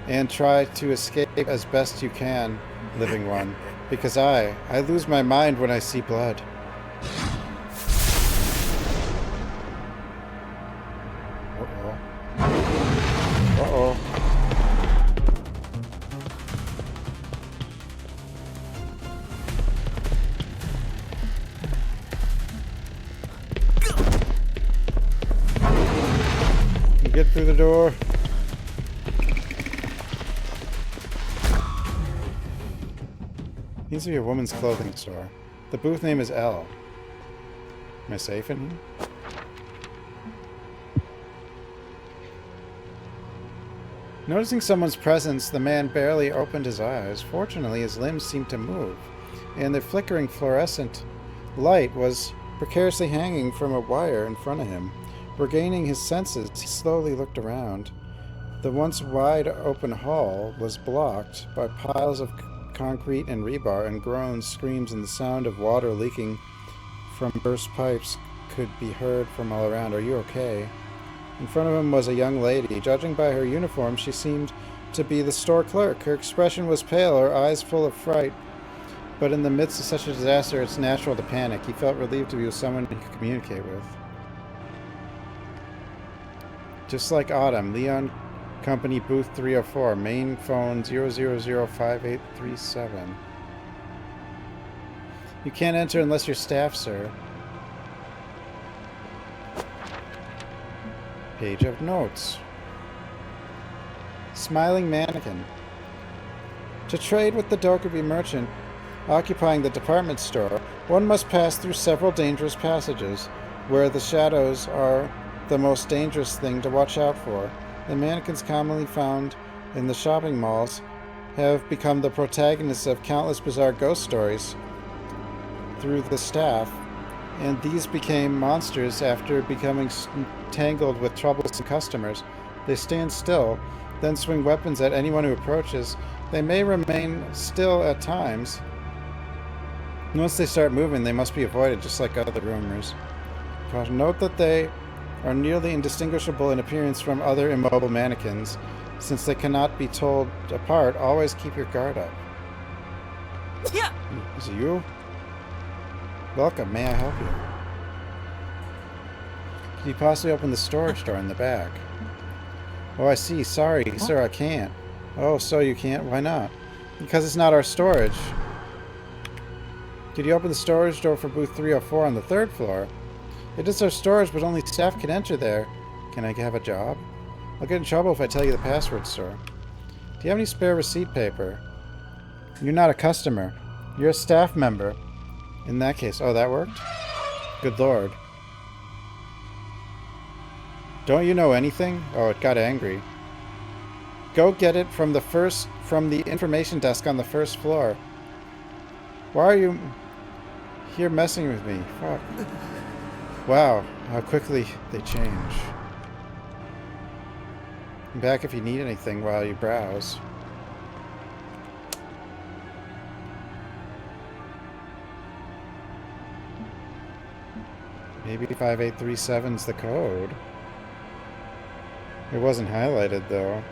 and try to escape as best you can, living one, because I lose my mind when I see blood. Uh-oh. Get through the door. Needs to be a woman's clothing store. The booth name is L. Am I safe in here? Noticing someone's presence, the man barely opened his eyes. Fortunately, his limbs seemed to move, and the flickering fluorescent light was precariously hanging from a wire in front of him. Regaining his senses, he slowly looked around. The once wide-open hall was blocked by piles of concrete and rebar, and groans, screams, and the sound of water leaking from burst pipes could be heard from all around. Are you okay? In front of him was a young lady. Judging by her uniform, she seemed to be the store clerk. Her expression was pale, her eyes full of fright. But in the midst of such a disaster, it's natural to panic. He felt relieved to be with someone he could communicate with. Just like Autumn, Leon Company, booth 304, main phone 0005837. You can't enter unless you're staff, sir. Page of notes. Smiling mannequin. To trade with the Dokubi merchant occupying the department store, one must pass through several dangerous passages, where the shadows are the most dangerous thing to watch out for. The mannequins commonly found in the shopping malls have become the protagonists of countless bizarre ghost stories through the staff, and these became monsters after becoming tangled with troublesome customers. They stand still, then swing weapons at anyone who approaches. They may remain still at times. Once they start moving, they must be avoided, just like other rumors. Note that they are nearly indistinguishable in appearance from other immobile mannequins. Since they cannot be told apart, always keep your guard up. Yeah. Is it you? Welcome, may I help you? Can you possibly open the storage door in the back? Oh, I see. Sorry, sir, I can't. Oh, so you can't? Why not? Because it's not our storage. Could you open the storage door for booth 304 on the 3rd floor? It is our storage, but only staff can enter there. Can I have a job? I'll get in trouble if I tell you the password, sir. Do you have any spare receipt paper? You're not a customer. You're a staff member. In that case... Oh, that worked? Good lord. Don't you know anything? Oh, it got angry. Go get it from the information desk on the 1st floor. Why are you here messing with me? Fuck. Wow, how quickly they change. Come back if you need anything while you browse. Maybe 5837's the code. It wasn't highlighted though.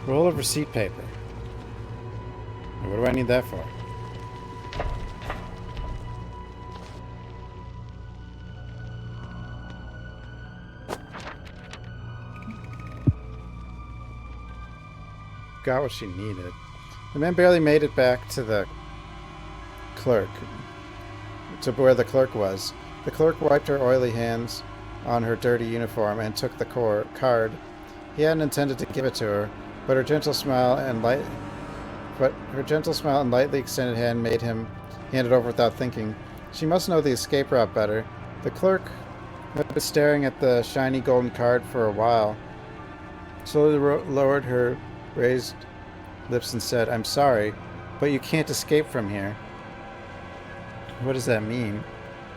Roll of receipt paper. What do I need that for? Got what she needed. The man barely made it back to the clerk. To where the clerk was. The clerk wiped her oily hands on her dirty uniform and took the card. He hadn't intended to give it to her, but her gentle smile and lightly extended hand made him hand it over without thinking. She must know the escape route better. The clerk had been staring at the shiny golden card for a while. Slowly lowered her raised lips and said, "I'm sorry, but you can't escape from here." What does that mean?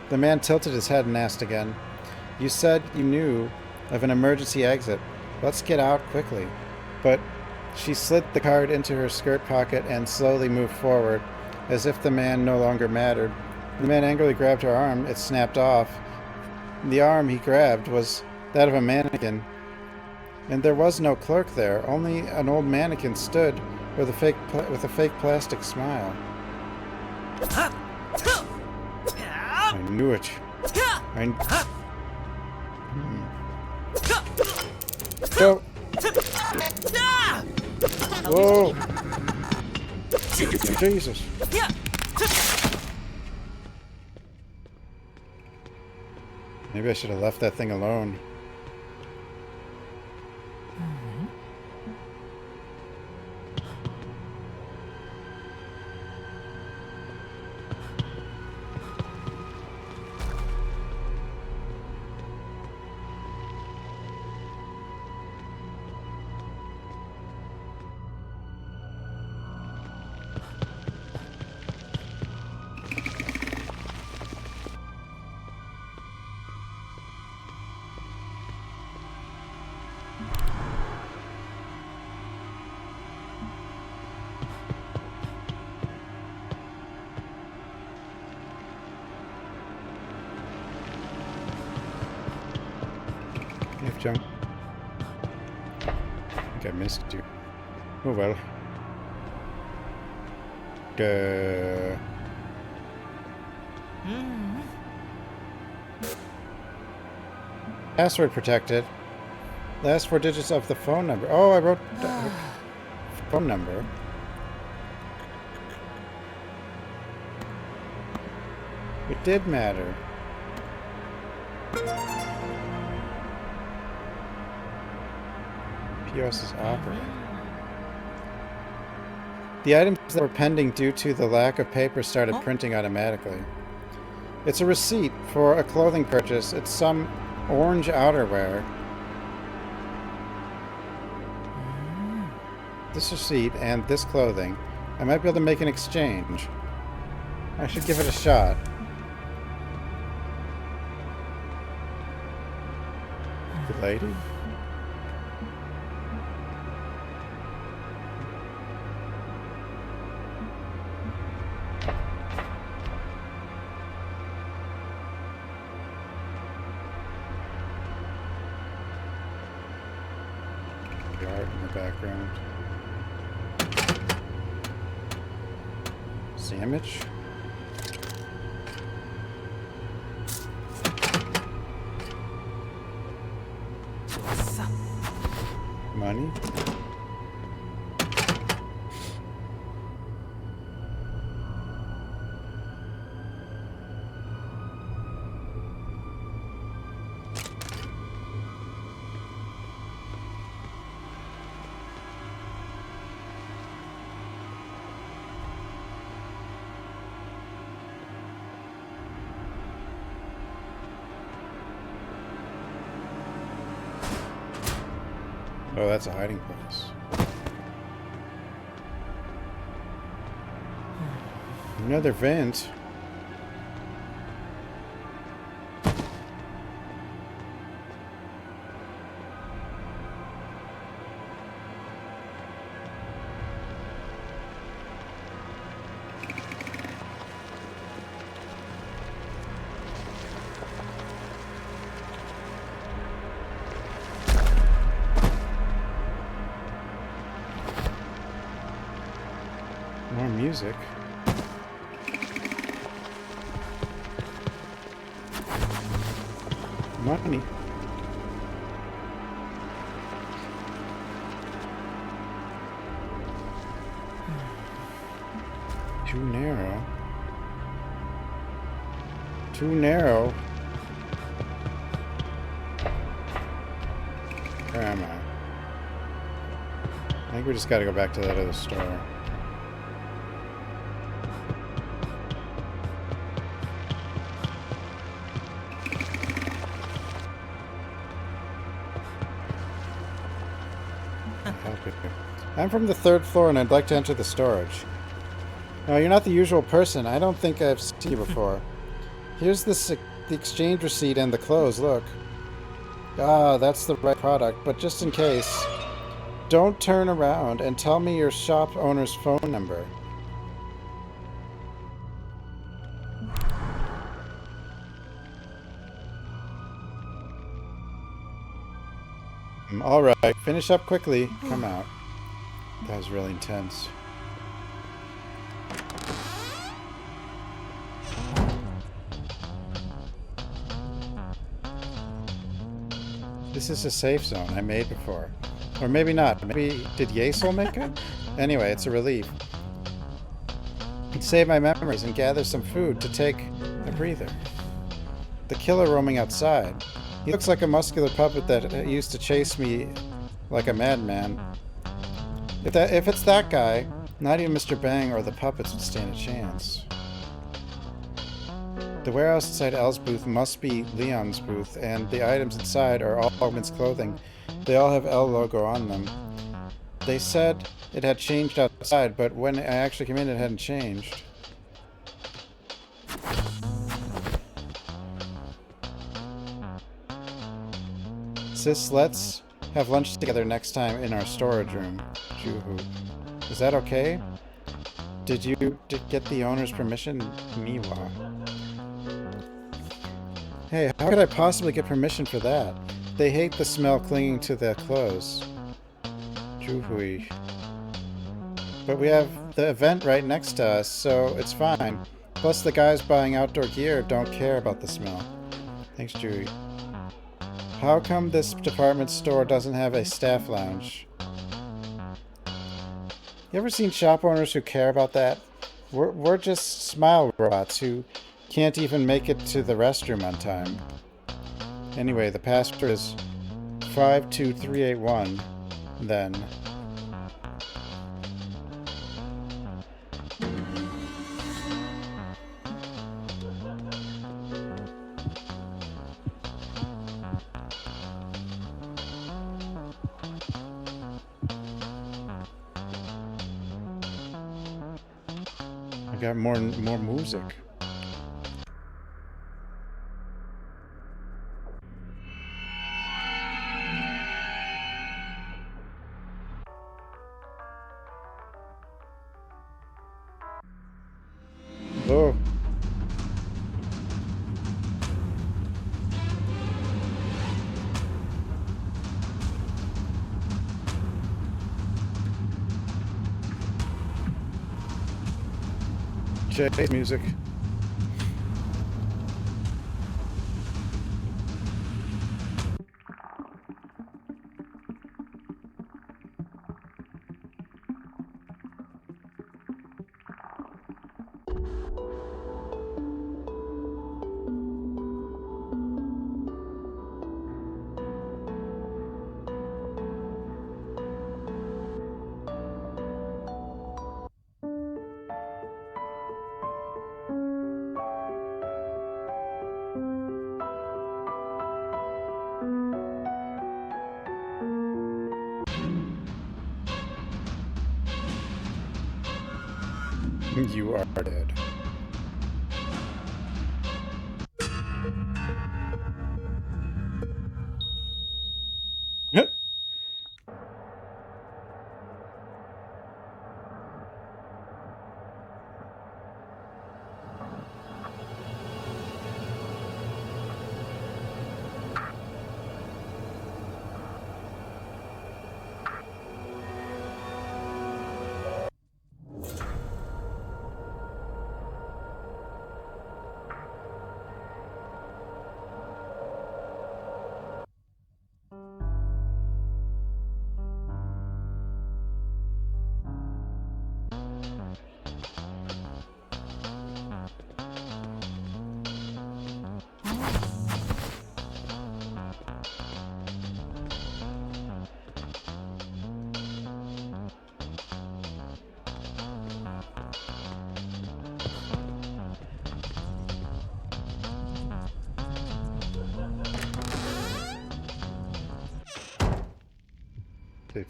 The man tilted his head and asked again, "You said you knew of an emergency exit. Let's get out quickly." But she slid the card into her skirt pocket and slowly moved forward, as if the man no longer mattered. The man angrily grabbed her arm. It snapped off. The arm he grabbed was that of a mannequin. And there was no clerk there. Only an old mannequin stood with a fake plastic smile. I knew it. Go! Whoa! Jesus! Maybe I should have left that thing alone. Jump. I think I missed you. Oh well. Password protected. Last 4 digits of the phone number. Oh, I wrote the phone number. It did matter. POS is operating. The items that were pending due to the lack of paper started printing automatically. It's a receipt for a clothing purchase. It's some orange outerwear. This receipt and this clothing. I might be able to make an exchange. I should give it a shot. The lady? The art in the background. Sandwich? Money? Oh, that's a hiding place. Another vent. More music. Money. Too narrow. Too narrow. Where am I? I think we just gotta go back to that other store. I'm from the 3rd floor and I'd like to enter the storage. No, you're not the usual person. I don't think I've seen you before. Here's the exchange receipt and the clothes, look. Ah, that's the right product, but just in case, don't turn around and tell me your shop owner's phone number. Alright, finish up quickly. Come out. That was really intense. This is a safe zone I made before. Or maybe not. Maybe, did Yasel make it? Anyway, it's a relief. It saved my memories and gather some food to take a breather. The killer roaming outside. He looks like a muscular puppet that used to chase me like a madman. If it's that guy, not even Mr. Bang or the puppets would stand a chance. The warehouse inside Elle's booth must be Leon's booth, and the items inside are all Augment's clothing. They all have L logo on them. They said it had changed outside, but when I actually came in, it hadn't changed. Sis, let's have lunch together next time in our storage room. Juhu. Is that okay? Did you get the owner's permission? Miwa. Hey, how could I possibly get permission for that? They hate the smell clinging to their clothes. Juhui. But we have the event right next to us, so it's fine. Plus the guys buying outdoor gear don't care about the smell. Thanks, Juhui. How come this department store doesn't have a staff lounge? You ever seen shop owners who care about that? We're just smile robots who can't even make it to the restroom on time. Anyway, the password is 52381, then. I got more music. Oh. Jade music. You are dead.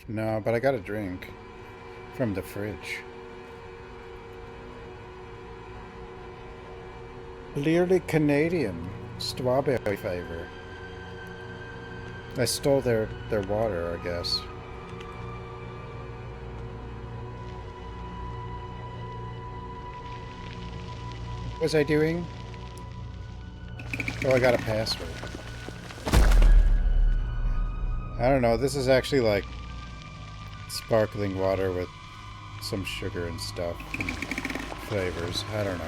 No, but I got a drink from the fridge. Clearly Canadian strawberry flavor. I stole their water, I guess. What was I doing? Oh, I got a password. I don't know, this is actually like sparkling water with some sugar and stuff and flavors. I don't know.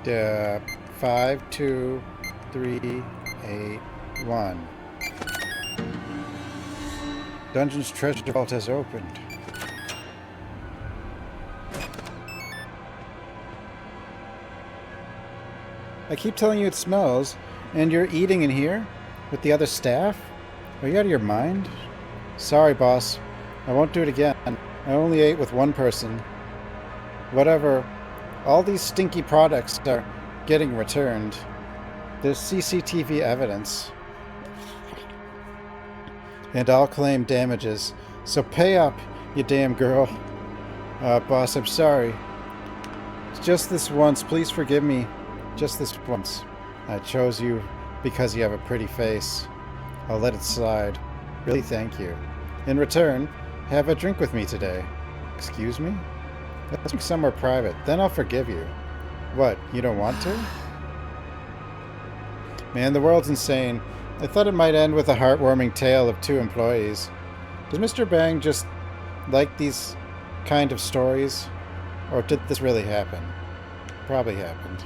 Yeah, 5, 2, 3, 8, 1. Dungeon's treasure vault has opened. I keep telling you it smells, and you're eating in here? With the other staff? Are you out of your mind? Sorry, boss. I won't do it again. I only ate with one person. Whatever. All these stinky products are getting returned. There's CCTV evidence. And I'll claim damages. So pay up, you damn girl. Boss, I'm sorry. It's just this once. Please forgive me. Just this once. I chose you because you have a pretty face. I'll let it slide. Really, thank you. In return, have a drink with me today. Excuse me? Let's drink somewhere private. Then I'll forgive you. What, you don't want to? Man, the world's insane. I thought it might end with a heartwarming tale of 2 employees. Does Mr. Bang just like these kind of stories? Or did this really happen? Probably happened.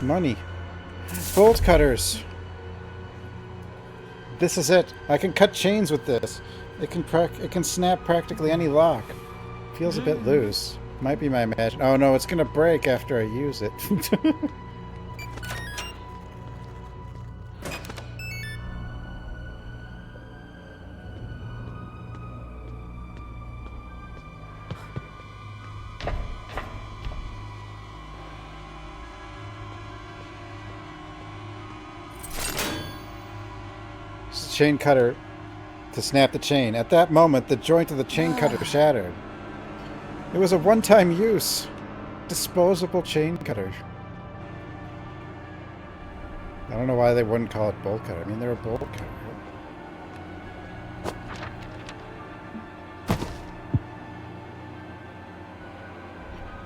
Money. Bolt cutters. This is it. I can cut chains with this. It can snap practically any lock. Feels a bit loose. Might be my imagination. Oh no, it's gonna break after I use it. Chain cutter to snap the chain. At that moment, the joint of the chain cutter shattered. It was a one-time use. Disposable chain cutter. I don't know why they wouldn't call it bolt cutter. I mean, they're a bolt cutter.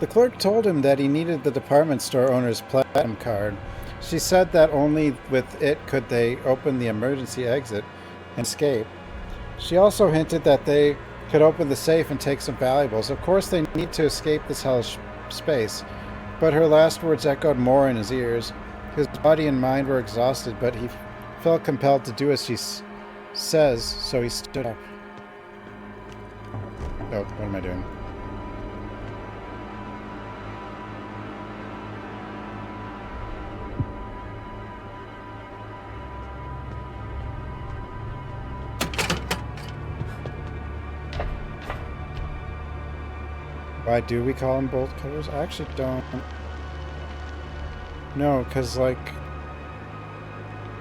The clerk told him that he needed the department store owner's platinum card. She said that only with it could they open the emergency exit and escape. She also hinted that they could open the safe and take some valuables. Of course they need to escape this hellish space, but her last words echoed more in his ears. His body and mind were exhausted, but he felt compelled to do as she says, so he stood up. Oh, what am I doing? Why do we call them bolt cutters? I actually don't. No, because, like,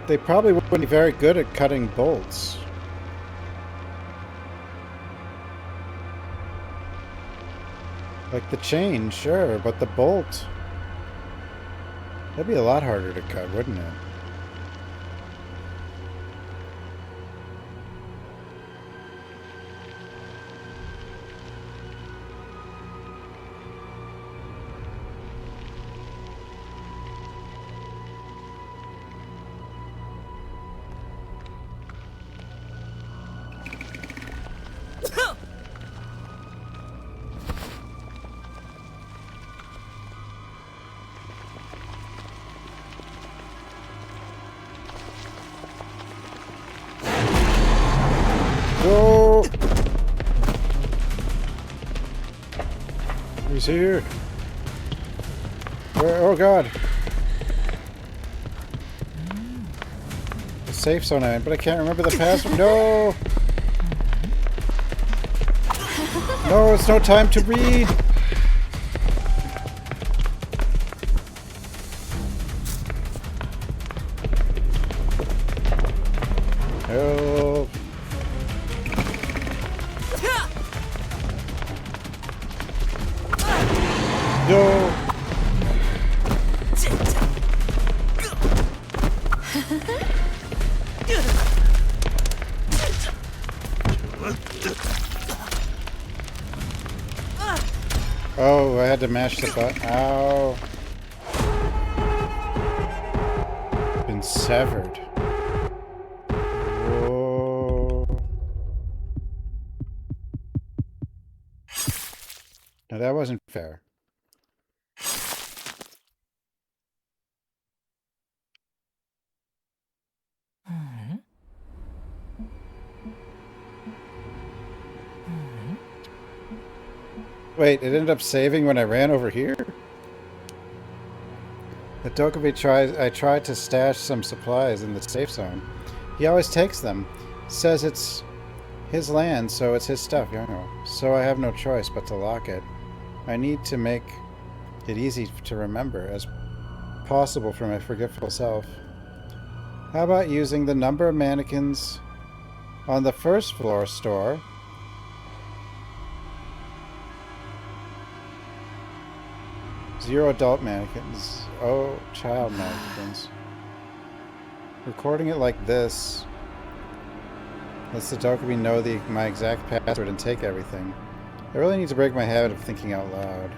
they probably wouldn't be very good at cutting bolts. Like the chain, sure, but the bolt... That'd be a lot harder to cut, wouldn't it? Go! He's here. Where? Oh god. The safe zone I'm in, but I can't remember the password. No! No, it's no time to read! Help! No! Oh, I had to mash the button. Ow. Been severed. Whoa. No, that wasn't fair. Wait, it ended up saving when I ran over here? The Dokubi I tried to stash some supplies in the safe zone. He always takes them. Says it's his land, so it's his stuff, you know. So I have no choice but to lock it. I need to make it easy to remember as possible for my forgetful self. How about using the number of mannequins on the first floor store? Zero adult mannequins. Oh, child mannequins. Recording it like this lets the Dokubi know my exact password and take everything. I really need to break my habit of thinking out loud.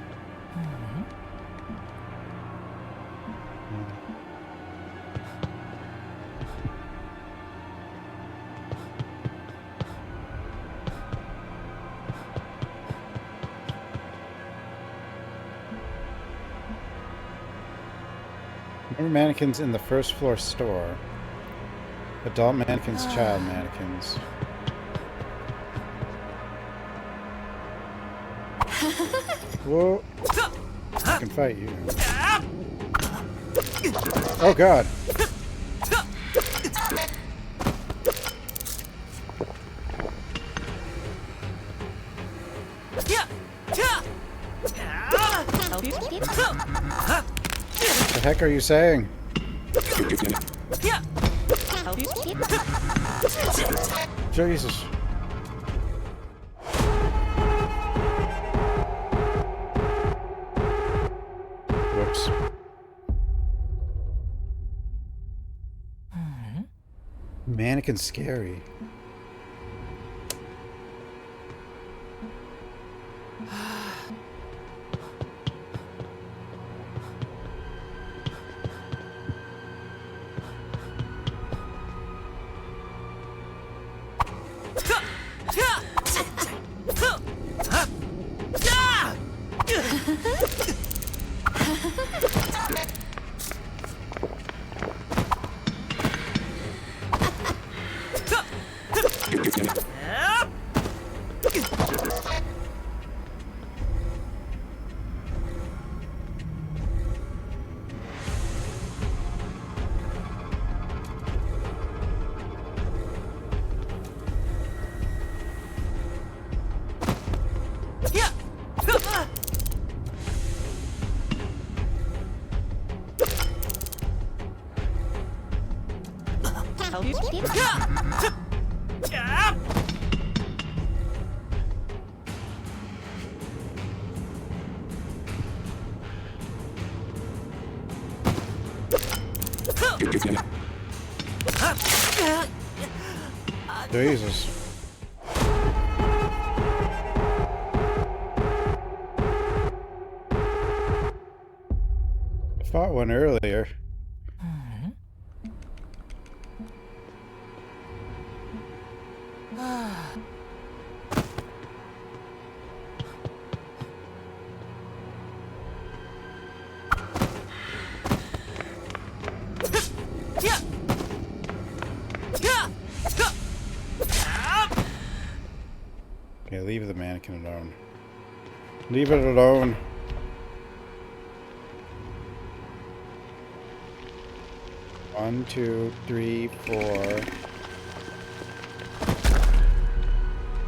Number mannequins in the first floor store. Adult mannequins, child mannequins. Whoa. I can fight you. Oh god. What the heck are you saying? Jesus. Whoops. Mannequin's scary. Jesus. I fought one earlier. Okay, leave the mannequin alone. Leave it alone. One, two, three, 4,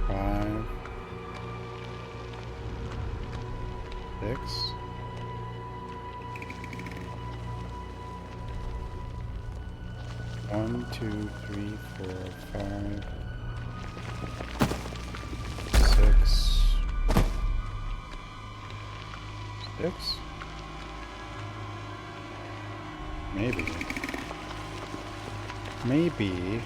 5, 6. One, two, three, 4, 5, 6. 6? Maybe. Maybe.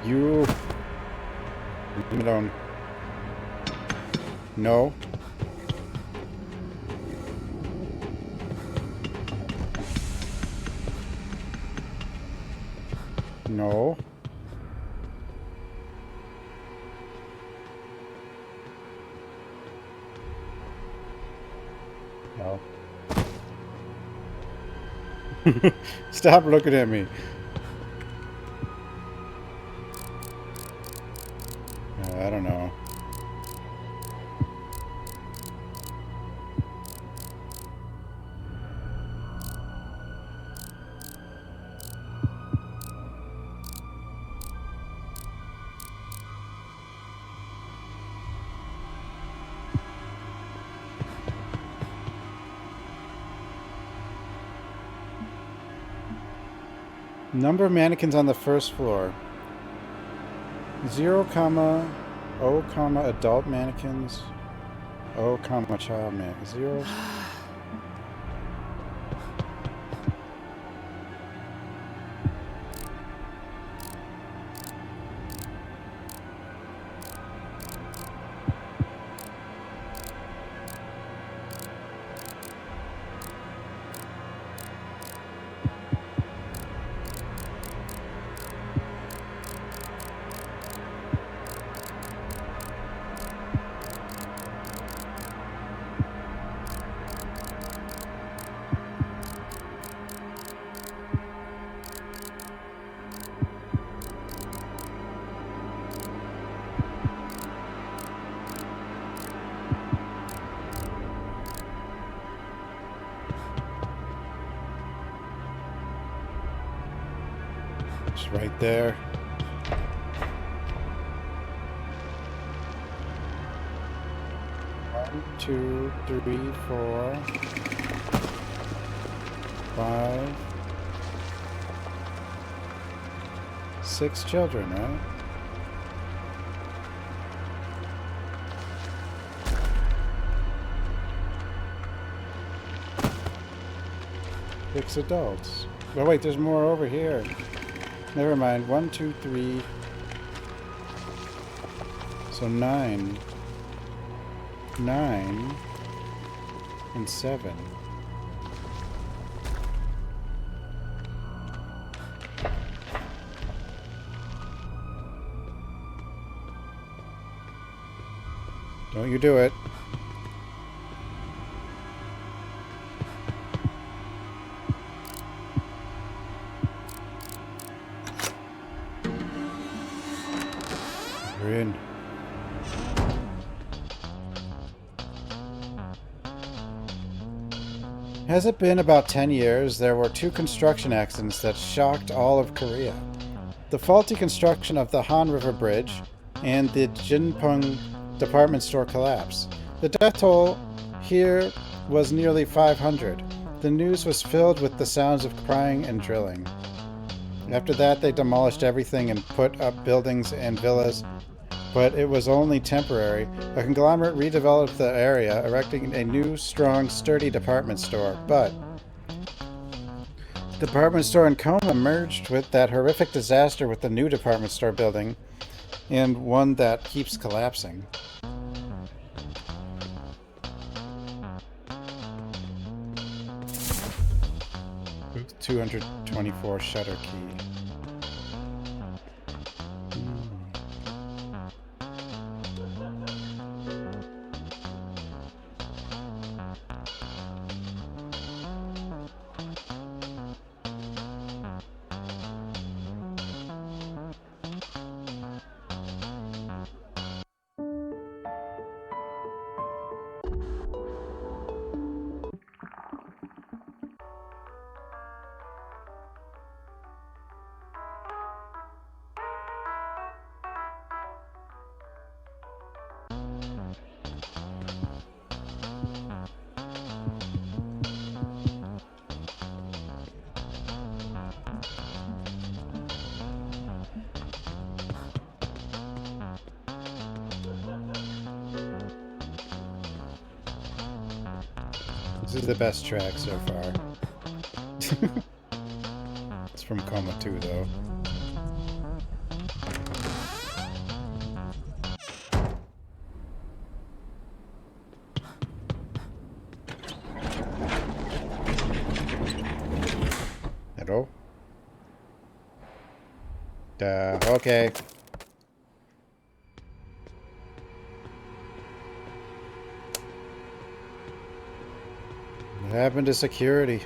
You leave me alone. No. No. No. Stop looking at me. I don't know. Number of mannequins on the first floor. 0, 0, adult mannequins. 0, child mannequins. 0. It's right there. One, 2, 3, 4, 5, 6 children, right? Six adults. Oh wait, there's more over here. Never mind. 1, 2, 3. So 9. 9 and 7. Don't you do it. Has it been about 10 years? There were 2 construction accidents that shocked all of Korea. The faulty construction of the Han River Bridge and the Jinpeng department store collapse. The death toll here was nearly 500. The news was filled with the sounds of crying and drilling. After that, they demolished everything and put up buildings and villas, but it was only temporary. A conglomerate redeveloped the area, erecting a new, strong, sturdy department store, but the department store in Coma merged with that horrific disaster with the new department store building, and one that keeps collapsing. Oops, 224 shutter key. This is the best track so far. It's from Coma 2, though. Hello? Okay. What happened to security?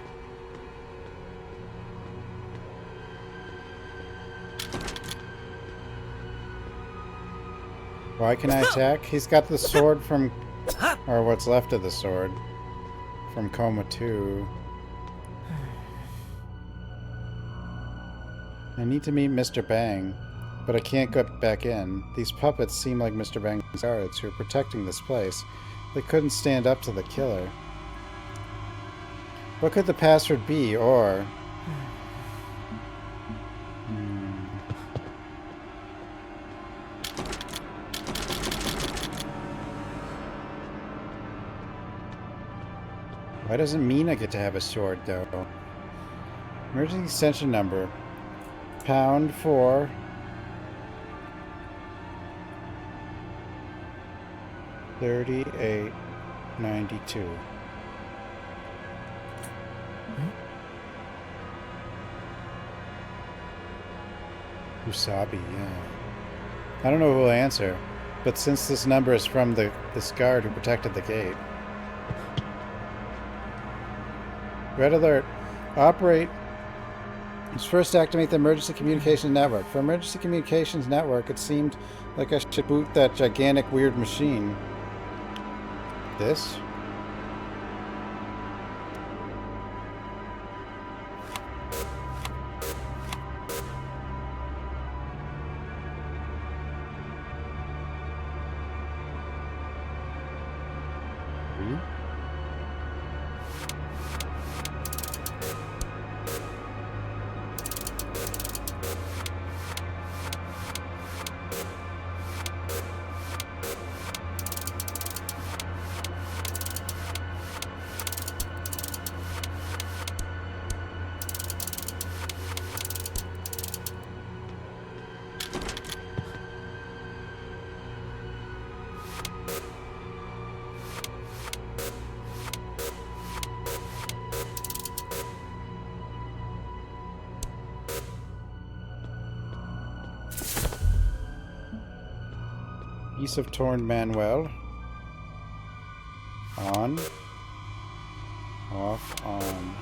Why can I attack? He's got the sword from... or what's left of the sword. From Coma 2. I need to meet Mr. Bang, but I can't get back in. These puppets seem like Mr. Bang's guards who are protecting this place. They couldn't stand up to the killer. What could the password be, or... Why doesn't Mina get to have a sword, though? Emergency extension number. Pound 4. $38.92. Usabi, yeah. I don't know who will answer, but since this number is from this guard who protected the gate. Red alert. Operate. Let's first activate the emergency communications network. For emergency communications network, it seemed like I should boot that gigantic weird machine. This? Piece of torn Manuel. On. Off. On.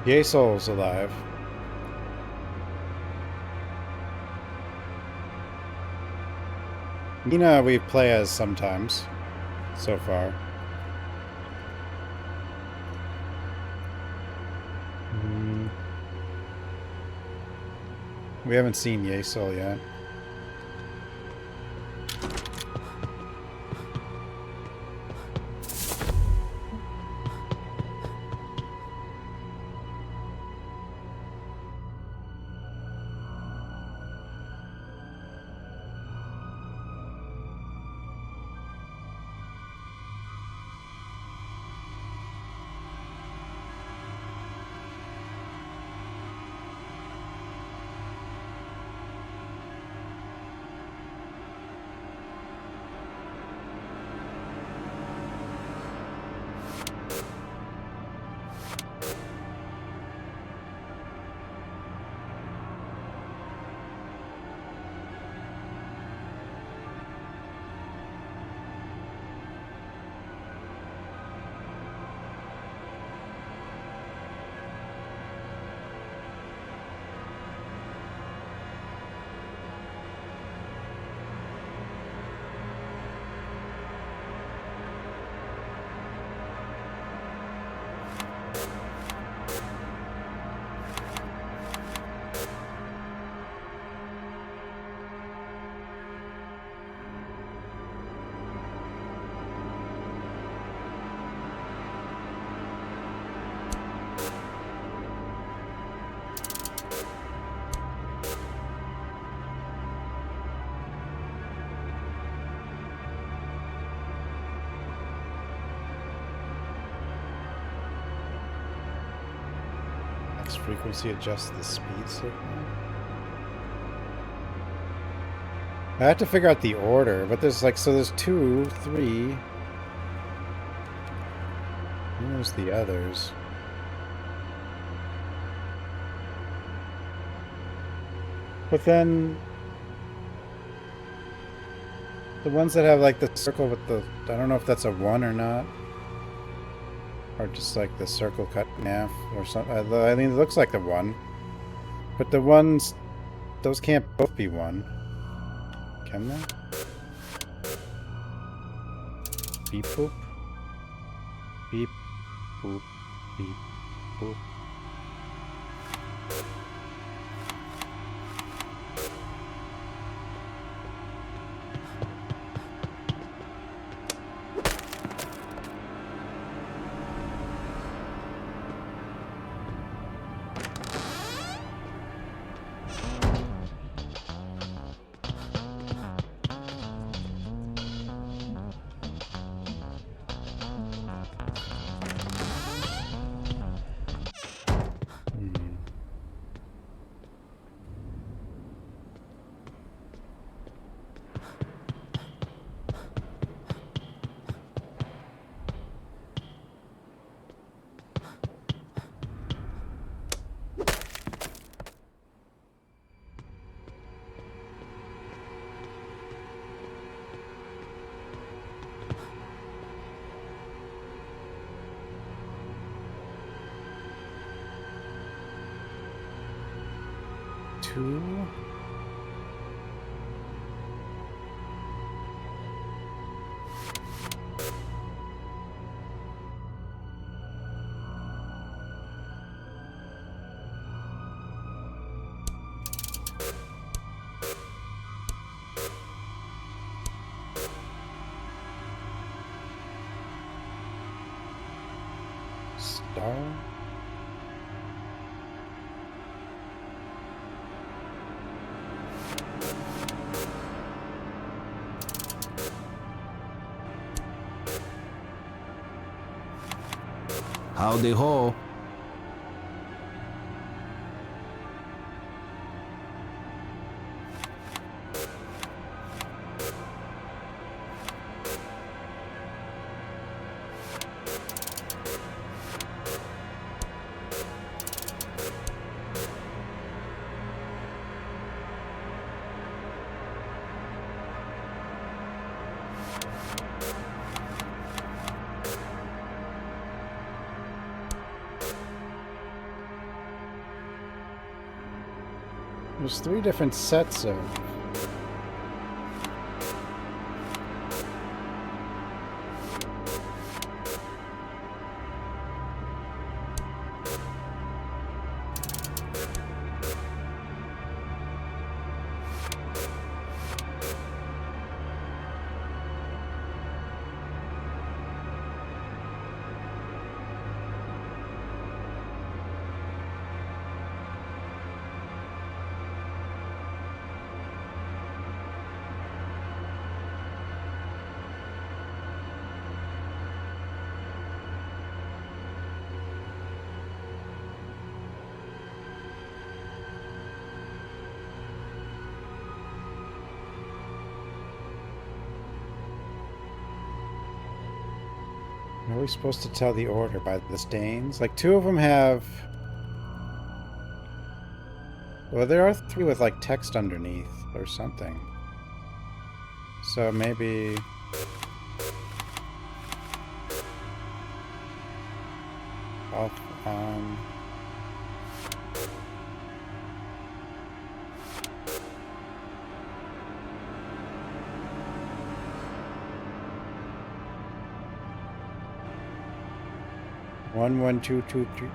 Yay, Soul's alive. Nina we play as sometimes, so far. We haven't seen Yay Soul yet. Frequency adjust the speed signal. I have to figure out the order, but there's like, so there's 2, 3. Where's the others? But then the ones that have like the circle with the, I don't know if that's a 1 or not. Or just like the circle cut in half or something. I mean, it looks like the 1. But the ones, those can't both be 1. Can they? Beep boop. Beep boop. Beep boop. Star? Howdy ho. There's 3 different sets of... Are we supposed to tell the order by the stains? Like, 2 of them have... Well, there are 3 with, like, text underneath or something. So maybe... Off on... One, one, two, two, three.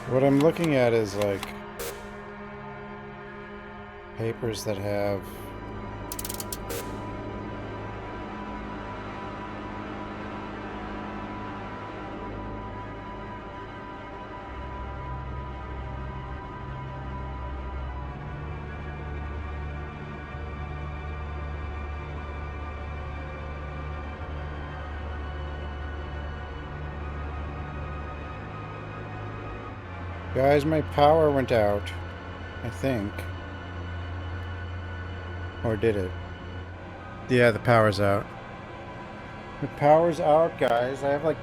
What I'm looking at is like papers that have Guys, my power went out, I think. Or did it? Yeah, the power's out. The power's out, guys. I have like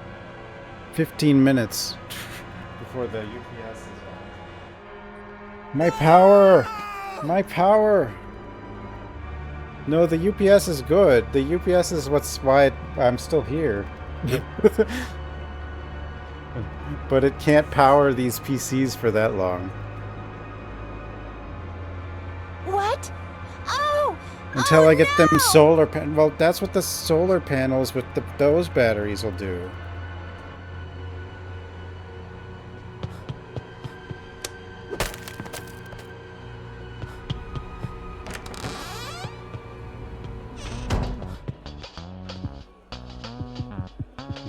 15 minutes before the UPS is on. My power! My power! No, the UPS is good. The UPS is why I'm still here. But it can't power these PCs for that long. What? Oh! Until I get them solar panels. Well, that's what the solar panels with those batteries will do.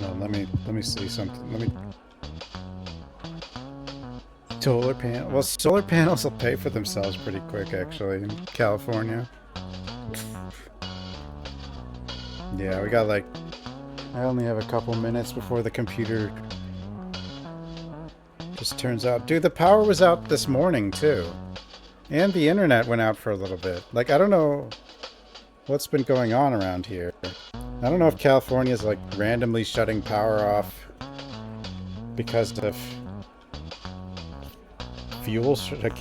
No, let me see something. Let me... Solar panel. Well, solar panels will pay for themselves pretty quick, actually, in California. Yeah, we got like... I only have a couple minutes before the computer just turns out. Dude, the power was out this morning, too. And the internet went out for a little bit. Like, I don't know what's been going on around here. I don't know if California's like randomly shutting power off because of fuel. Like,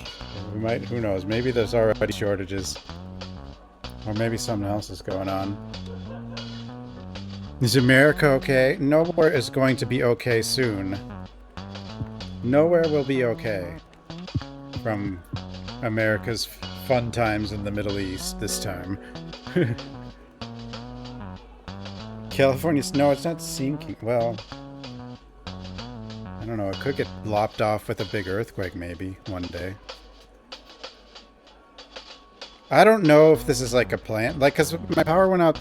we might, who knows? Maybe there's already shortages, or maybe something else is going on. Is America okay? Nowhere is going to be okay soon. Nowhere will be okay from America's fun times in the Middle East this time. California's... No, it's not sinking. Well, I don't know. It could get lopped off with a big earthquake maybe one day. I don't know if this is like a plan. Like, cause my power went out.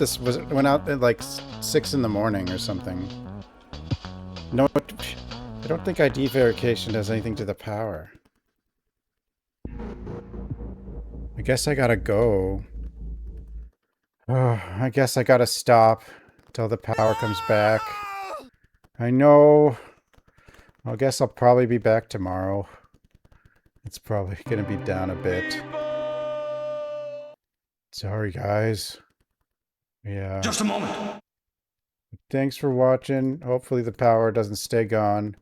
Went out at like 6 in the morning or something. No, I don't think ID verification does anything to the power. I guess I gotta go. Oh, I guess I gotta stop till the power comes back. I know. I guess I'll probably be back tomorrow. It's probably gonna be down a bit. Sorry, guys. Yeah. Just a moment. Thanks for watching. Hopefully the power doesn't stay gone.